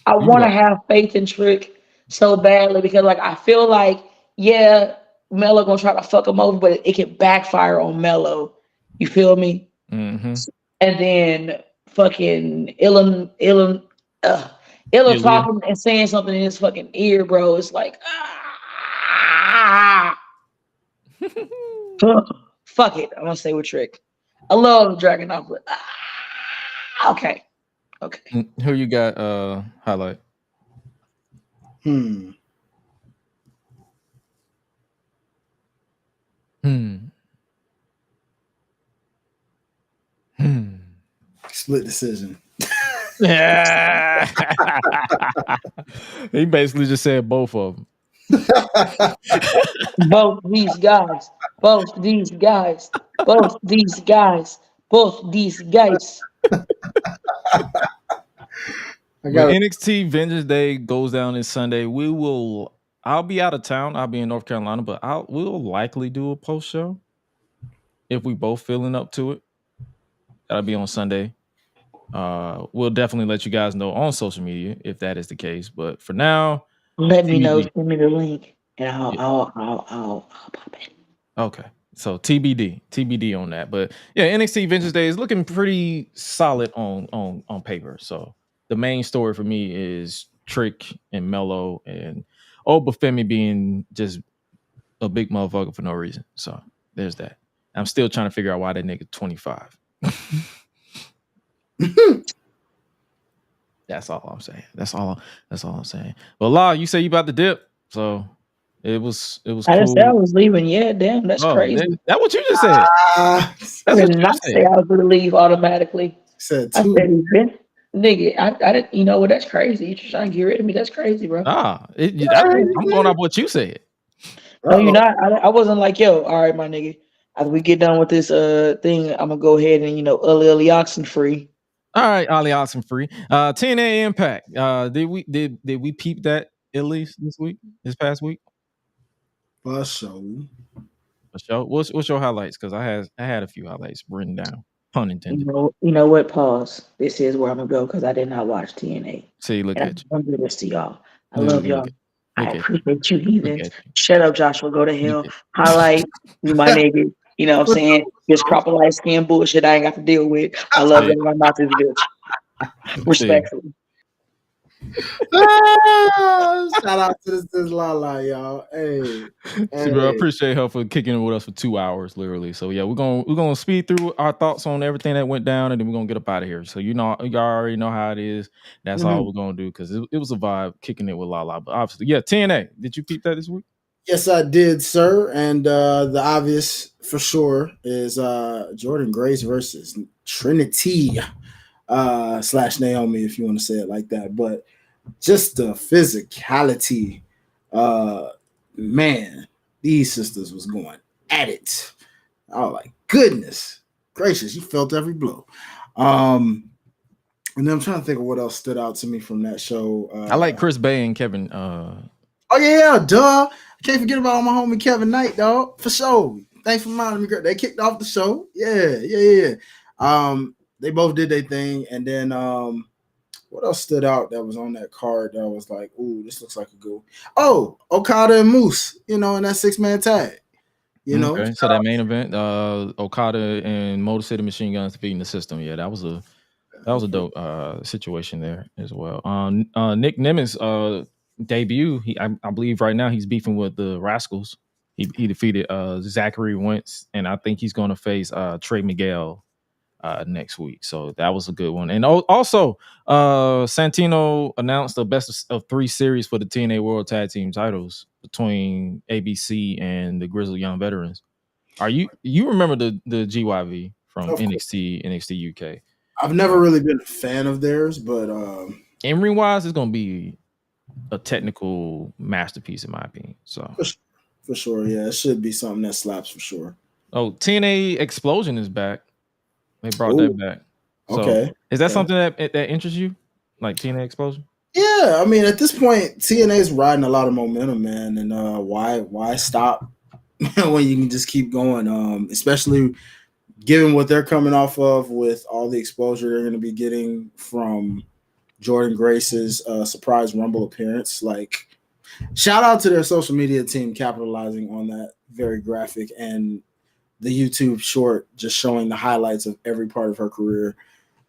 I You want to know. have faith in Trick so badly because, like, I feel like, yeah, Melo gonna try to fuck him over, but it can backfire on Melo. You feel me? Mm-hmm. And then fucking Ilum Ilya. talking and saying something in his fucking ear, bro. It's like, fuck it. I'm gonna stay with Trick. I love Dragunov, but okay. Who you got, Highlight? Split decision. Yeah. He basically just said both of them. Both these guys. Both these guys. Both these guys. Both these guys. But NXT Vengeance Day goes down this Sunday. I'll be out of town. I'll be in North Carolina, but we'll likely do a post show if we both feeling up to it. That'll be on Sunday. We'll definitely let you guys know on social media if that is the case. But for now, Let me know. TBD. Send me the link, and I'll pop in. Okay. So TBD on that. But yeah, NXT Vengeance Day is looking pretty solid on paper. So the main story for me is Trick and Melo and Obafemi being just a big motherfucker for no reason. So there's that. I'm still trying to figure out why that nigga 25. That's all I'm saying. That's all I'm saying. Well, La, you say you about to dip. So it was I cool. just said I was leaving. Yeah, damn, that's crazy. That's what you just said. That's I what did you not said. say I was going to leave automatically. Said I two. said he's been. Nigga, I didn't. You know what? That's crazy. You're trying to get rid of me. That's crazy, bro. I'm going off what you said. No, you're not. I wasn't like, yo, all right, my nigga. After we get done with this thing, I'm gonna go ahead and Uli oxen free. All right, Ali Oxen free. TNA Impact. Did we peep that at least this past week? For sure. What's your highlights? Because I had a few highlights written down. Pun intended. You know what? Pause. This is where I'm gonna go because I did not watch TNA. See, look and at you. I'm gonna do this to y'all. I love y'all. I at appreciate you, heathens. at you. Shut up, Joshua. Go to hell. at- Highlight you, my nigga. You know what I'm saying? This crop of light skin bullshit I ain't got to deal with. I love See. y'all. I'm not this bitch. Respectfully. Shout out to this Lala, y'all. Hey, bro, I appreciate her for kicking it with us for 2 hours, literally. So yeah, we're gonna speed through our thoughts on everything that went down, and then we're gonna get up out of here. So you already know how it is. That's all we're gonna do because it was a vibe kicking it with Lala. But obviously, yeah, TNA. Did you peep that this week? Yes, I did, sir. And the obvious for sure is Jordan Grace versus Trinity / Naomi, if you want to say it like that. But just the physicality, man, these sisters was going at it. I was like, goodness. gracious, you felt every blow. And then I'm trying to think of what else stood out to me from that show. I like Chris Bay and Kevin. Oh yeah, duh. I can't forget about my homie Kevin Knight, dog. For sure. Thanks for reminding me. They kicked off the show. Yeah. They both did their thing, and then what else stood out that was on that card that I was like, ooh, this looks like a good one. Oh, Okada and Moose, in that 6-man tag. Okay, so that main event, Okada and Motor City Machine Guns defeating the System. Yeah, that was a dope situation there as well. Nick Nemeth's debut, I believe right now he's beefing with the Rascals. He defeated Zachary Wentz, and I think he's going to face Trey Miguel next week. So that was a good one. And also, Santino announced the best of 3 series for the TNA World Tag Team titles between ABC and the Grizzled Young Veterans. You remember the GYV from NXT UK? I've never really been a fan of theirs, but in ring wise, it's gonna be a technical masterpiece in my opinion. So for sure, yeah, it should be something that slaps for sure. Oh, TNA Explosion is back. They brought that back. So, okay, is that something that interests you, like TNA Explosion? Yeah, I mean, at this point, TNA is riding a lot of momentum, man, and why stop when you can just keep going? Especially given what they're coming off of with all the exposure they're going to be getting from Jordan Grace's surprise Rumble appearance. Like, shout out to their social media team capitalizing on that very graphic and the YouTube short just showing the highlights of every part of her career.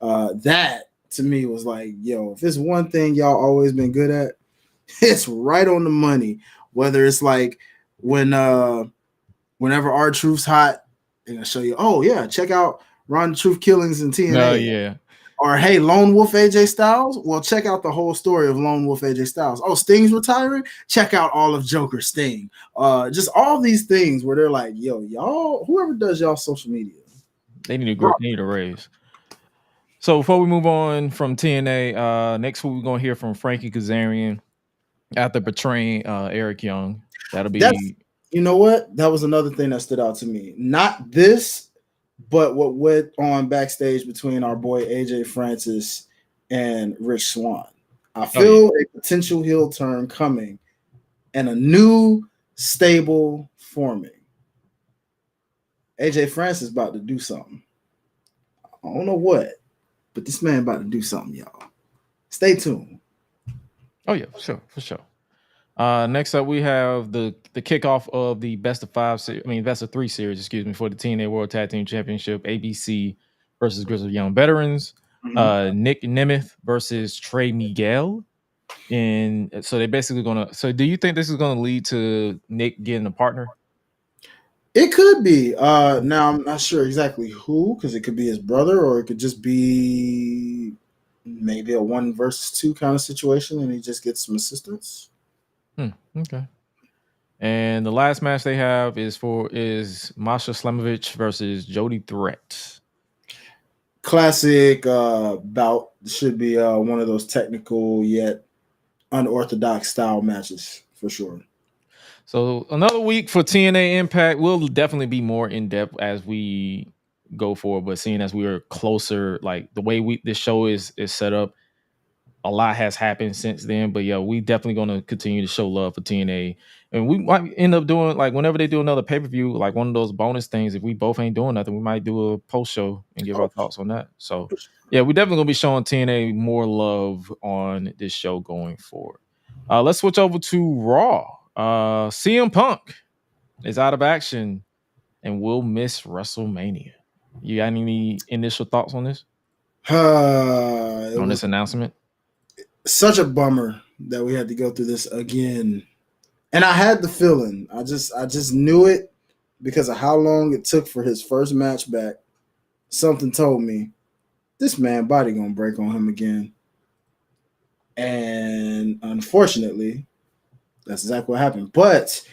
That to me was like, yo, if it's one thing y'all always been good at, it's right on the money. Whether it's like whenever R-Truth's hot, they're gonna show you, oh yeah, check out Ron Truth Killings in TNA. Oh yeah. Or hey, Lone Wolf AJ Styles. Well, check out the whole story of Lone Wolf AJ Styles. Oh, Sting's retiring. Check out all of Joker Sting. Just all these things where they're like, yo, y'all, whoever does y'all social media, they need a raise. So before we move on from TNA, next week we're gonna hear from Frankie Kazarian after betraying Eric Young. You know what? That was another thing that stood out to me. Not this, but what went on backstage between our boy AJ Francis and Rich Swann. I feel a potential heel turn coming and a new stable forming. AJ Francis about to do something. I don't know what, but this man about to do something, y'all. Stay tuned. Oh yeah, for sure. Next up, we have the kickoff of the best of 3 series, for the TNA World Tag Team Championship. ABC versus Grizzled Young Veterans. Nick Nemeth versus Trey Miguel. And so they're basically gonna. So do you think this is gonna lead to Nick getting a partner? It could be. Now I'm not sure exactly who, because it could be his brother, or it could just be maybe a 1 versus 2 kind of situation, and he just gets some assistance. Okay. And the last match they have is Masha Slamovich versus Jody Threat. Classic bout. Should be one of those technical yet unorthodox style matches for sure. So another week for TNA Impact. Will definitely be more in depth as we go forward, but seeing as we are closer, like the way this show is set up, a lot has happened since then. But yeah, we definitely going to continue to show love for TNA, and we might end up doing, like, whenever they do another pay-per-view, like one of those bonus things. If we both ain't doing nothing, we might do a post show and give our thoughts on that. So yeah, we definitely gonna be showing TNA more love on this show going forward. Let's switch over to Raw. CM Punk is out of action and will miss WrestleMania. You got any initial thoughts on this? This announcement? Such a bummer that we had to go through this again. And I had the feeling. I just knew it because of how long it took for his first match back. Something told me this man body gonna break on him again. And unfortunately, that's exactly what happened. But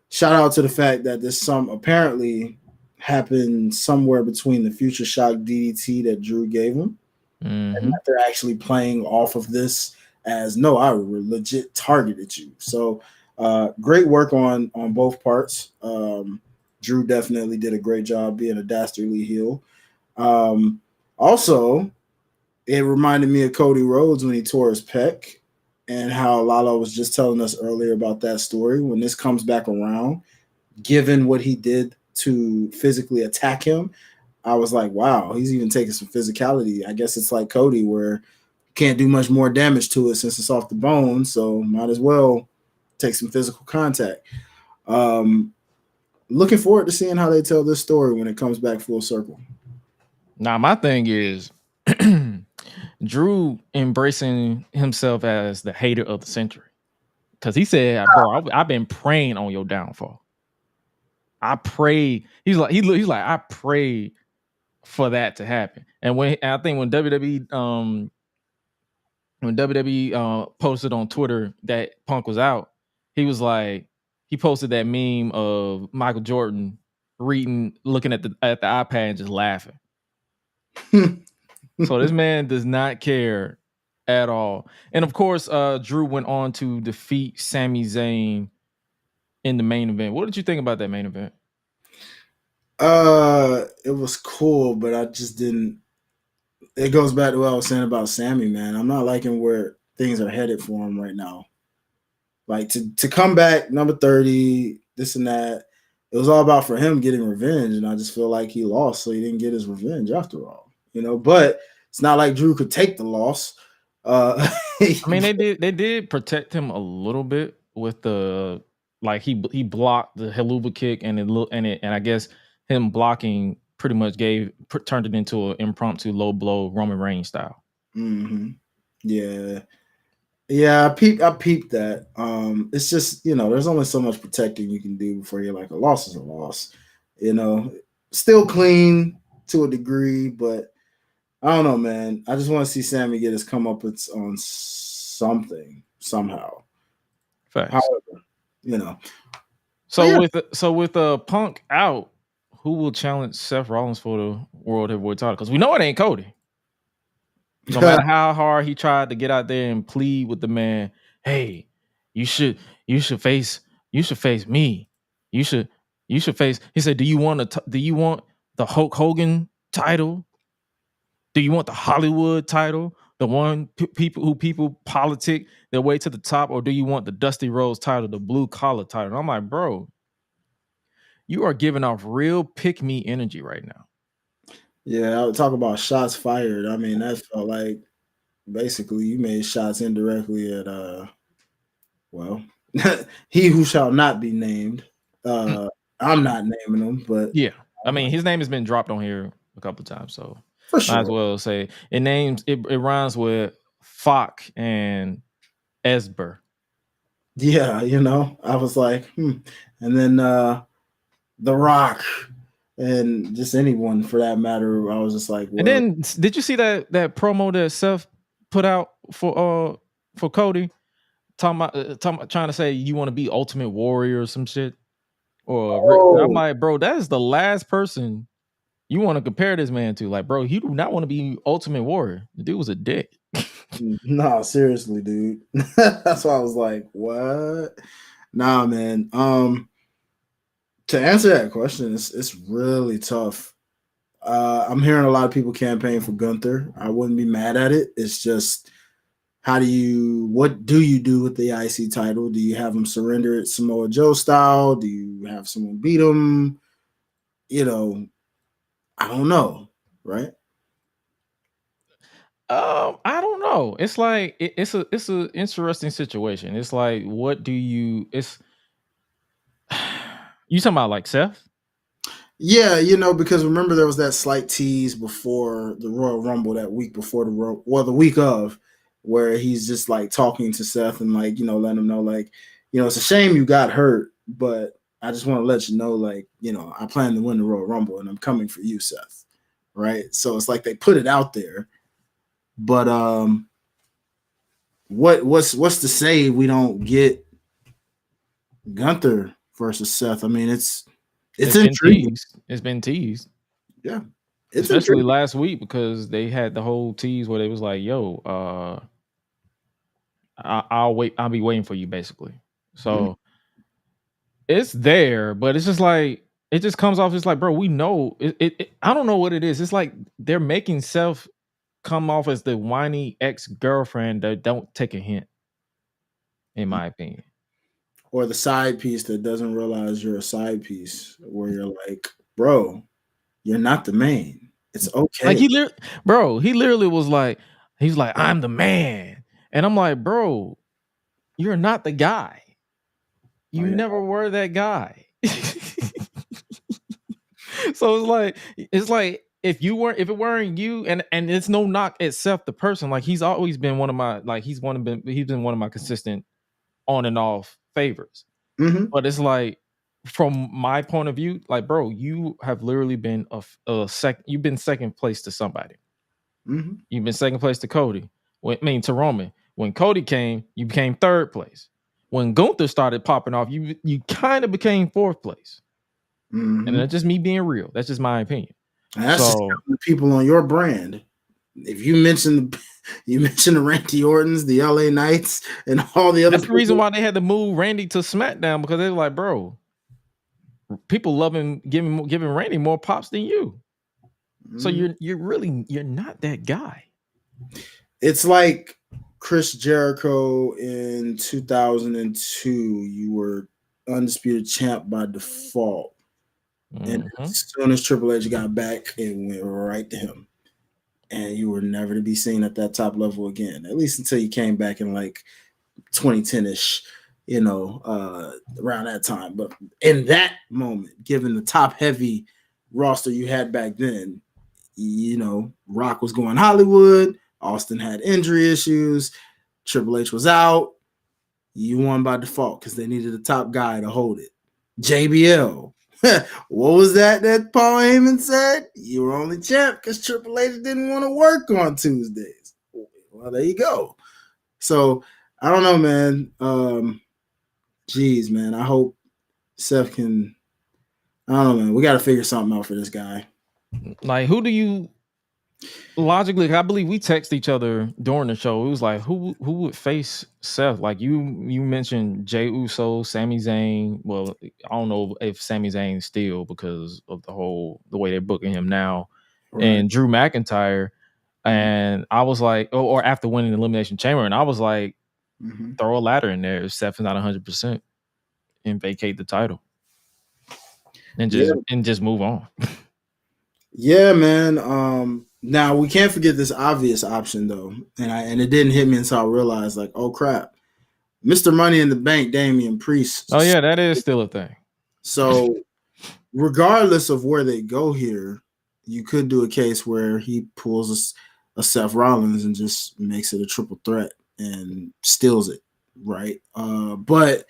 shout out to the fact that this apparently happened somewhere between the Future Shock DDT that Drew gave him. And that they're actually playing off of this as, no, I legit targeted you. So great work on both parts. Drew definitely did a great job being a dastardly heel. Also, it reminded me of Cody Rhodes when he tore his pec, and how Lalo was just telling us earlier about that story. When this comes back around, given what he did to physically attack him, I was like, wow, he's even taking some physicality. I guess it's like Cody, where you can't do much more damage to it since it's off the bone, so might as well take some physical contact. Looking forward to seeing how they tell this story when it comes back full circle. Now, my thing is Drew embracing himself as the hater of the century. Because he said, bro, I've been praying on your downfall. I pray. He's like, I pray for that to happen. And I think when WWE posted on Twitter that Punk was out, he was like, he posted that meme of Michael Jordan looking at the iPad and just laughing. So this man does not care at all. And of course, Drew went on to defeat Sami Zayn in the main event. What did you think about that main event? It was cool, but I just didn't. It goes back to what I was saying about Sammy, man. I'm not liking where things are headed for him right now. Like to come back number 30, this and that. It was all about for him getting revenge, and I just feel like he lost, so he didn't get his revenge after all. But it's not like Drew could take the loss. I mean, they did protect him a little bit with the he blocked the Helluva kick, and I guess him blocking pretty much turned it into an impromptu low blow Roman Reigns style. Mm-hmm. Yeah, I peeped that. It's just, there's only so much protecting you can do before you're like, a loss is a loss. Still clean to a degree, but I don't know, man. I just want to see Sammy get his comeuppance on something somehow. Facts. However, So with Punk out, who will challenge Seth Rollins for the World Heavyweight title? Because we know it ain't Cody. No matter how hard he tried to get out there and plead with the man, hey, you should face me. You should face. He said, do you want the Hulk Hogan title? Do you want the Hollywood title? The one people politic their way to the top, or do you want the Dusty Rhodes title, the blue collar title? And I'm like, bro, you are giving off real pick me energy right now. Yeah, I would talk about shots fired. I mean, that felt like basically you made shots indirectly at he who shall not be named. I'm not naming him, but yeah, I mean his name has been dropped on here a couple of times, so for sure. Might as well say it rhymes with Fock and Esber. Yeah, I was like, and then The Rock and just anyone for that matter. I was just like, and then did you see that promo that Seth put out for Cody? Talking about trying to say you want to be Ultimate Warrior or some shit. I'm like, bro, that is the last person you want to compare this man to. Like, bro, you do not want to be Ultimate Warrior. The dude was a dick. No, seriously, dude. That's why I was like, what? Nah, man. To answer that question, it's really tough. I'm hearing a lot of people campaign for Gunther. I wouldn't be mad at it. It's just, what do you do with the IC title? Do you have him surrender it Samoa Joe style? Do you have someone beat him? I don't know, right? I don't know. It's like it's an interesting situation. It's like, what do you? It's you talking about like Seth? Yeah, because remember there was that slight tease before the Royal Rumble that week before the week of, where he's just like talking to Seth and like letting him know like it's a shame you got hurt, but I just want to let you know like I plan to win the Royal Rumble and I'm coming for you, Seth. Right? So it's like they put it out there. But what's to say we don't get Gunther versus Seth? I mean, it's intriguing. It's been teased. Yeah. Especially intriguing. Last week, because they had the whole tease where they was like, yo, I'll wait, I'll be waiting for you, basically. So it's there, but it's just like it just comes off. It's like, bro, we know it. I don't know what it is. It's like they're making Seth come off as the whiny ex-girlfriend that don't take a hint, in my opinion. Or the side piece that doesn't realize you're a side piece, where you're like, bro, you're not the main. It's okay. Like he literally was like, he's like, I'm the man. And I'm like, bro, you're not the guy. You never were that guy. So it's like if it weren't you, and it's no knock at Seth the person, like he's always been one of my, like he's been one of my consistent on and off favorites. Mm-hmm. But it's like, from my point of view, like, bro, you have literally been you've been second place to somebody. Mm-hmm. You've been second place to Cody. To Roman. When Cody came, you became third place. When Gunther started popping off, you kind of became fourth place. Mm-hmm. And that's just me being real. That's just my opinion. And that's just the people on your brand. If you mention the Randy Ortons, the LA Knights, and all the other, that's the reason why they had to move Randy to SmackDown, because they were like, bro, people love him, giving Randy more pops than you. Mm-hmm. So you're not that guy. It's like Chris Jericho in 2002. You were undisputed champ by default. Mm-hmm. And as soon as Triple H got back, it went right to him. And you were never to be seen at that top level again, at least until you came back in like 2010-ish, around that time. But in that moment, given the top heavy roster you had back then, Rock was going Hollywood, Austin had injury issues, Triple H was out. You won by default because they needed a top guy to hold it. JBL. What was that Paul Heyman said? You were only champ because Triple H didn't want to work on Tuesdays. Well, there you go. So I don't know, man. Geez, man. I hope Seth can. I don't know, man. We got to figure something out for this guy. Like, who do you logically? I believe we text each other during the show. It was like, who would face Seth? Like you mentioned Jey Uso, Sami Zayn. Well, I don't know if Sami Zayn still, because of the way they're booking him now, right. And Drew McIntyre. And I was like, or after winning the Elimination Chamber, and I was like, throw a ladder in there if Seth is not 100% and vacate the title, and just move on. Yeah, man. Now we can't forget this obvious option though, and it didn't hit me until I realized, like, oh crap, Mr. Money in the Bank, Damian Priest. Oh yeah, that is still a thing. So, regardless of where they go here, you could do a case where he pulls a Seth Rollins and just makes it a triple threat and steals it, right? But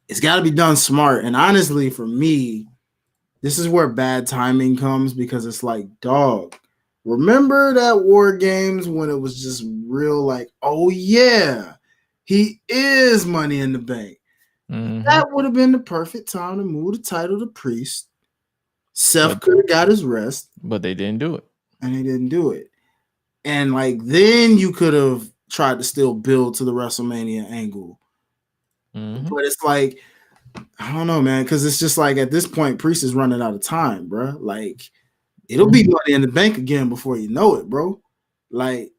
it's got to be done smart. And honestly, for me, this is where bad timing comes, because it's like, dog, remember that War Games when it was just real like, oh yeah, he is Money in the Bank. Mm-hmm. That would have been the perfect time to move the title to Priest. Seth could have got his rest. But they didn't do it. And they didn't do it. And like, then you could have tried to still build to the WrestleMania angle. Mm-hmm. But it's like, I don't know, man, because it's just like, at this point, Priest is running out of time, bro. Like, it'll be Money in the Bank again before you know it, bro. Like,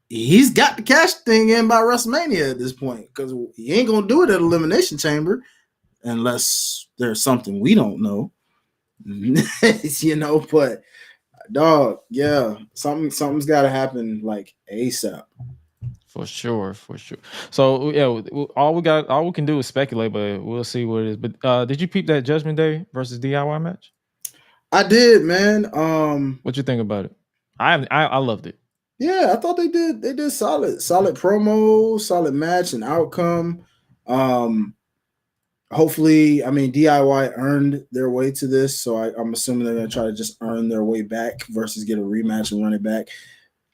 he's got the cash thing in by WrestleMania at this point, because he ain't gonna do it at Elimination Chamber unless there's something we don't know. But dog, yeah, something's got to happen like ASAP. For sure. So yeah, all we can do is speculate, but we'll see what it is. But did you peep that Judgment Day versus DIY match? I did, man. What you think about it? I loved it. Yeah, I thought they did solid promo, solid match and outcome. Hopefully, I mean, DIY earned their way to this, so I'm assuming they're gonna try to just earn their way back versus get a rematch and run it back.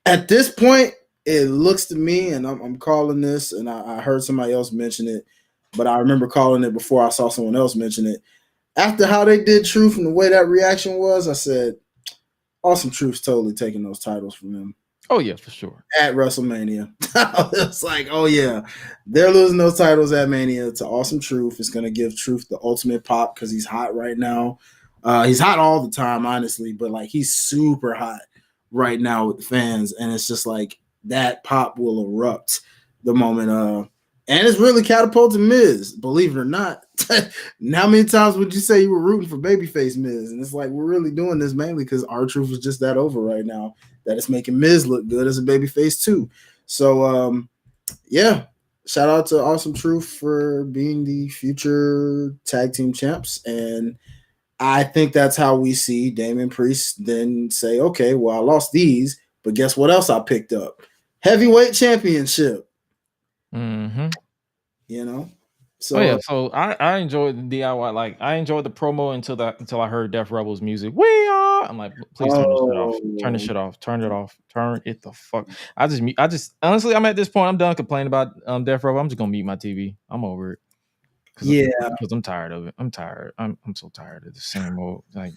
At this point, it looks to me, and I'm calling this, and I heard somebody else mention it, but I remember calling it before I saw someone else mention it. After how they did Truth and the way that reaction was, I said, Awesome Truth's totally taking those titles from them. Oh, yeah, for sure. At WrestleMania. It's like, oh, yeah. They're losing those titles at Mania to Awesome Truth. It's going to give Truth the ultimate pop because he's hot right now. He's hot all the time, honestly, but like he's super hot right now with the fans, and it's just like that pop will erupt the moment. And it's really catapulted Miz, believe it or not. How many times would you say you were rooting for babyface Miz? And it's like we're really doing this mainly because R-Truth is just that over right now that it's making Miz look good as a babyface too. So yeah, shout out to Awesome Truth for being the future tag team champs. And I think that's how we see Damian Priest then say, okay, well, I lost these, but guess what else I picked up? Heavyweight championship. Mm-hmm. You know? So, Oh yeah, so I enjoyed the DIY. Like I enjoyed the promo until I heard Def Rebel's music. We are. I'm like, please turn this shit off. Turn this shit off. Turn it off. Turn it the fuck. I just honestly, I'm at this point. I'm done complaining about Def Rebel. I'm just gonna mute my TV. I'm over it. Yeah, because I'm tired of it. I'm tired. I'm so tired of the same old like.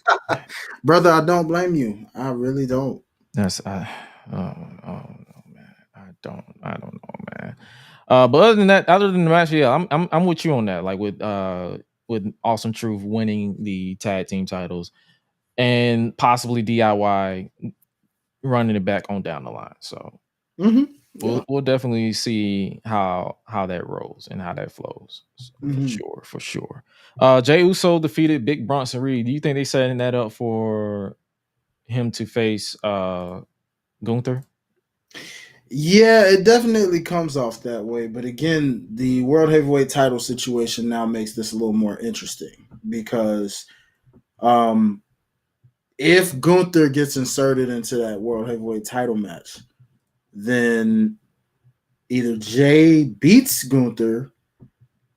brother, I don't blame you. I really don't. That's oh no, man. I don't know, man. But other than the match, yeah, I'm with you on that. Like with Awesome Truth winning the tag team titles and possibly DIY running it back on down the line. So we'll definitely see how that rolls and how that flows. So, for sure. Jey Uso defeated Big Bronson Reed. Do you think they setting that up for him to face Gunther? Yeah, it definitely comes off that way. But again, the World Heavyweight title situation now makes this a little more interesting because if Gunther gets inserted into that World Heavyweight title match, then either Jay beats Gunther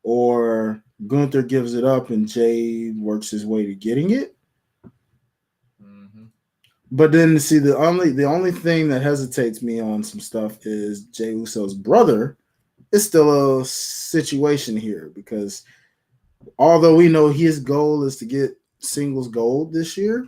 or Gunther gives it up and Jay works his way to getting it. But then see the only thing that hesitates me on some stuff is Jey Uso's brother is still a situation here because although we know his goal is to get singles gold this year,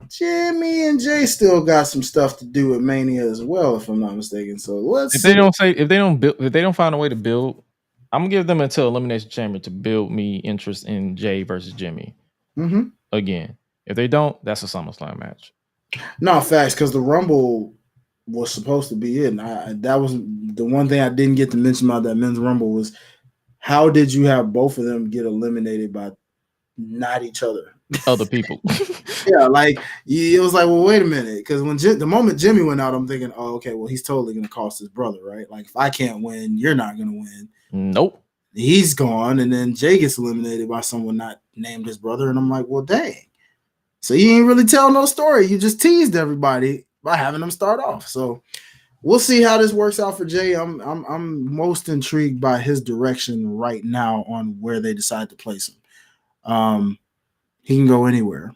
Jimmy and Jay still got some stuff to do at Mania as well, if I'm not mistaken. So let's if they don't find a way to build, I'm gonna give them until Elimination Chamber to build me interest in Jay versus Jimmy again. If they don't, that's a SummerSlam match. No, facts, because the Rumble was supposed to be it. And that was the one thing I didn't get to mention about that men's Rumble was how did you have both of them get eliminated by not each other? Other people. Yeah, like it was like, well, wait a minute, because when the moment Jimmy went out, I'm thinking, oh, okay, well, he's totally going to cost his brother, right? Like if I can't win, you're not going to win. Nope. He's gone, and then Jay gets eliminated by someone not named his brother, and I'm like, well, dang. So you ain't really tell no story. You just teased everybody by having them start off. So we'll see how this works out for Jay. I'm most intrigued by his direction right now on where they decide to place him. He can go anywhere.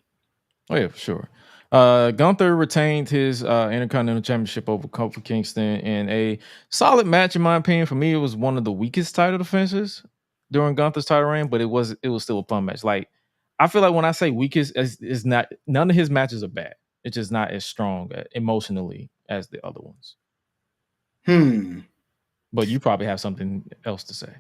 Oh yeah, for sure. Gunther retained his Intercontinental Championship over Kofi Kingston in a solid match, in my opinion. For me, it was one of the weakest title defenses during Gunther's title reign, but it was still a fun match. Like I feel like when I say weakest, is not none of his matches are bad. It's just not as strong emotionally as the other ones. But you probably have something else to say.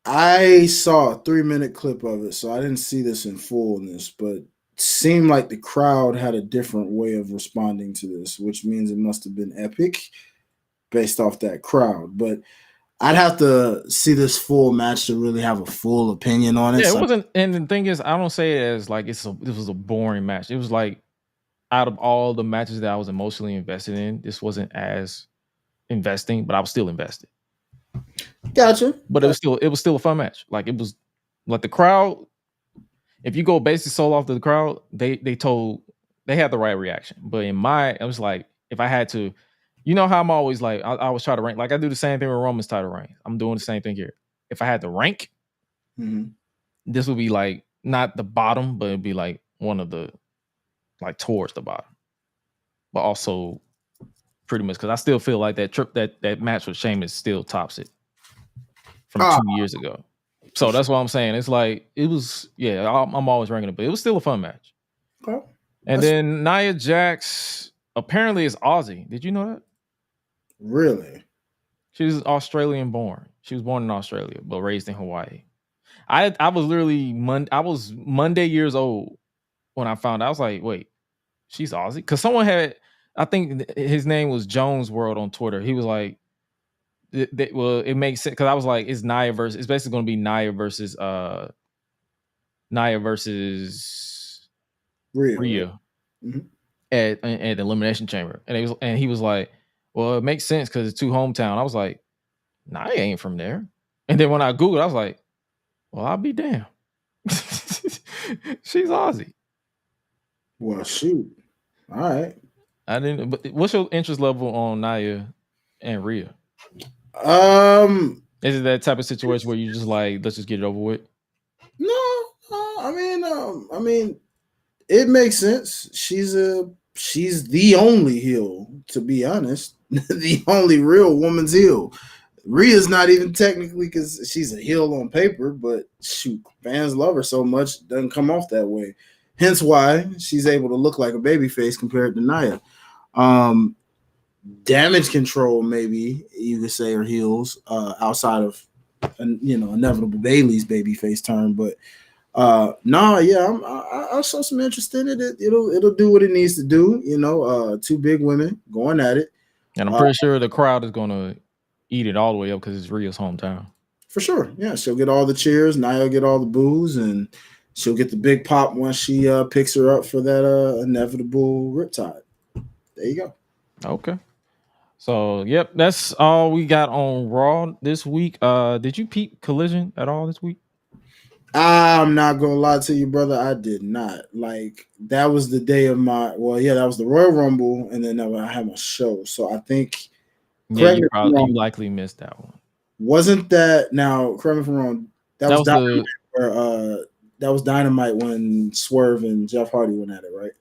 I saw a 3-minute clip of it, so I didn't see this in fullness, but it seemed like the crowd had a different way of responding to this, which means it must have been epic based off that crowd. But I'd have to see this full match to really have a full opinion on it. Yeah, it wasn't. And the thing is, I don't say it as like this was a boring match. It was like out of all the matches that I was emotionally invested in, this wasn't as investing, but I was still invested. Gotcha. But it was still a fun match. Like it was like the crowd. If you go basically solo off to the crowd, they had the right reaction. But I was like, if I had to. You know how I'm always like, I always try to rank. Like I do the same thing with Roman's title reign. I'm doing the same thing here. If I had to rank, this would be like not the bottom, but it'd be like one of the, like towards the bottom. But also pretty much because I still feel like that match with Sheamus still tops it from 2 years ago. So that's what I'm saying. It's like, it was, yeah, I'm always ranking it, but it was still a fun match. Okay. And then Nia Jax apparently is Aussie. Did you know that? Really? She was Australian born. She was born in Australia, but raised in Hawaii. I was literally I was Monday years old when I found out. I was like, wait, she's Aussie? Because someone had, I think his name was Jones World on Twitter. He was like, well, it makes sense because I was like, it's basically going to be Nia versus Real. Rhea Right? Mm-hmm. at the Elimination Chamber, and he was like, well, it makes sense because it's two hometown. I was like, Nia ain't from there. And then when I Googled, I was like, well, I'll be damned. She's Aussie. Well, shoot. All right. I didn't. But what's your interest level on Nia and Rhea? Is it that type of situation where you just like, let's just get it over with? No, I mean, it makes sense. She's the only heel, to be honest. The only real woman's heel. Rhea's not even technically, because she's a heel on paper, but shoot, fans love her so much, it doesn't come off that way. Hence why she's able to look like a babyface compared to Nia. Damage control, maybe you could say, are heels outside of inevitable Bailey's babyface turn, but I show some interest in it. It'll do what it needs to do. Two big women going at it, and I'm pretty sure the crowd is gonna eat it all the way up because it's Rhea's hometown. For sure, yeah, she'll get all the cheers. Nia will get all the boos, and she'll get the big pop once she picks her up for that inevitable riptide. There you go. Okay. So, yep, that's all we got on Raw this week. Did you peep Collision at all this week? I'm not gonna lie to you, brother. I did not. Like, that was the day of that was the Royal Rumble, and then I had my show. So I think, you likely missed that one. Wasn't that, now? Correct me if I'm wrong. That was Dynamite. That was Dynamite when Swerve and Jeff Hardy went at it, right?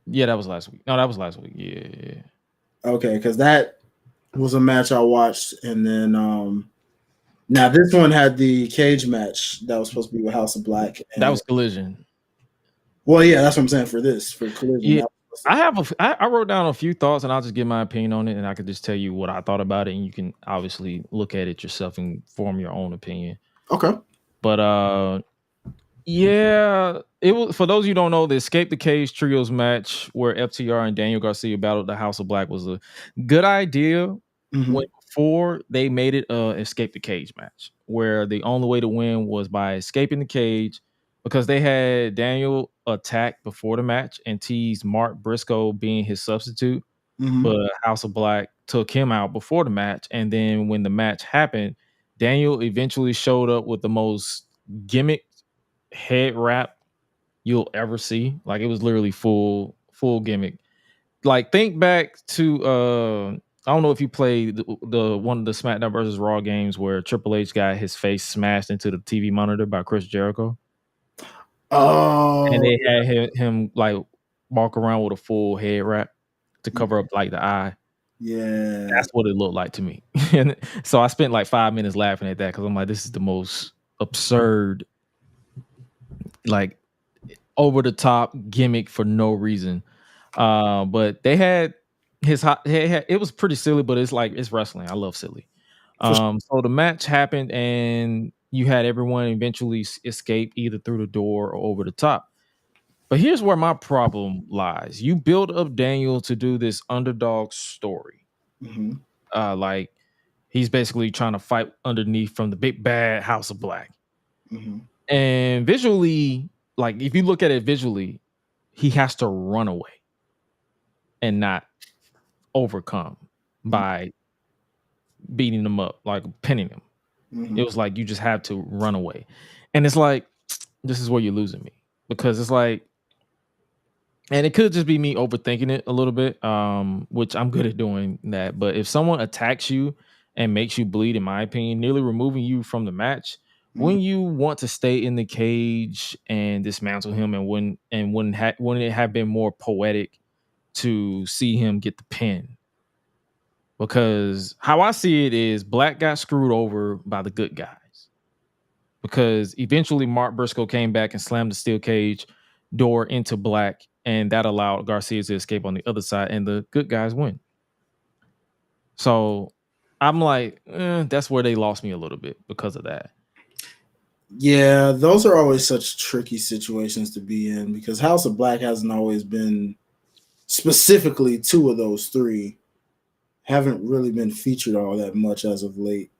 Yeah, that was last week. No, that was last week. Yeah. Okay, because that was a match I watched, and then now this one had the cage match that was supposed to be with House of Black. That was Collision. Well, yeah, that's what I'm saying for Collision. Yeah, I wrote down a few thoughts, and I'll just give my opinion on it, and I could just tell you what I thought about it, and you can obviously look at it yourself and form your own opinion. Okay. But yeah, it was, for those of you who don't know, the Escape the Cage trios match where FTR and Daniel Garcia battled the House of Black was a good idea. When before they made it a Escape the Cage match, where the only way to win was by escaping the cage, because they had Daniel attack before the match and teased Mark Briscoe being his substitute, but House of Black took him out before the match, and then when the match happened, Daniel eventually showed up with the most gimmick head wrap you'll ever see. Like, it was literally full gimmick. Like, think back to I don't know if you played the one of the SmackDown versus Raw games where Triple H got his face smashed into the TV monitor by Chris Jericho. Oh, and they had him like walk around with a full head wrap to cover up like the eye. Yeah, that's what it looked like to me. And so I spent like 5 minutes laughing at that because I'm like, this is the most absurd, like, over the top gimmick for no reason. But they had it was pretty silly, but it's wrestling. I love silly. So the match happened, and you had everyone eventually escape either through the door or over the top. But here's where my problem lies. You build up Daniel to do this underdog story. Like, he's basically trying to fight underneath from the big bad House of Black. And visually, like, if you look at it visually, he has to run away and not overcome by beating them up, like pinning them. It was like, you just have to run away. And it's like, this is where you're losing me, because it's like, and it could just be me overthinking it a little bit, which I'm good at doing that. But if someone attacks you and makes you bleed, in my opinion, nearly removing you from the match, when you want to stay in the cage and dismantle him, and wouldn't it have been more poetic to see him get the pin? Because how I see it is, Black got screwed over by the good guys, because eventually Mark Briscoe came back and slammed the steel cage door into Black, and that allowed Garcia to escape on the other side, and the good guys win. So I'm like, that's where they lost me a little bit because of that. Yeah, those are always such tricky situations to be in because House of Black hasn't always been specifically two of those three haven't really been featured all that much as of late.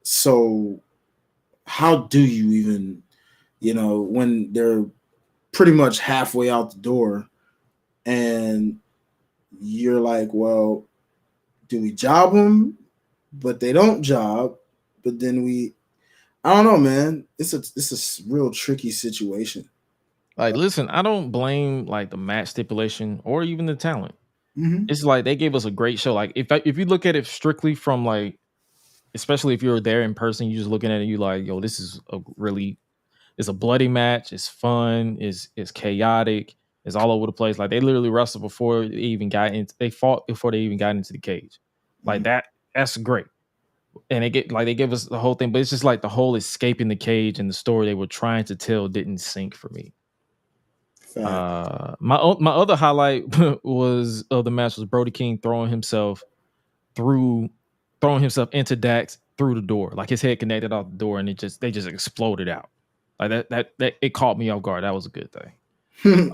So how do you even, when they're pretty much halfway out the door and you're like, well, do we job them? But they don't job. But then I don't know, man. It's a real tricky situation. Like, listen, I don't blame like the match stipulation or even the talent. Mm-hmm. It's like they gave us a great show. Like if you look at it strictly from like, especially if you're there in person, you're just looking at it, you like, yo, this is it's a bloody match. It's fun. It's chaotic. It's all over the place. Like they literally wrestled before they even got into. They fought before they even got into the cage. Like that. That's great. And they give us the whole thing, but it's just like the whole escaping the cage and the story they were trying to tell didn't sink for me. My other highlight was of the match was Brody King throwing himself into Dax through the door, like his head connected out the door, and they just exploded out. Like that it caught me off guard. That was a good thing.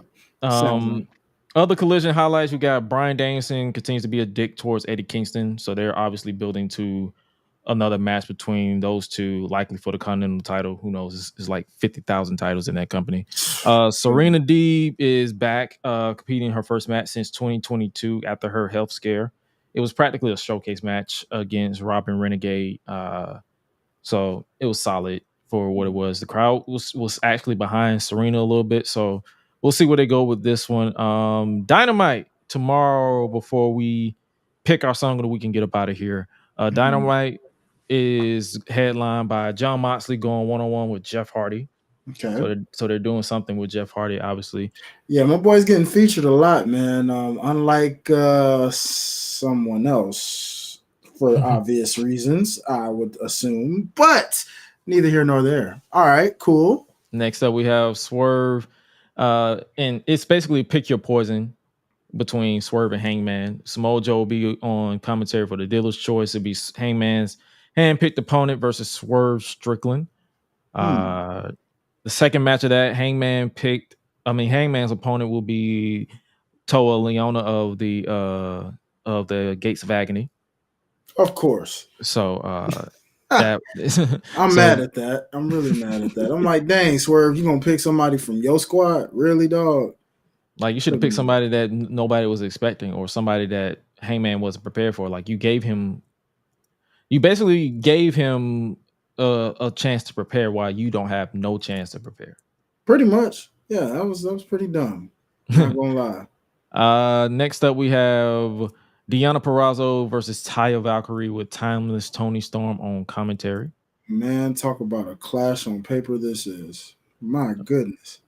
Other collision highlights, we got Bryan Danielson continues to be a dick towards Eddie Kingston, so they're obviously building to another match between those two, likely for the Continental title. Who knows? It's like 50,000 titles in that company. Serena Deeb is back, competing her first match since 2022 after her health scare. It was practically a showcase match against Robin Renegade. So it was solid for what it was. The crowd was actually behind Serena a little bit. So we'll see where they go with this one. Dynamite tomorrow before we pick our song of the week and get up out of here. Dynamite is headlined by Jon Moxley going one-on-one with Jeff Hardy. Okay. So they're doing something with Jeff Hardy, obviously. Yeah, my boy's getting featured a lot, man. Unlike someone else, for obvious reasons, I would assume. But neither here nor there. All right, cool. Next up, we have Swerve. And it's basically pick your poison between Swerve and Hangman. Samoa Joe will be on commentary for the dealer's choice. It'll be Hangman's hand-picked opponent versus Swerve Strickland. The second match of that, Hangman's opponent will be Toa Leona of the Gates of Agony. Of course. So I'm mad at that. I'm really mad at that. I'm like, dang, Swerve, you gonna pick somebody from your squad? Really, dog? Like you should have picked somebody that nobody was expecting, or somebody that Hangman wasn't prepared for. Like you basically gave him a chance to prepare while you don't have no chance to prepare. Pretty much. Yeah, that was pretty dumb. Not gonna lie. Next up we have Deonna Purrazzo versus Taya Valkyrie with Timeless Tony Storm on commentary. Man, talk about a clash on paper this is. My goodness.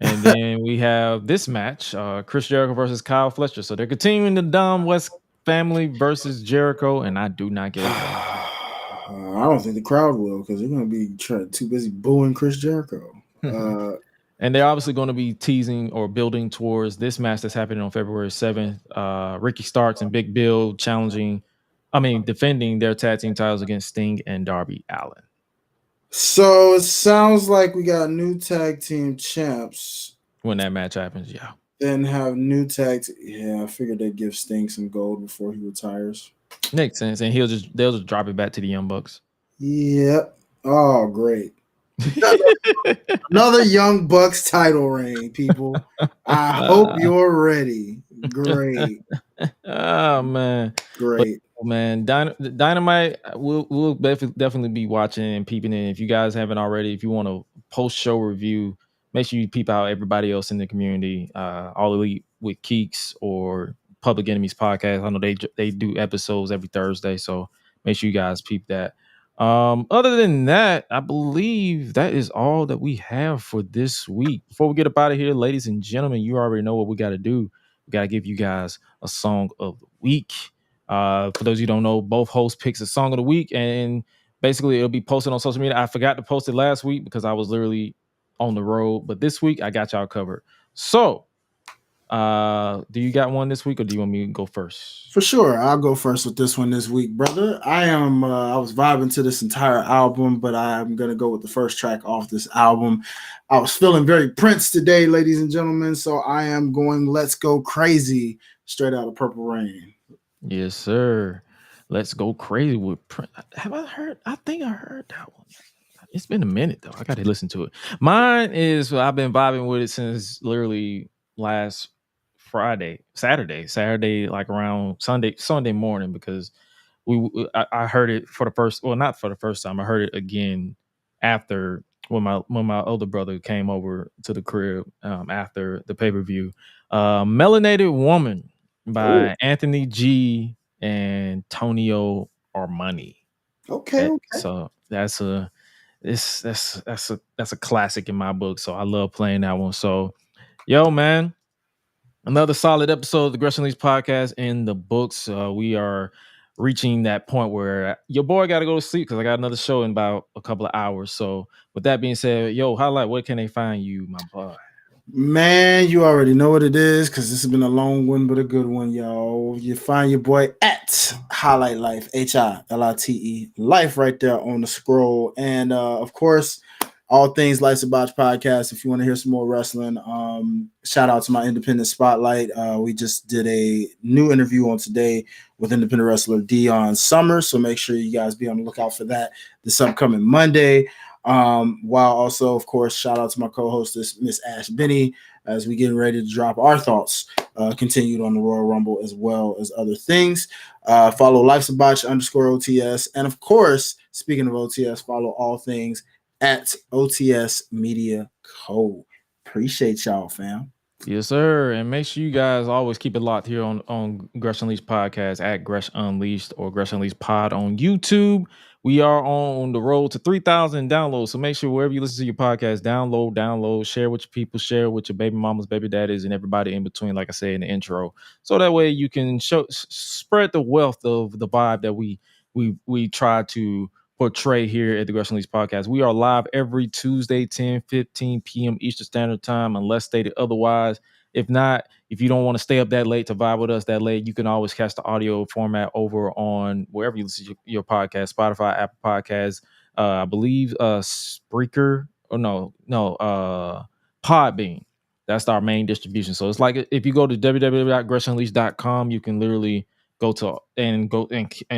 And then we have this match, Chris Jericho versus Kyle Fletcher. So they're continuing the Dom West family versus Jericho, and I do not get it. I don't think the crowd will, because they're going to be too busy booing Chris Jericho. And they're obviously going to be teasing or building towards this match that's happening on February 7th. Ricky Starks and Big Bill defending their tag team titles against Sting and Darby Allin. So it sounds like we got new tag team champs when that match happens. Yeah. Then have new tag. I figured they'd give Sting some gold before he retires. Makes sense, and they'll just drop it back to the Young Bucks. Yep. Oh, great. Another Young Bucks title reign, people. I hope you're ready. Great. Oh man, great. Man, Dynamite, we'll definitely be watching and peeping in. If you guys haven't already, if you want a post-show review, make sure you peep out everybody else in the community, All Elite with Keeks or Public Enemies podcast. I know they do episodes every Thursday, so make sure you guys peep that. Other than that, I believe that is all that we have for this week. Before we get up out of here, ladies and gentlemen, you already know what we got to do. We got to give you guys a song of the week. For those of you who don't know, both hosts picks a song of the week, and basically it'll be posted on social media. I forgot to post it last week because I was literally on the road, but this week I got y'all covered. So Do you got one this week, or do you want me to go first? For sure, I'll go first with this one this week, brother. I was vibing to this entire album, but I'm gonna go with the first track off this album. I was feeling very Prince today, ladies and gentlemen, so I am going Let's Go Crazy, straight out of Purple Rain. Yes, sir. Let's Go Crazy with Prince. Have I heard? I think I heard that one. It's been a minute though. I got to listen to it. Mine is I've been vibing with it since literally last Saturday, like around Sunday morning, because I heard it for the first, well, not for the first time. I heard it again after when my older brother came over to the crib after the pay-per-view. Melanated Woman by Anthony G and Tonio Armani. Okay. So that's a classic in my book. So I love playing that one. So, yo, man, another solid episode of the GRESH UNLEASHED podcast in the books. We are reaching that point where your boy got to go to sleep because I got another show in about a couple of hours. So, with that being said, yo, Hi-Lite, where can they find you, my boy? Man, you already know what it is because this has been a long one, but a good one, y'all. You find your boy at Hi-Lite Life, HILITE Life, right there on the scroll. And of course, all things Life's a Botch podcast. If you want to hear some more wrestling, shout out to my independent spotlight. We just did a new interview on today with independent wrestler Dion Summers. So make sure you guys be on the lookout for that this upcoming Monday. While also, of course, shout out to my co-hostess, Miss Ash Benny, as we getting ready to drop our thoughts continued on the Royal Rumble as well as other things. Follow Life's a Botch _OTS. And of course, speaking of OTS, follow all things at OTS Media Co. Appreciate y'all, fam. Yes, sir. And make sure you guys always keep it locked here on GRESH Unleashed podcast at GRESH Unleashed or GRESH Unleashed Pod on YouTube. We are on the road to 3,000 downloads. So make sure wherever you listen to your podcast, download, share with your people, share with your baby mamas, baby daddies, and everybody in between, like I said in the intro. So that way you can spread the wealth of the vibe that we try to portray here at the GRESH Unleashed podcast. We are live every Tuesday, 10:15 p.m. Eastern Standard Time, unless stated otherwise. If not, if you don't want to stay up that late to vibe with us that late, you can always catch the audio format over on wherever you listen to your podcast, Spotify, Apple Podcasts, I believe Spreaker, or Podbean. That's our main distribution. So it's like if you go to www.gressunleashed.com, you can literally go and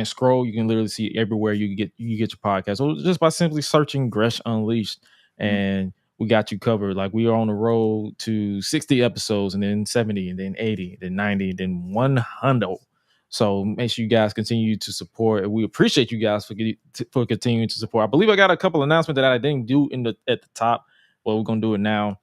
scroll. You can literally see everywhere you get your podcast. So just by simply searching GRESH Unleashed, and we got you covered. Like we are on the road to 60 episodes, and then 70, and then 80, then 90, then 100. So make sure you guys continue to support. We appreciate you guys for continuing to support. I believe I got a couple announcements that I didn't do at the top. Well, we're gonna do it now.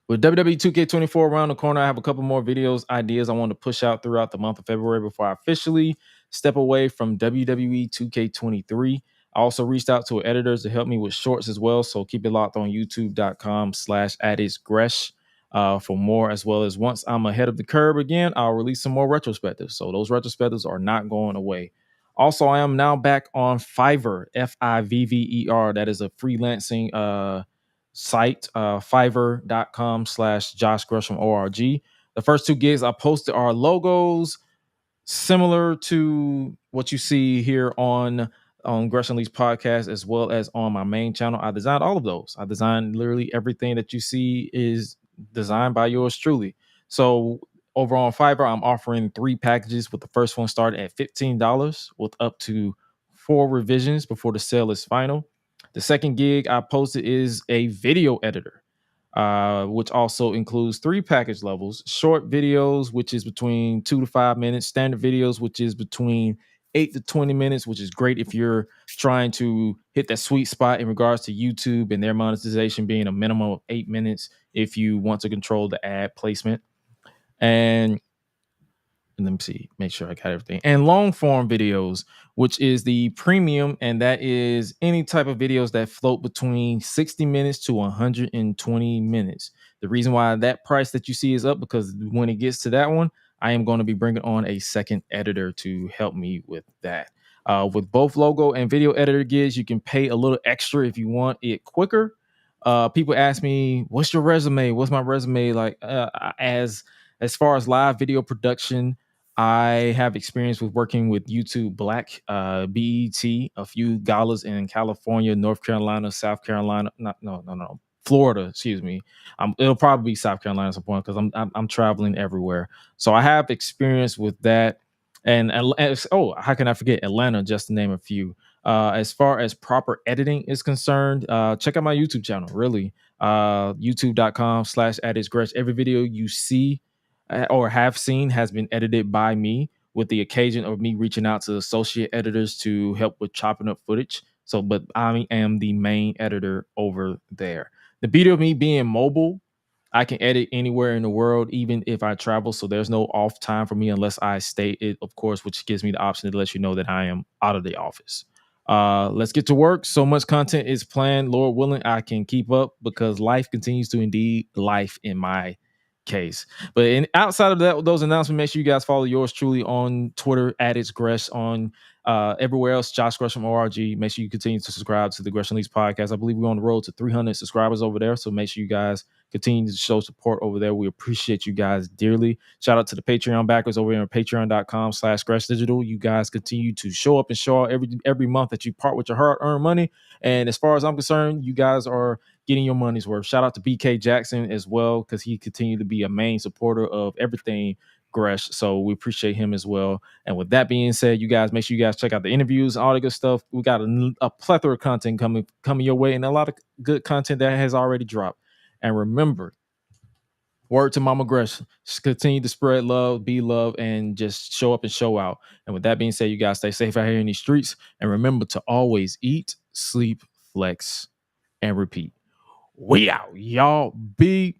With WWE 2K24 around the corner, I have a couple more ideas I want to push out throughout the month of February before I officially step away from WWE 2K23. I also reached out to editors to help me with shorts as well, so keep it locked on youtube.com/@itsgresh for more, as well as once I'm ahead of the curve again, I'll release some more retrospectives. So those retrospectives are not going away. Also, I am now back on Fiverr, Fivver. That is a freelancing site, fiverr.com/Josh Gresham ORG. The first two gigs I posted are logos similar to what you see here on GRESH Unleashed podcast, as well as on my main channel. I designed all of those. I designed literally everything that you see is designed by yours truly. So over on Fiverr, I'm offering 3 packages, with the first one starting at $15 with up to 4 revisions before the sale is final. The second gig I posted is a video editor, which also includes 3 package levels: short videos, which is between 2 to 5 minutes; standard videos, which is between 8 to 20 minutes, which is great if you're trying to hit that sweet spot in regards to YouTube and their monetization being a minimum of 8 minutes if you want to control the ad placement. And let me see, make sure I got everything. And long form videos, which is the premium, and that is any type of videos that float between 60 minutes to 120 minutes. The reason why that price that you see is up, because when it gets to that one, I am going to be bringing on a second editor to help me with that. With both logo and video editor gigs, you can pay a little extra if you want it quicker. People ask me, what's your resume? What's my resume like? As As far as live video production, I have experience with working with YouTube Black, BET, a few galas in California, North Carolina, South Carolina, no, Florida, excuse me. It'll probably be South Carolina at some point because I'm traveling everywhere. So I have experience with that. And how can I forget Atlanta? Just to name a few. As far as proper editing is concerned, check out my YouTube channel. Really, youtube.com/@GRESH. Every video you see or have seen has been edited by me, with the occasion of me reaching out to associate editors to help with chopping up footage. So, but I am the main editor over there. The beauty of me being mobile, I can edit anywhere in the world, even if I travel. So there's no off time for me unless I stay it, of course, which gives me the option to let you know that I am out of the office. Let's get to work. So much content is planned. Lord willing, I can keep up because life continues to indeed life in my case. But outside of that, those announcements, make sure you guys follow yours truly on Twitter @GRESH, on everywhere else, Josh Gresham ORG. Make sure you continue to subscribe to the Gresh Unleashed podcast. I believe we're on the road to 300 subscribers over there. So make sure you guys continue to show support over there. We appreciate you guys dearly. Shout out to the Patreon backers over here on patreon.com/Gresh Digital. You guys continue to show up and show out every month that you part with your hard-earned money. And as far as I'm concerned, you guys are getting your money's worth. Shout out to BK Jackson as well, because he continued to be a main supporter of everything Gresh. So we appreciate him as well. And with that being said, you guys make sure you guys check out the interviews, all the good stuff. We got a plethora of content coming your way, and a lot of good content that has already dropped. And remember, word to Mama Gresh, continue to spread love, be love, and just show up and show out. And with that being said, you guys stay safe out here in these streets. And remember to always eat, sleep, flex, and repeat. We out, y'all. Be